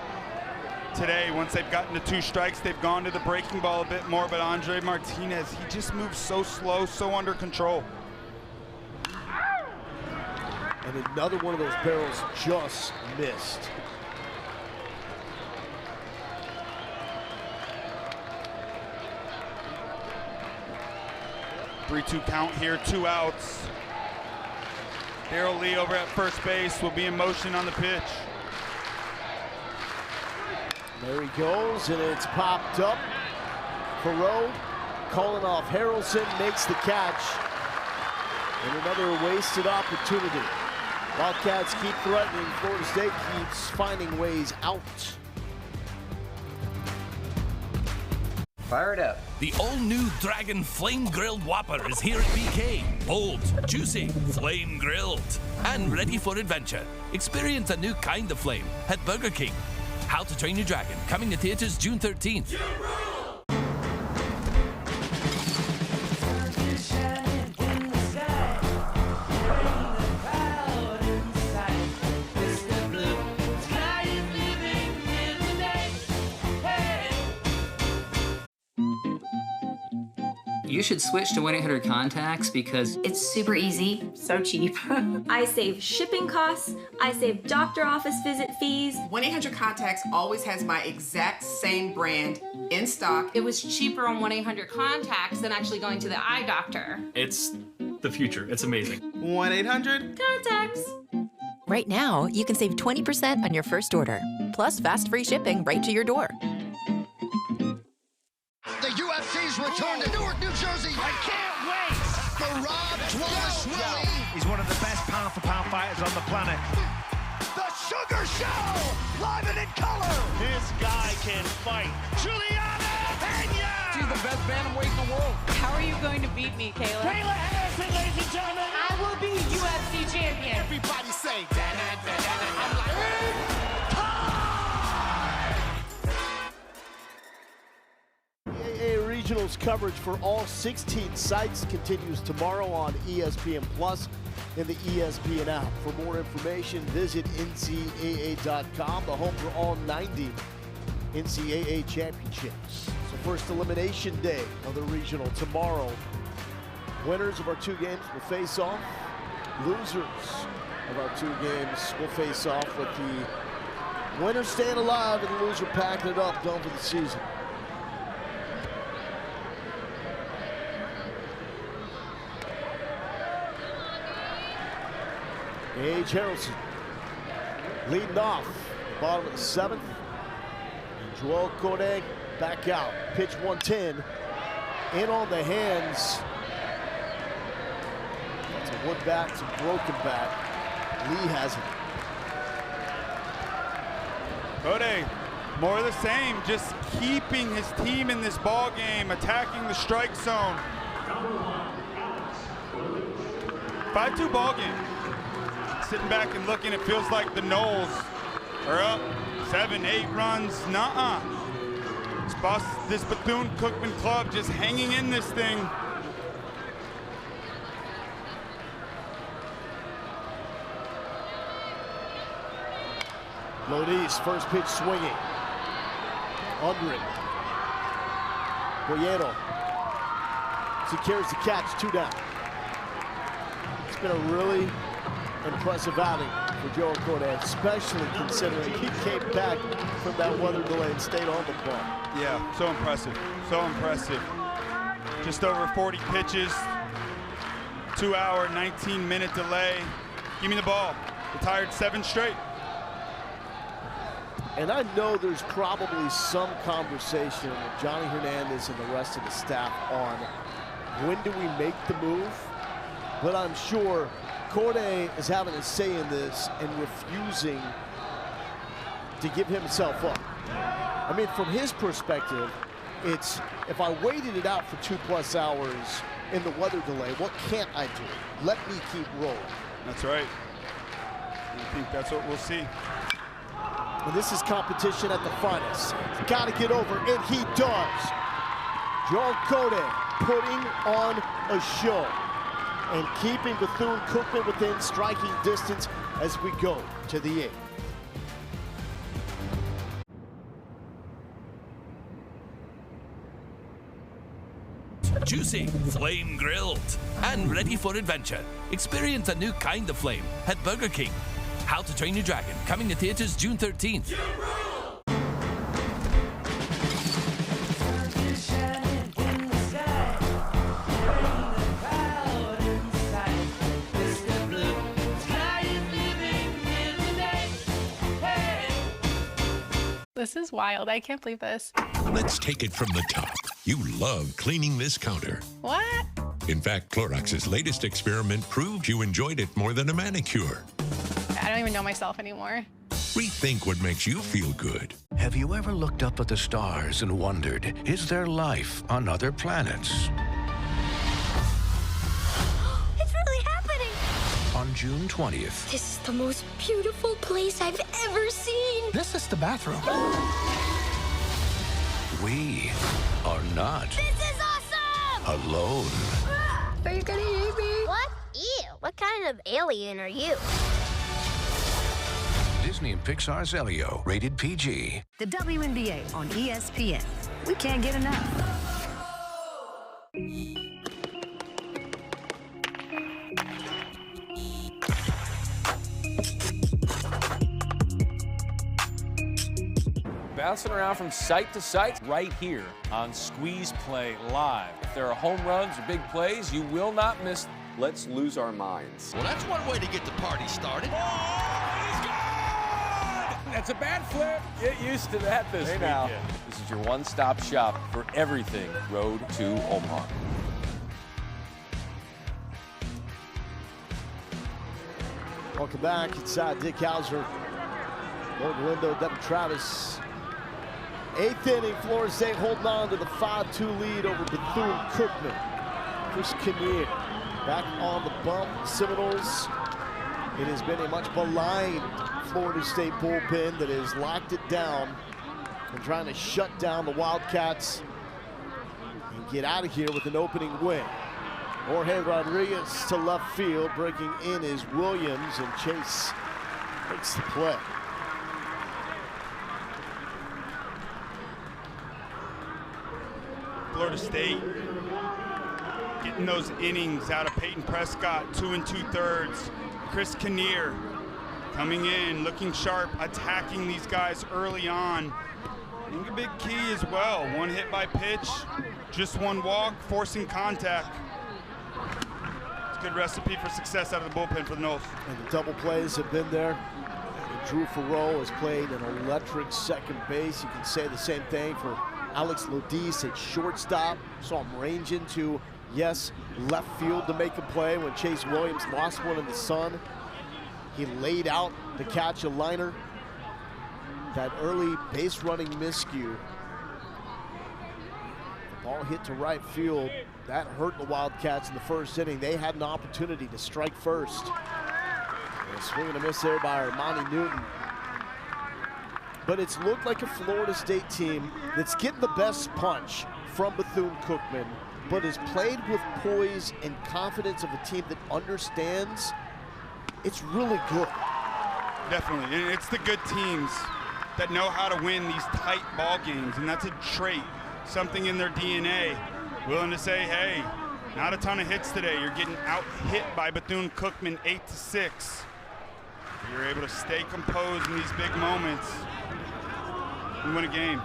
today. Once they've gotten to 2 strikes, they've gone to the breaking ball a bit more, but Andre Martinez, he just moves so slow, so under control. And another one of those barrels just missed. Three-two count here, 2 outs. Darrell Lee over at first base will be in motion on the pitch. There he goes, and it's popped up. Perot calling off Harrelson, makes the catch. And another wasted opportunity. Wildcats keep threatening. Florida State keeps finding ways out. Fire it up. The all-new Dragon Flame Grilled Whopper is here at BK. Bold, juicy, flame grilled, and ready for adventure. Experience a new kind of flame at Burger King. How to Train Your Dragon, coming to theaters June 13th. You should switch to 1-800-CONTACTS because it's super easy, so cheap. I save shipping costs, I save doctor office visit fees. 1-800-CONTACTS always has my exact same brand in stock. It was cheaper on 1-800-CONTACTS than actually going to the eye doctor. It's the future. It's amazing. 1-800-CONTACTS. Right now, you can save 20% on your first order, plus fast free shipping right to your door. The UFC's return to Newark, New Jersey. I can't wait. The Rob Dwellishvili. He's one of the best pound-for-pound fighters on the planet. The Sugar Show, live and in color. This guy can fight. Juliana Pena. She's the best bantamweight in the world. How are you going to beat me, Kayla? Kayla Harrison, ladies and gentlemen. I will be UFC champion. Everybody say, da-da-da-da-da. I'm like, Regionals coverage for all 16 sites continues tomorrow on ESPN Plus and the ESPN app. For more information, visit NCAA.com, the home for all 90 NCAA championships. So first elimination day of the regional tomorrow. Winners of our 2 games will face off. Losers of our 2 games will face off, with the winner staying alive and the loser packing it up, done for the season. A.H. Harrelson leading off, bottom of the 7th. And Joel Koenig back out. Pitch 110, in on the hands. That's a wood bat, it's a broken bat. Lee has it. Koenig, more of the same, just keeping his team in this ball game, attacking the strike zone. 5-2 ball game. Sitting back and looking, it feels like the Noles are up 7-8 runs. Nuh-uh. This Bethune-Cookman club just hanging in this thing. Lodis, first pitch swinging. Under it. Boyero. He carries the catch, 2 down. It's been a really impressive outing for Joel Koenig, especially considering he came back from that weather delay and stayed on the ball. Yeah, so impressive, so impressive. Just over 40 pitches, 2-hour, 19-minute delay. Give me the ball. Retired 7 straight. And I know there's probably some conversation with Johnny Hernandez and the rest of the staff on when do we make the move, but I'm sure Corday is having a say in this and refusing to give himself up. I mean, from his perspective, it's if I waited it out for 2+ hours in the weather delay, what can't I do? Let me keep rolling. That's right. I think that's what we'll see. And this is competition at the finest. He's got to get over, and he does. Joel Corday putting on a show and keeping Bethune-Cookman within striking distance as we go to the 8th. Juicy, flame grilled, and ready for adventure. Experience a new kind of flame at Burger King. How to Train Your Dragon, coming to theaters June 13th. This is wild. I can't believe this. Let's take it from the top. You love cleaning this counter. What? In fact, Clorox's latest experiment proved you enjoyed it more than a manicure. I don't even know myself anymore. Rethink what makes you feel good. Have you ever looked up at the stars and wondered, is there life on other planets? It's really happening! On June 20th. This is the most beautiful place I've ever seen. This is the bathroom. We are not. This is awesome! Alone. Are you gonna eat me? What? Ew. What kind of alien are you? Disney and Pixar's Elio, rated PG. The WNBA on ESPN. We can't get enough. Bouncing around from site to site right here on Squeeze Play Live. If there are home runs or big plays, you will not miss. Let's lose our minds. Well, that's one way to get the party started. That's a bad flip. Get used to that this weekend. This is your one-stop shop for everything Road to Omaha. Welcome back. It's Dick Hauser, Morgan Lindo, Devin Travis. 8th inning, Florida State holding on to the 5-2 lead over Bethune-Cookman. Chris Kinnear back on the bump. Seminoles. It has been a much maligned Florida State bullpen that has locked it down and trying to shut down the Wildcats and get out of here with an opening win. Jorge Rodriguez to left field. Breaking in is Williams, and Chase makes the play. Florida State getting those innings out of Peyton Prescott, 2 2/3. Chris Kinnear coming in, looking sharp, attacking these guys early on. I think a big key as well. 1 hit by pitch, just 1 walk, forcing contact. It's a good recipe for success out of the bullpen for the Noles. And the double plays have been there. And Drew Farrow has played an electric second base. You can say the same thing for Alex Lodis at shortstop. Saw him range into, yes, left field to make a play when Chase Williams lost one in the sun. He laid out to catch a liner. That early base running miscue. The ball hit to right field. That hurt the Wildcats in the first inning. They had an opportunity to strike first. And a swing and a miss there by Armani Newton. But it's looked like a Florida State team that's getting the best punch from Bethune-Cookman, but has played with poise and confidence of a team that understands it's really good. Definitely, and it's the good teams that know how to win these tight ball games, and that's a trait, something in their DNA. Willing to say, hey, not a ton of hits today. You're getting out-hit by Bethune-Cookman 8-6. You're able to stay composed in these big moments and win a game.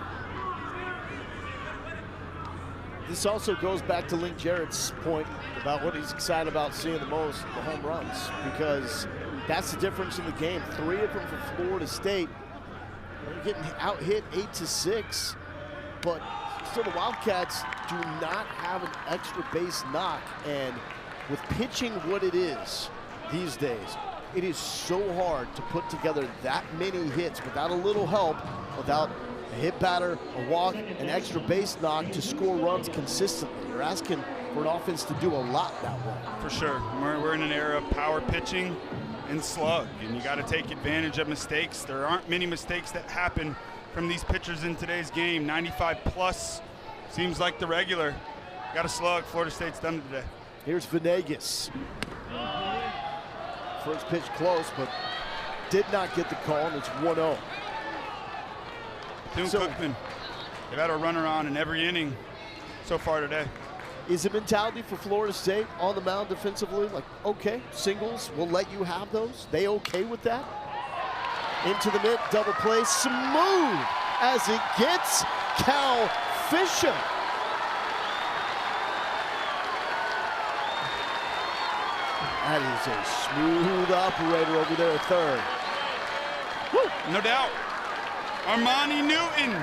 This also goes back to Link Jarrett's point about what he's excited about seeing the most, the home runs, because that's the difference in the game. 3 of them for Florida State. They're getting out-hit 8-6, but still the Wildcats do not have an extra base knock, and with pitching what it is these days, it is so hard to put together that many hits without a little help, without a hit batter, a walk, an extra base knock to score runs consistently. You're asking for an offense to do a lot that way. For sure. We're in an era of power pitching and slug, and you got to take advantage of mistakes. There aren't many mistakes that happen from these pitchers in today's game. 95 plus seems like the regular. Got to slug. Florida State's done it today. Here's Venegas. First pitch close, but did not get the call, and it's 1-0. Bethune-Cookman, they've had a runner on in every inning so far today. Is the mentality for Florida State on the mound defensively like, okay, singles, we'll let you have those? They okay with that? Into the mid, double play, smooth as it gets Cal Fisher. That is a smooth operator over there at third. Woo, no doubt. Armani Newton,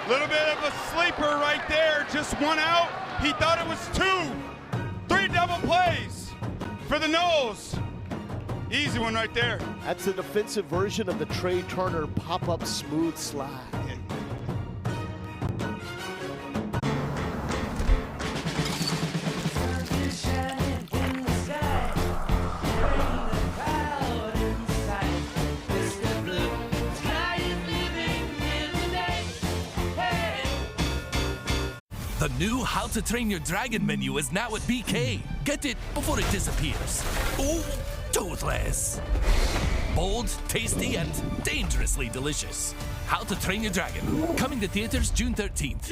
little bit of a sleeper right there, just 1 out. He thought it was 2. 3 double plays for the Noles. Easy one right there. That's the defensive version of the Trey Turner pop-up smooth slide. The new How to Train Your Dragon menu is now at BK. Get it before it disappears. Ooh, toothless. Bold, tasty, and dangerously delicious. How to Train Your Dragon. Coming to theaters June 13th.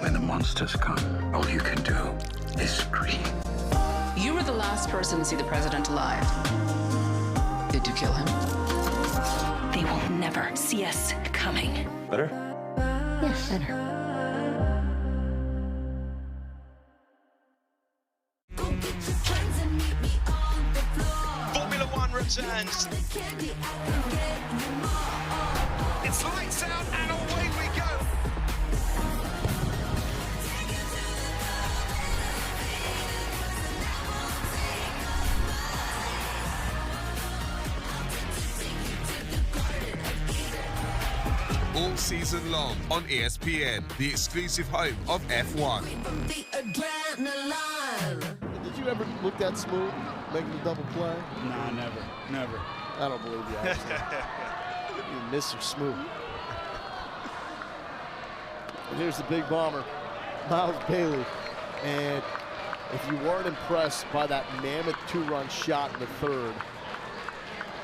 When the monsters come, all you can do is scream. You were the last person to see the president alive. Did you kill him? They will never see us coming. Better? Yes, better. Formula One returns. It's lights out and away we go. All season long on ESPN, the exclusive home of F1. Did you ever look that smooth, making a double play? Nah, never. I don't believe you, actually. You Mr. Smooth. And here's the big bomber, Miles Bailey. And if you weren't impressed by that mammoth 2-run shot in the third,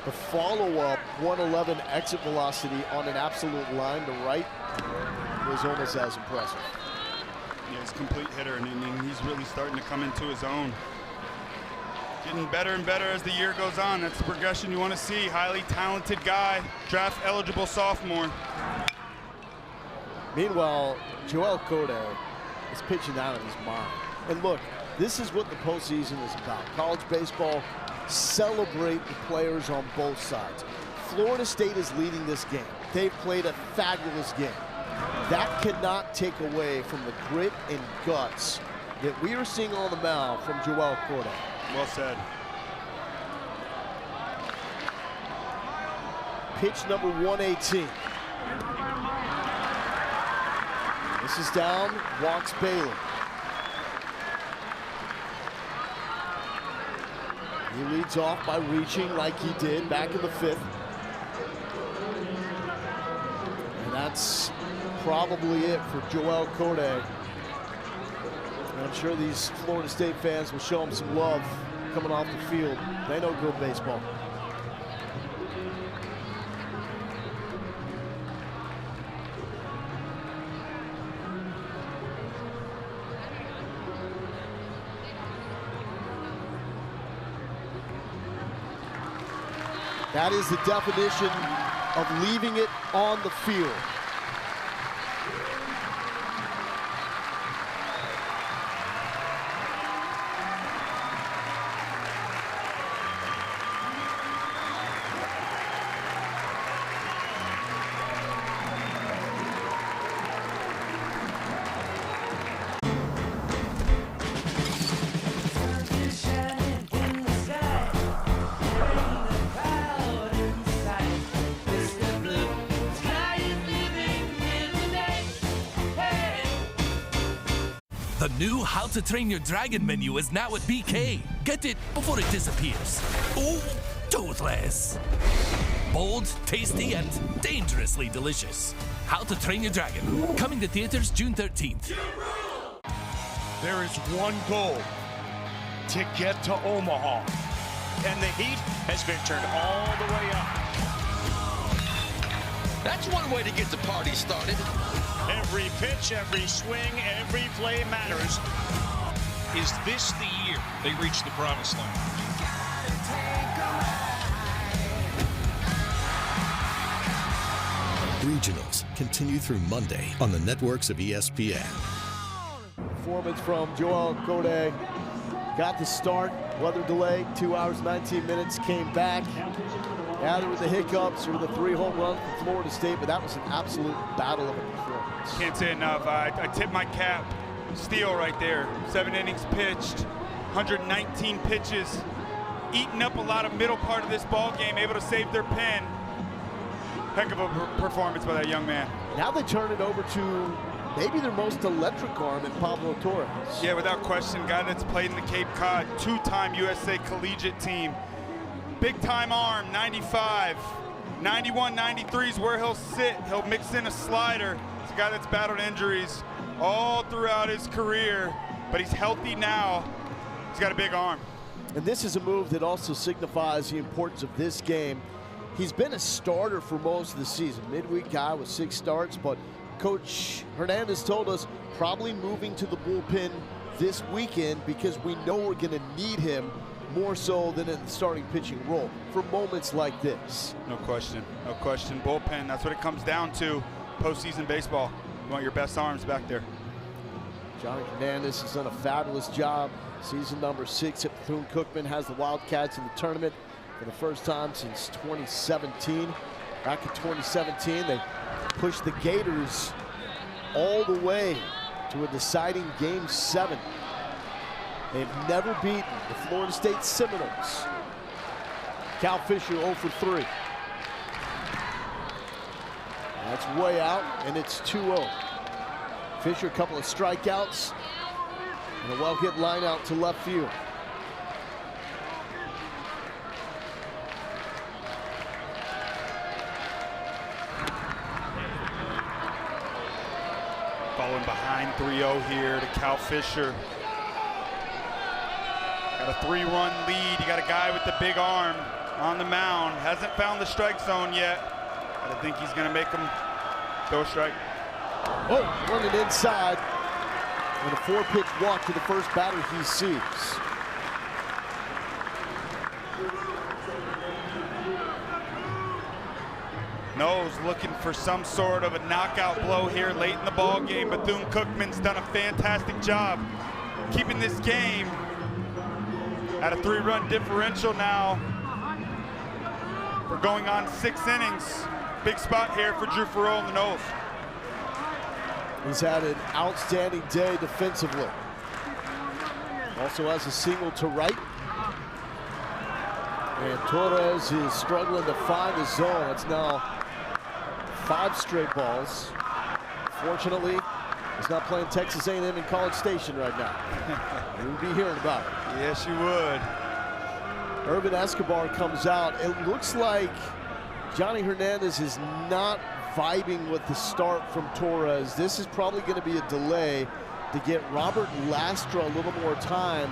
the follow-up 111 exit velocity on an absolute line to right was almost as impressive. Yeah, he's a complete hitter, and he's really starting to come into his own. Getting better and better as the year goes on. That's the progression you want to see. Highly talented guy, draft-eligible sophomore. Meanwhile, Joel Code is pitching out of his mind. And look, this is what the postseason is about. College baseball, celebrate the players on both sides. Florida State is leading this game. They've played a fabulous game. That cannot take away from the grit and guts that we are seeing on the mound from Joel Code. Well said. Pitch number 118. This is down, walks Bailey. He leads off by reaching like he did back in the 5th. And that's probably it for Joel Code. And I'm sure these Florida State fans will show him some love coming off the field. They know good baseball. That is the definition of leaving it on the field. The new How to Train Your Dragon menu is now at BK. Get it before it disappears. Ooh, toothless. Bold, tasty, and dangerously delicious. How to Train Your Dragon. Coming to theaters June 13th. There is one goal: to get to Omaha. And the heat has been turned all the way up. That's one way to get the party started. Every pitch, every swing, every play matters. Is this the year they reach the promised land? Regionals continue through Monday on the networks of ESPN. Performance from Joel Code. Got the start, weather delay, 2 hours, 19 minutes, came back. Yeah, there were the hiccups or the 3 home runs from Florida State, but that was an absolute battle of a performance. Can't say enough. I tip my cap. Steal right there. 7 innings pitched, 119 pitches, eating up a lot of middle part of this ball game, able to save their pen. Heck of a performance by that young man. Now they turn it over to maybe their most electric arm in Pablo Torres. Yeah, without question, guy that's played in the Cape Cod, 2-time USA collegiate team. Big time arm, 95. 91, 93 is where he'll sit. He'll mix in a slider. It's a guy that's battled injuries all throughout his career, but he's healthy now. He's got a big arm. And this is a move that also signifies the importance of this game. He's been a starter for most of the season. Midweek guy with 6 starts, but Coach Hernandez told us probably moving to the bullpen this weekend because we know we're going to need him more so than in the starting pitching role for moments like this. No question, no question. Bullpen, that's what it comes down to. Postseason baseball, you want your best arms back there. Johnny Hernandez has done a fabulous job. Season number 6 at Bethune-Cookman, has the Wildcats in the tournament for the first time since 2017. Back in 2017, they pushed the Gators all the way to a deciding Game 7. They've never beaten the Florida State Seminoles. Cal Fisher 0 for 3. That's way out, and it's 2-0. Fisher, a couple of strikeouts, and a well-hit line out to left field. Falling behind 3-0 here to Cal Fisher. Got a 3-run lead. You got a guy with the big arm on the mound. Hasn't found the strike zone yet, but I think he's going to make him throw a strike. Oh, running inside. And a 4-pitch walk to the first batter he sees. Nose looking for some sort of a knockout blow here late in the ball game. Bethune-Cookman's done a fantastic job keeping this game at a 3-run differential now. We're going on 6 innings. Big spot here for Drew Farrell in the nose. He's had an outstanding day defensively. Also has a single to right. And Torres is struggling to find the zone. It's now 5 straight balls. Fortunately, he's not playing Texas A&M in College Station right now. You would be hearing about it. Yes, you would. Urban Escobar comes out. It looks like Johnny Hernandez is not vibing with the start from Torres. This is probably going to be a delay to get Robert Lastra a little more time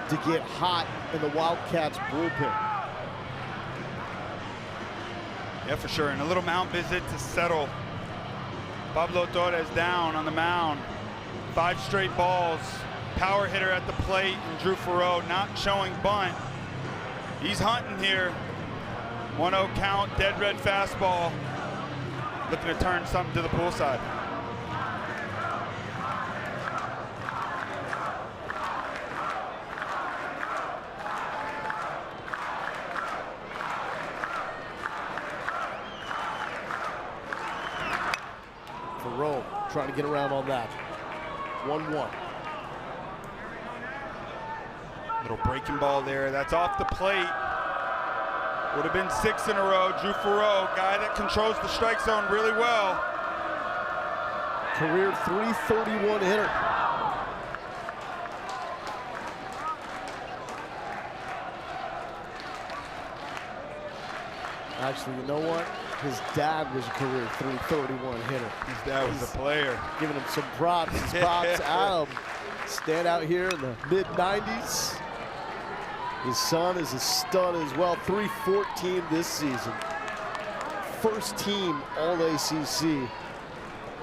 to get hot in the Wildcats bullpen. Yeah, for sure. And a little mound visit to settle Pablo Torres down on the mound. 5 straight balls. Power hitter at the plate, and Drew Farrell not showing bunt. He's hunting here. 1-0 count, dead red fastball. Looking to turn something to the pool side. Thoreau trying to get around on that. 1-1. Little breaking ball there. That's off the plate. Would have been 6 in a row. Drew Thoreau, guy that controls the strike zone really well. Career .331 hitter. Actually, you know what? His dad was a career .331 hitter. His dad was a player. Giving him some props. His pops, Adam, stand out here in the mid-90s. His son is a stud as well. .314 this season. First team All-ACC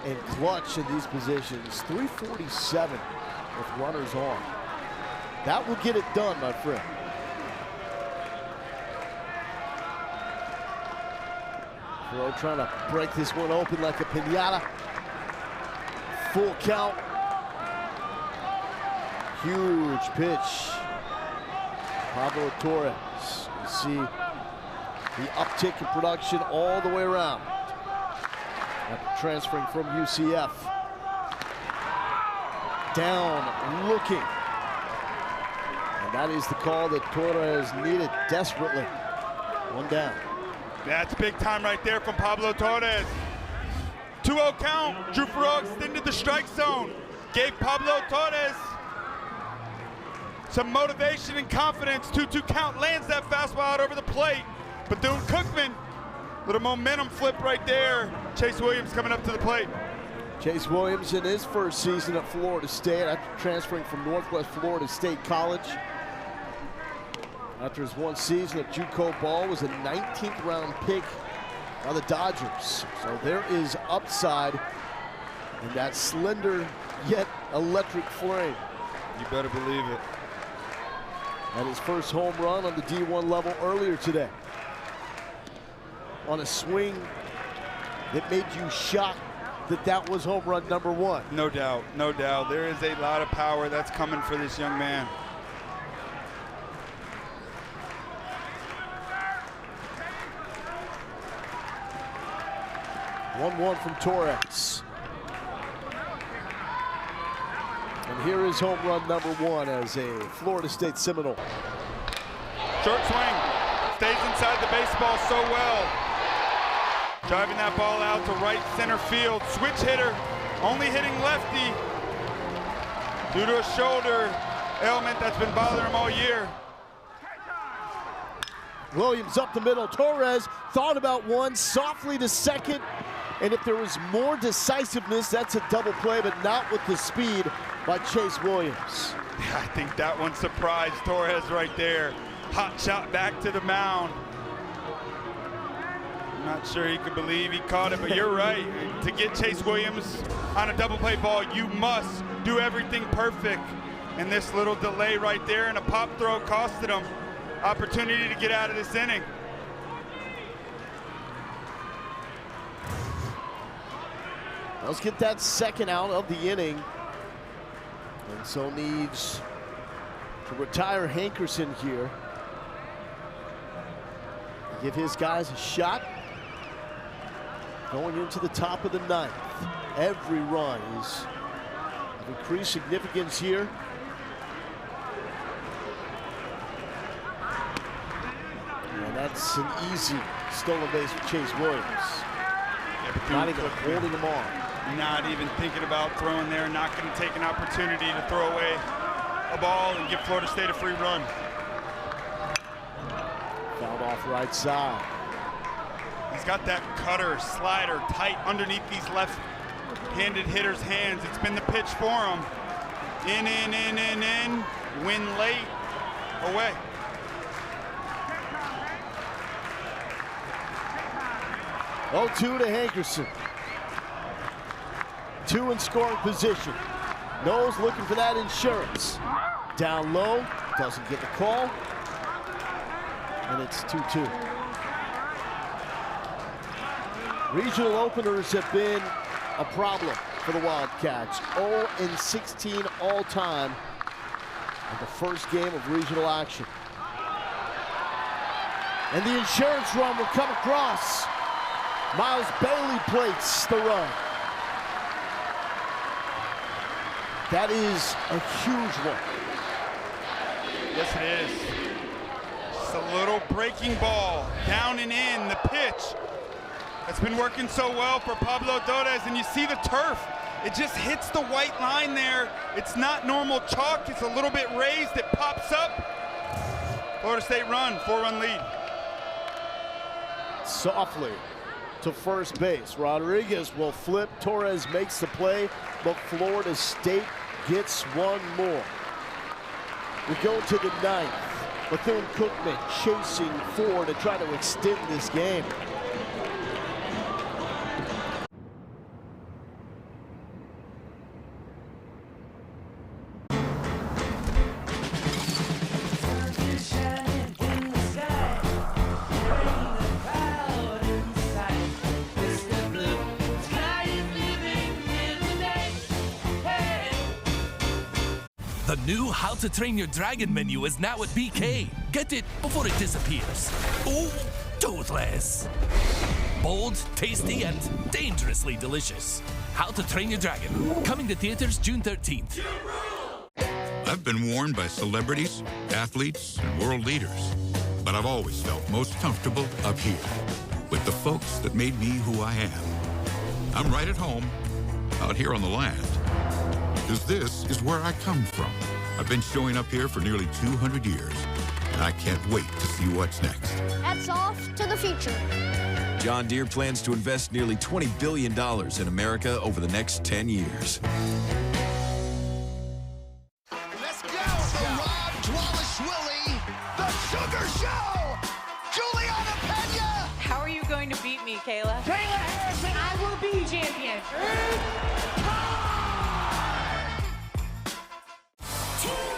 and clutch in these positions. .347 with runners on. That will get it done, my friend. Thoreau trying to break this one open like a piñata. Full count. Huge pitch. Pablo Torres. You see the uptick in production all the way around. After transferring from UCF. Down, looking. And that is the call that Torres needed desperately. One down. That's big time right there from Pablo Torres. 2-0 count. Drew Thoreau extended the strike zone. Gave Pablo Torres some motivation and confidence. 2-2 count, lands that fastball out over the plate. Bethune-Cookman, little momentum flip right there. Chase Williams coming up to the plate. Chase Williams in his first season at Florida State after transferring from Northwest Florida State College. After his one season at JUCO ball, was a 19th round pick by the Dodgers. So there is upside in that slender yet electric frame. You better believe it. And his first home run on the D1 level earlier today. On a swing that made you shocked that that was home run number 1. No doubt, no doubt. There is a lot of power that's coming for this young man. 1-1 from Torres. And here is home run number 1 as a Florida State Seminole. Short swing, stays inside the baseball so well. Driving that ball out to right center field. Switch hitter, only hitting lefty due to a shoulder ailment that's been bothering him all year. Williams up the middle. Torres thought about one, softly to second. And if there was more decisiveness, that's a double play, but not with the speed by Chase Williams. I think that one surprised Torres right there. Hot shot back to the mound. I'm not sure he could believe he caught it, but you're right. To get Chase Williams on a double play ball, you must do everything perfect. And this little delay right there and a pop throw costed him opportunity to get out of this inning. Let's get that second out of the inning. And so needs to retire Hankerson here. Give his guys a shot. Going into the top of the 9th. Every run is of increased significance here. And that's an easy stolen base for Chase Williams. Yeah, not even holding him on. Not even thinking about throwing there, not going to take an opportunity to throw away a ball and give Florida State a free run. Fouled off right side. He's got that cutter, slider tight underneath these left-handed hitters' hands. It's been the pitch for him. In, win late, away. Oh, 2 to Hankerson. 2 in scoring position. Knowles looking for that insurance. Down low, doesn't get the call. And it's 2-2. Regional openers have been a problem for the Wildcats. 0-16 all time in the first game of regional action. And the insurance run will come across. Miles Bailey plates the run. That is a huge one. Yes, it is. Just a little breaking ball, down and in, the pitch. It's been working so well for Pablo Torres, and you see the turf. It just hits the white line there. It's not normal chalk, it's a little bit raised, it pops up. Florida State run, 4-run lead. Softly to first base. Rodriguez will flip. Torres makes the play, but Florida State gets one more. We go to the ninth. Bethune-Cookman chasing 4 to try to extend this game. The new How to Train Your Dragon menu is now at BK. Get it before it disappears. Oh, toothless. Bold, tasty, and dangerously delicious. How to Train Your Dragon. Coming to theaters June 13th. I've been warned by celebrities, athletes, and world leaders. But I've always felt most comfortable up here with the folks that made me who I am. I'm right at home, out here on the land. Because this is where I come from. I've been showing up here for nearly 200 years, and I can't wait to see what's next. That's off to the future. John Deere plans to invest nearly $20 billion in America over the next 10 years. Let's go! The Rob Dwalish-Willie, the Sugar Show! Juliana Pena! How are you going to beat me, Kayla? Kayla Harrison! I will be champion!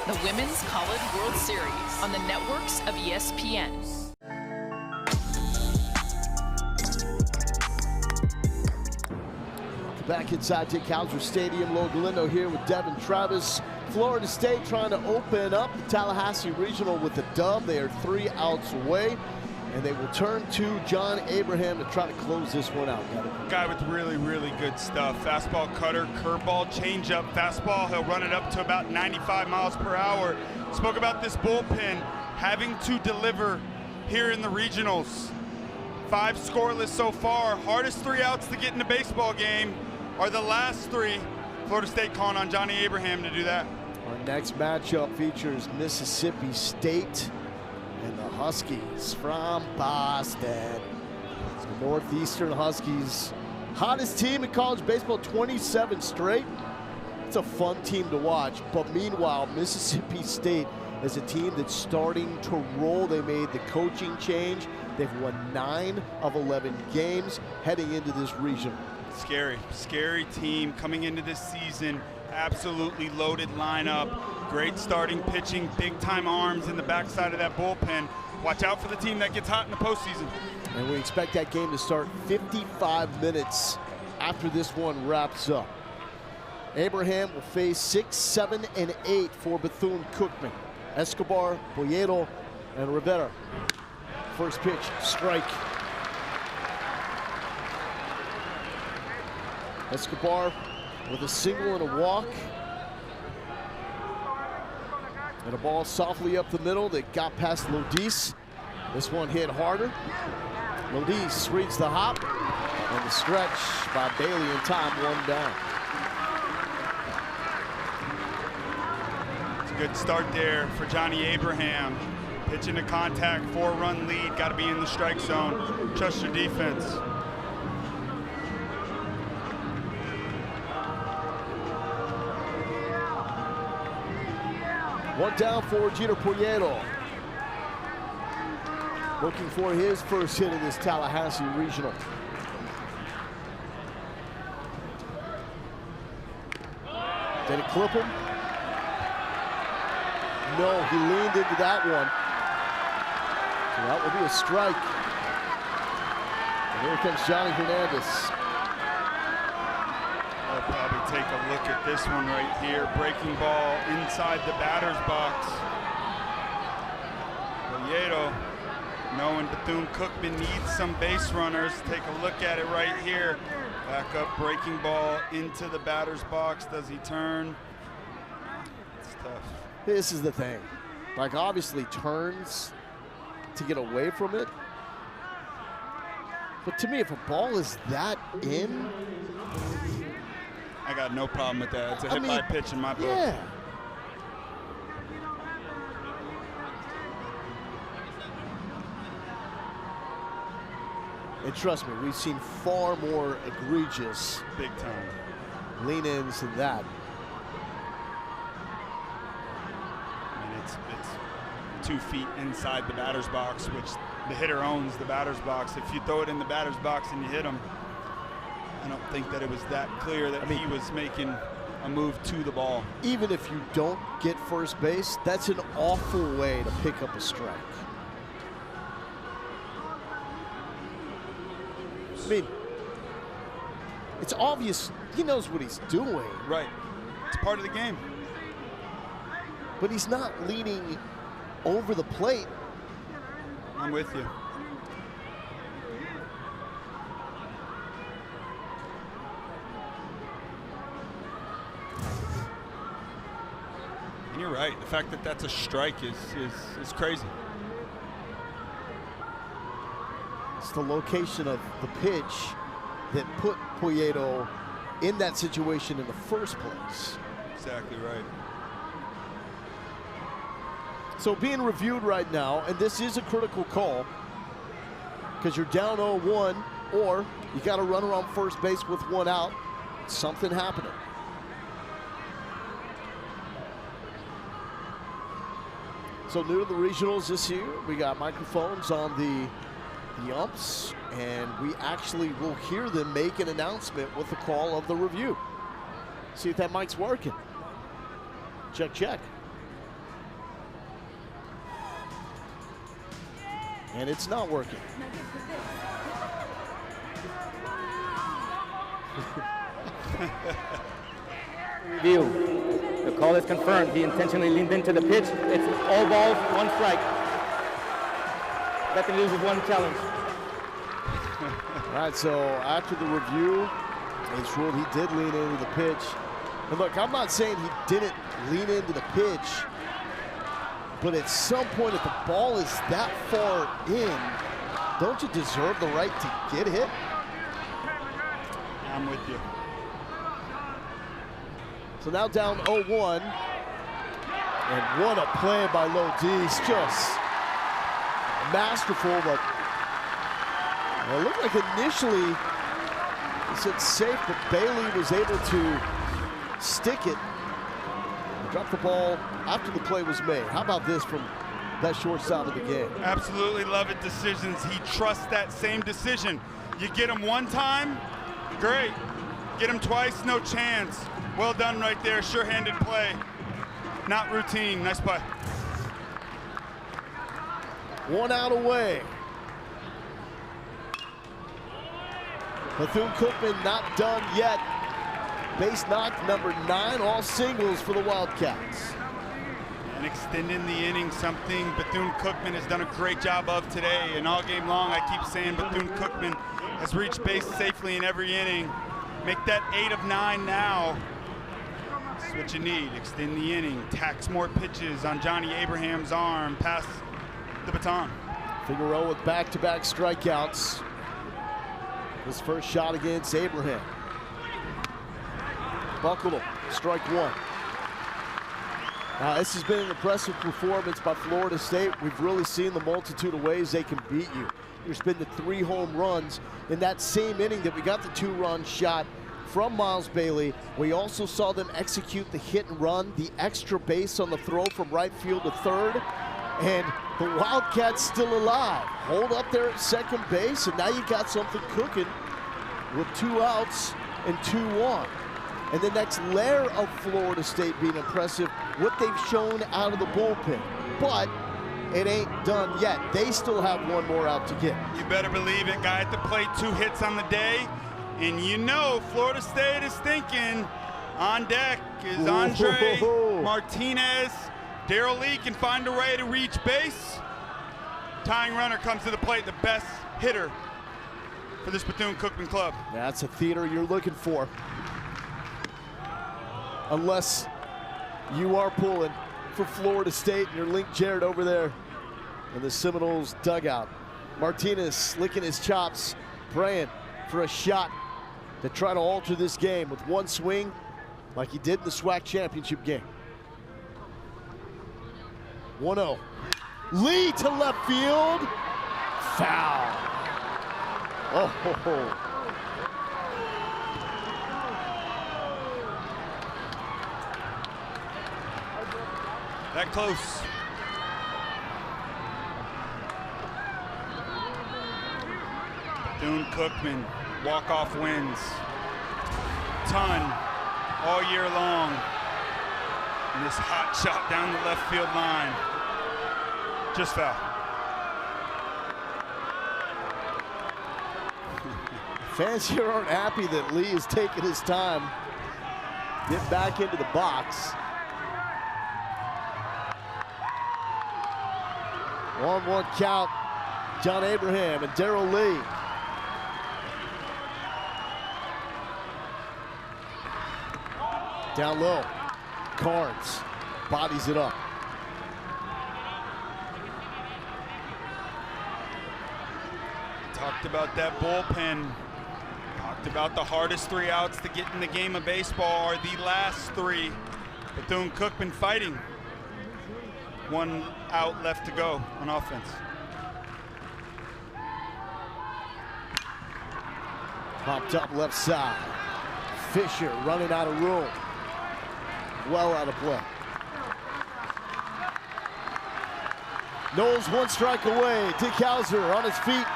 The Women's College World Series on the networks of ESPN. Back inside Dick Hauser Stadium, Lo Galindo here with Devin Travis. Florida State trying to open up the Tallahassee Regional with a dub. They are 3 outs away, and they will turn to John Abraham to try to close this one out. Guy with really, really good stuff. Fastball, cutter, curveball, changeup, fastball. He'll run it up to about 95 miles per hour. Spoke about this bullpen having to deliver here in the regionals. 5 scoreless so far. Hardest 3 outs to get in the baseball game are the last 3. Florida State calling on Johnny Abraham to do that. Our next matchup features Mississippi State and the Huskies from Boston. It's the Northeastern Huskies, hottest team in college baseball, 27 straight. It's a fun team to watch, but meanwhile, Mississippi State is a team that's starting to roll. They made the coaching change. They've won 9 of 11 games heading into this region. Scary, scary team coming into this season. Absolutely loaded lineup. Great starting pitching, big-time arms in the backside of that bullpen. Watch out for the team that gets hot in the postseason. And we expect that game to start 55 minutes after this one wraps up. Abraham will face 6, 7, and 8 for Bethune-Cookman. Escobar, Boyedo, and Rivera. First pitch, strike. Escobar with a single and a walk. And a ball softly up the middle that got past Lodis. This one hit harder. Lodis reads the hop. And the stretch by Bailey in time, 1 down. It's a good start there for Johnny Abraham. Pitching to contact, 4-run lead. Got to be in the strike zone. Trust your defense. One down for Gino Poyedo. Looking for his first hit in this Tallahassee Regional. Did it clip him? No, he leaned into that one. So that will be a strike. Here comes Johnny Hernandez. I'll probably take a look at this one right here. Breaking ball inside the batter's box. Polledo, knowing Bethune-Cookman needs some base runners. Take a look at it right here. Back up, breaking ball into the batter's box. Does he turn? It's tough. This is the thing. Like, obviously turns to get away from it. But to me, if a ball is that in, I got no problem with that. It's a hit by pitch in my book. Yeah. And trust me, we've seen far more egregious big time lean-ins than that. I mean, it's 2 feet inside the batter's box, which the hitter owns the batter's box. If you throw it in the batter's box and you hit him, I don't think that it was that clear that he was making a move to the ball. Even if you don't get first base, that's an awful way to pick up a strike. I mean, it's obvious he knows what he's doing. Right. It's part of the game. But he's not leaning over the plate. I'm with you. And you're right. The fact that that's a strike is crazy. It's the location of the pitch that put Polledo in that situation in the first place. Exactly right. So being reviewed right now, and this is a critical call because you're down 0-1, or you got to run around first base with 1 out. Something happening. So new to the regionals this year, we got microphones on the umps, and we actually will hear them make an announcement with the call of the review. See if that mic's working. Check, check. And it's not working. Review. The call is confirmed. He intentionally leaned into the pitch. It's all balls, 1 strike. Bethune loses 1 challenge. All right, so after the review, it's ruled he did lean into the pitch. And look, I'm not saying he didn't lean into the pitch, but at some point, if the ball is that far in, don't you deserve the right to get hit? I'm with you. So now down 0-1. And what a play by Lodi's. Just masterful, but it looked like initially he said safe, but Bailey was able to stick it. Drop the ball after the play was made. How about this from that shortstop of the game? Absolutely love it. Decisions. He trusts that same decision. You get him 1 time, great. Get him twice, no chance. Well done right there. Sure-handed play. Not routine. Nice play. 1 out away. Bethune-Cookman not done yet. Base knock number 9, all singles for the Wildcats. And extending the inning, something Bethune-Cookman has done a great job of today. And all game long, I keep saying Bethune-Cookman has reached base safely in every inning. Make that 8 of 9 now. That's what you need. Extend the inning. Tax more pitches on Johnny Abraham's arm. Pass the baton. Figueroa with back-to-back strikeouts. His first shot against Abraham. Buckled him, strike 1. This has been an impressive performance by Florida State. We've really seen the multitude of ways they can beat you. There's been the 3 home runs in that same inning that we got the 2-run shot from Miles Bailey. We also saw them execute the hit and run, the extra base on the throw from right field to third. And the Wildcats still alive. Hold up there at second base, and now you got something cooking with 2 outs and 2 on. And the next layer of Florida State being impressive, what they've shown out of the bullpen. But it ain't done yet. They still have one more out to get. You better believe it. Guy at the plate, 2 hits on the day. And you know Florida State is thinking on deck is Andre Martinez. Darrell Lee can find a way to reach base. Tying runner comes to the plate, the best hitter for this Bethune-Cookman club. That's a theater you're looking for. Unless you are pulling for Florida State and you're Link Jarrett over there in the Seminoles dugout. Martinez licking his chops, praying for a shot to try to alter this game with one swing like he did in the SWAC championship game. 1-0. Lee to left field. Foul. Oh. That close. Bethune-Cookman, walk-off wins. Ton all year long. And this hot shot down the left field line. Just foul. Fans here aren't happy that Lee is taking his time. Get back into the box. 1-1 count. John Abraham and Darrell Lee. Down low. Carnes bodies it up. Talked about that bullpen. Talked about the hardest 3 outs to get in the game of baseball are the last 3. Bethune-Cookman fighting. 1 out left to go on offense. Popped up left side. Fisher running out of room. Well out of play. Knowles 1 strike away. Dick Hauser on his feet.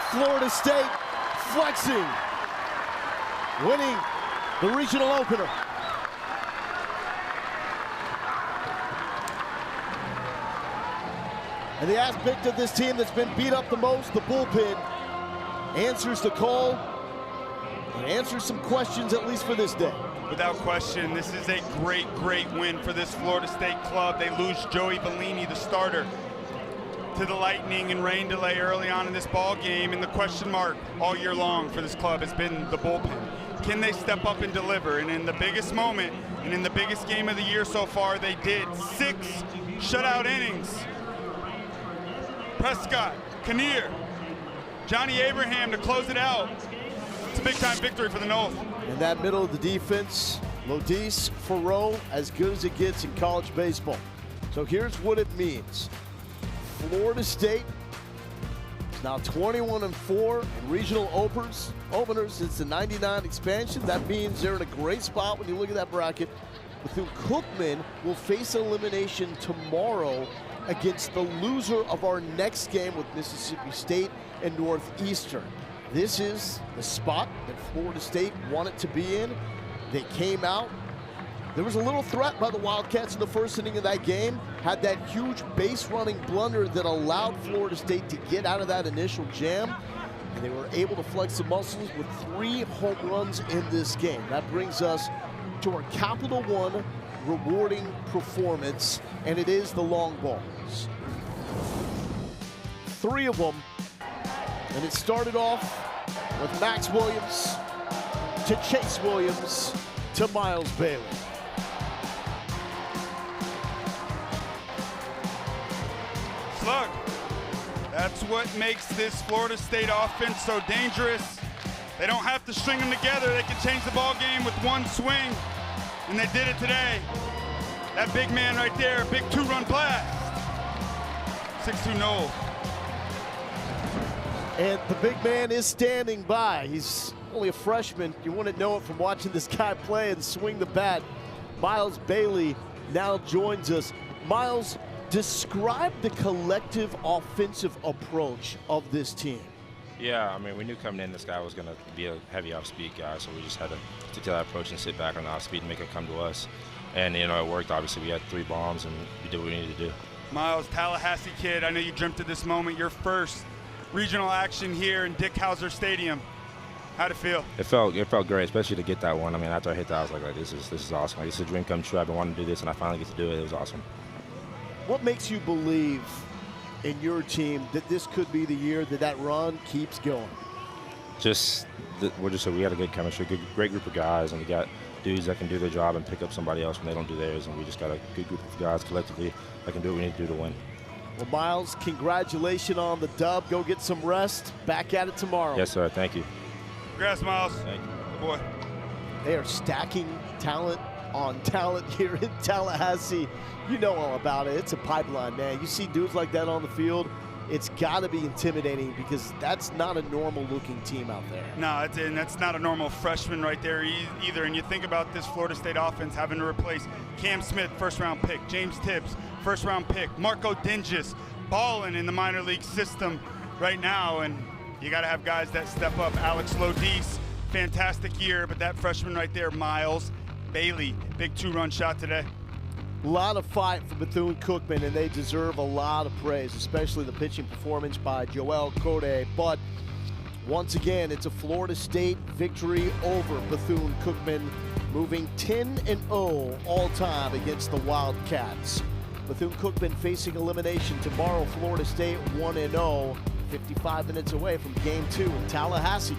Florida State flexing, winning the regional opener. And the aspect of this team that's been beat up the most, the bullpen, answers the call and answers some questions, at least for this day. Without question, this is a great, great win for this Florida State club. They lose Joey Bellini, the starter, to the lightning and rain delay early on in this ball game, and the question mark all year long for this club has been the bullpen. Can they step up and deliver? And in the biggest moment and in the biggest game of the year so far, they did. 6 shutout innings. Prescott, Kinnear, Johnny Abraham to close it out. It's a big-time victory for the Noles. In that middle of the defense, Lodis, Farrow, as good as it gets in college baseball. So here's what it means. Florida State is now 21-4 in regional openers since the '99 expansion. That means they're in a great spot when you look at that bracket. Bethune-Cookman will face elimination tomorrow against the loser of our next game with Mississippi State and Northeastern. This is the spot that Florida State wanted to be in. They came out. There was a little threat by the Wildcats in the first inning of that game. Had that huge base running blunder that allowed Florida State to get out of that initial jam. And they were able to flex some muscles with 3 home runs in this game. That brings us to our Capital One rewarding performance, and it is the long balls. 3 of them, and it started off with Max Williams to Chase Williams to Miles Bailey. Slug. That's what makes this Florida State offense so dangerous. They don't have to string them together. They can change the ball game with 1 swing, and they did it today. That big man right there, big 2-run blast. 6-2 Noles. And the big man is standing by. He's only a freshman. You wouldn't know it from watching this guy play and swing the bat. Miles Bailey now joins us. Miles, describe the collective offensive approach of this team. Yeah, I mean, we knew coming in this guy was going to be a heavy off-speed guy, so we just had to stick to that approach and sit back on the off-speed and make it come to us. And, you know, it worked. Obviously, we had 3 bombs, and we did what we needed to do. Miles, Tallahassee kid, I know you dreamt of this moment, your first regional action here in Dick Hauser Stadium. How'd it feel? It felt great, especially to get that one. I mean, after I hit that, I was like, this is awesome. Like, this is a dream come true. I've been wanting to do this, and I finally get to do it. It was awesome. What makes you believe in your team that this could be the year that run keeps going? We had a good chemistry, great group of guys, and we got dudes that can do their job and pick up somebody else when they don't do theirs, and we just got a good group of guys collectively that can do what we need to do to win. Well, Miles, congratulations on the dub. Go get some rest. Back at it tomorrow. Yes, sir. Thank you. Congrats, Miles. Thank you. Good boy. They are stacking talent on talent here in Tallahassee. You know all about it. It's a pipeline, man. You see dudes like that on the field, it's got to be intimidating because that's not a normal-looking team out there. No, and that's not a normal freshman right there either. And you think about this Florida State offense having to replace Cam Smith, first-round pick, James Tibbs, first-round pick, Marco Dinges, balling in the minor league system right now. And you got to have guys that step up. Alex Lodis, fantastic year, but that freshman right there, Miles Bailey, big 2-run shot today. A lot of fight for Bethune-Cookman, and they deserve a lot of praise, especially the pitching performance by Joel Code. But once again, it's a Florida State victory over Bethune-Cookman, moving 10-0 all-time against the Wildcats. Bethune-Cookman facing elimination tomorrow. Florida State 1-0, 55 minutes away from Game 2 in Tallahassee.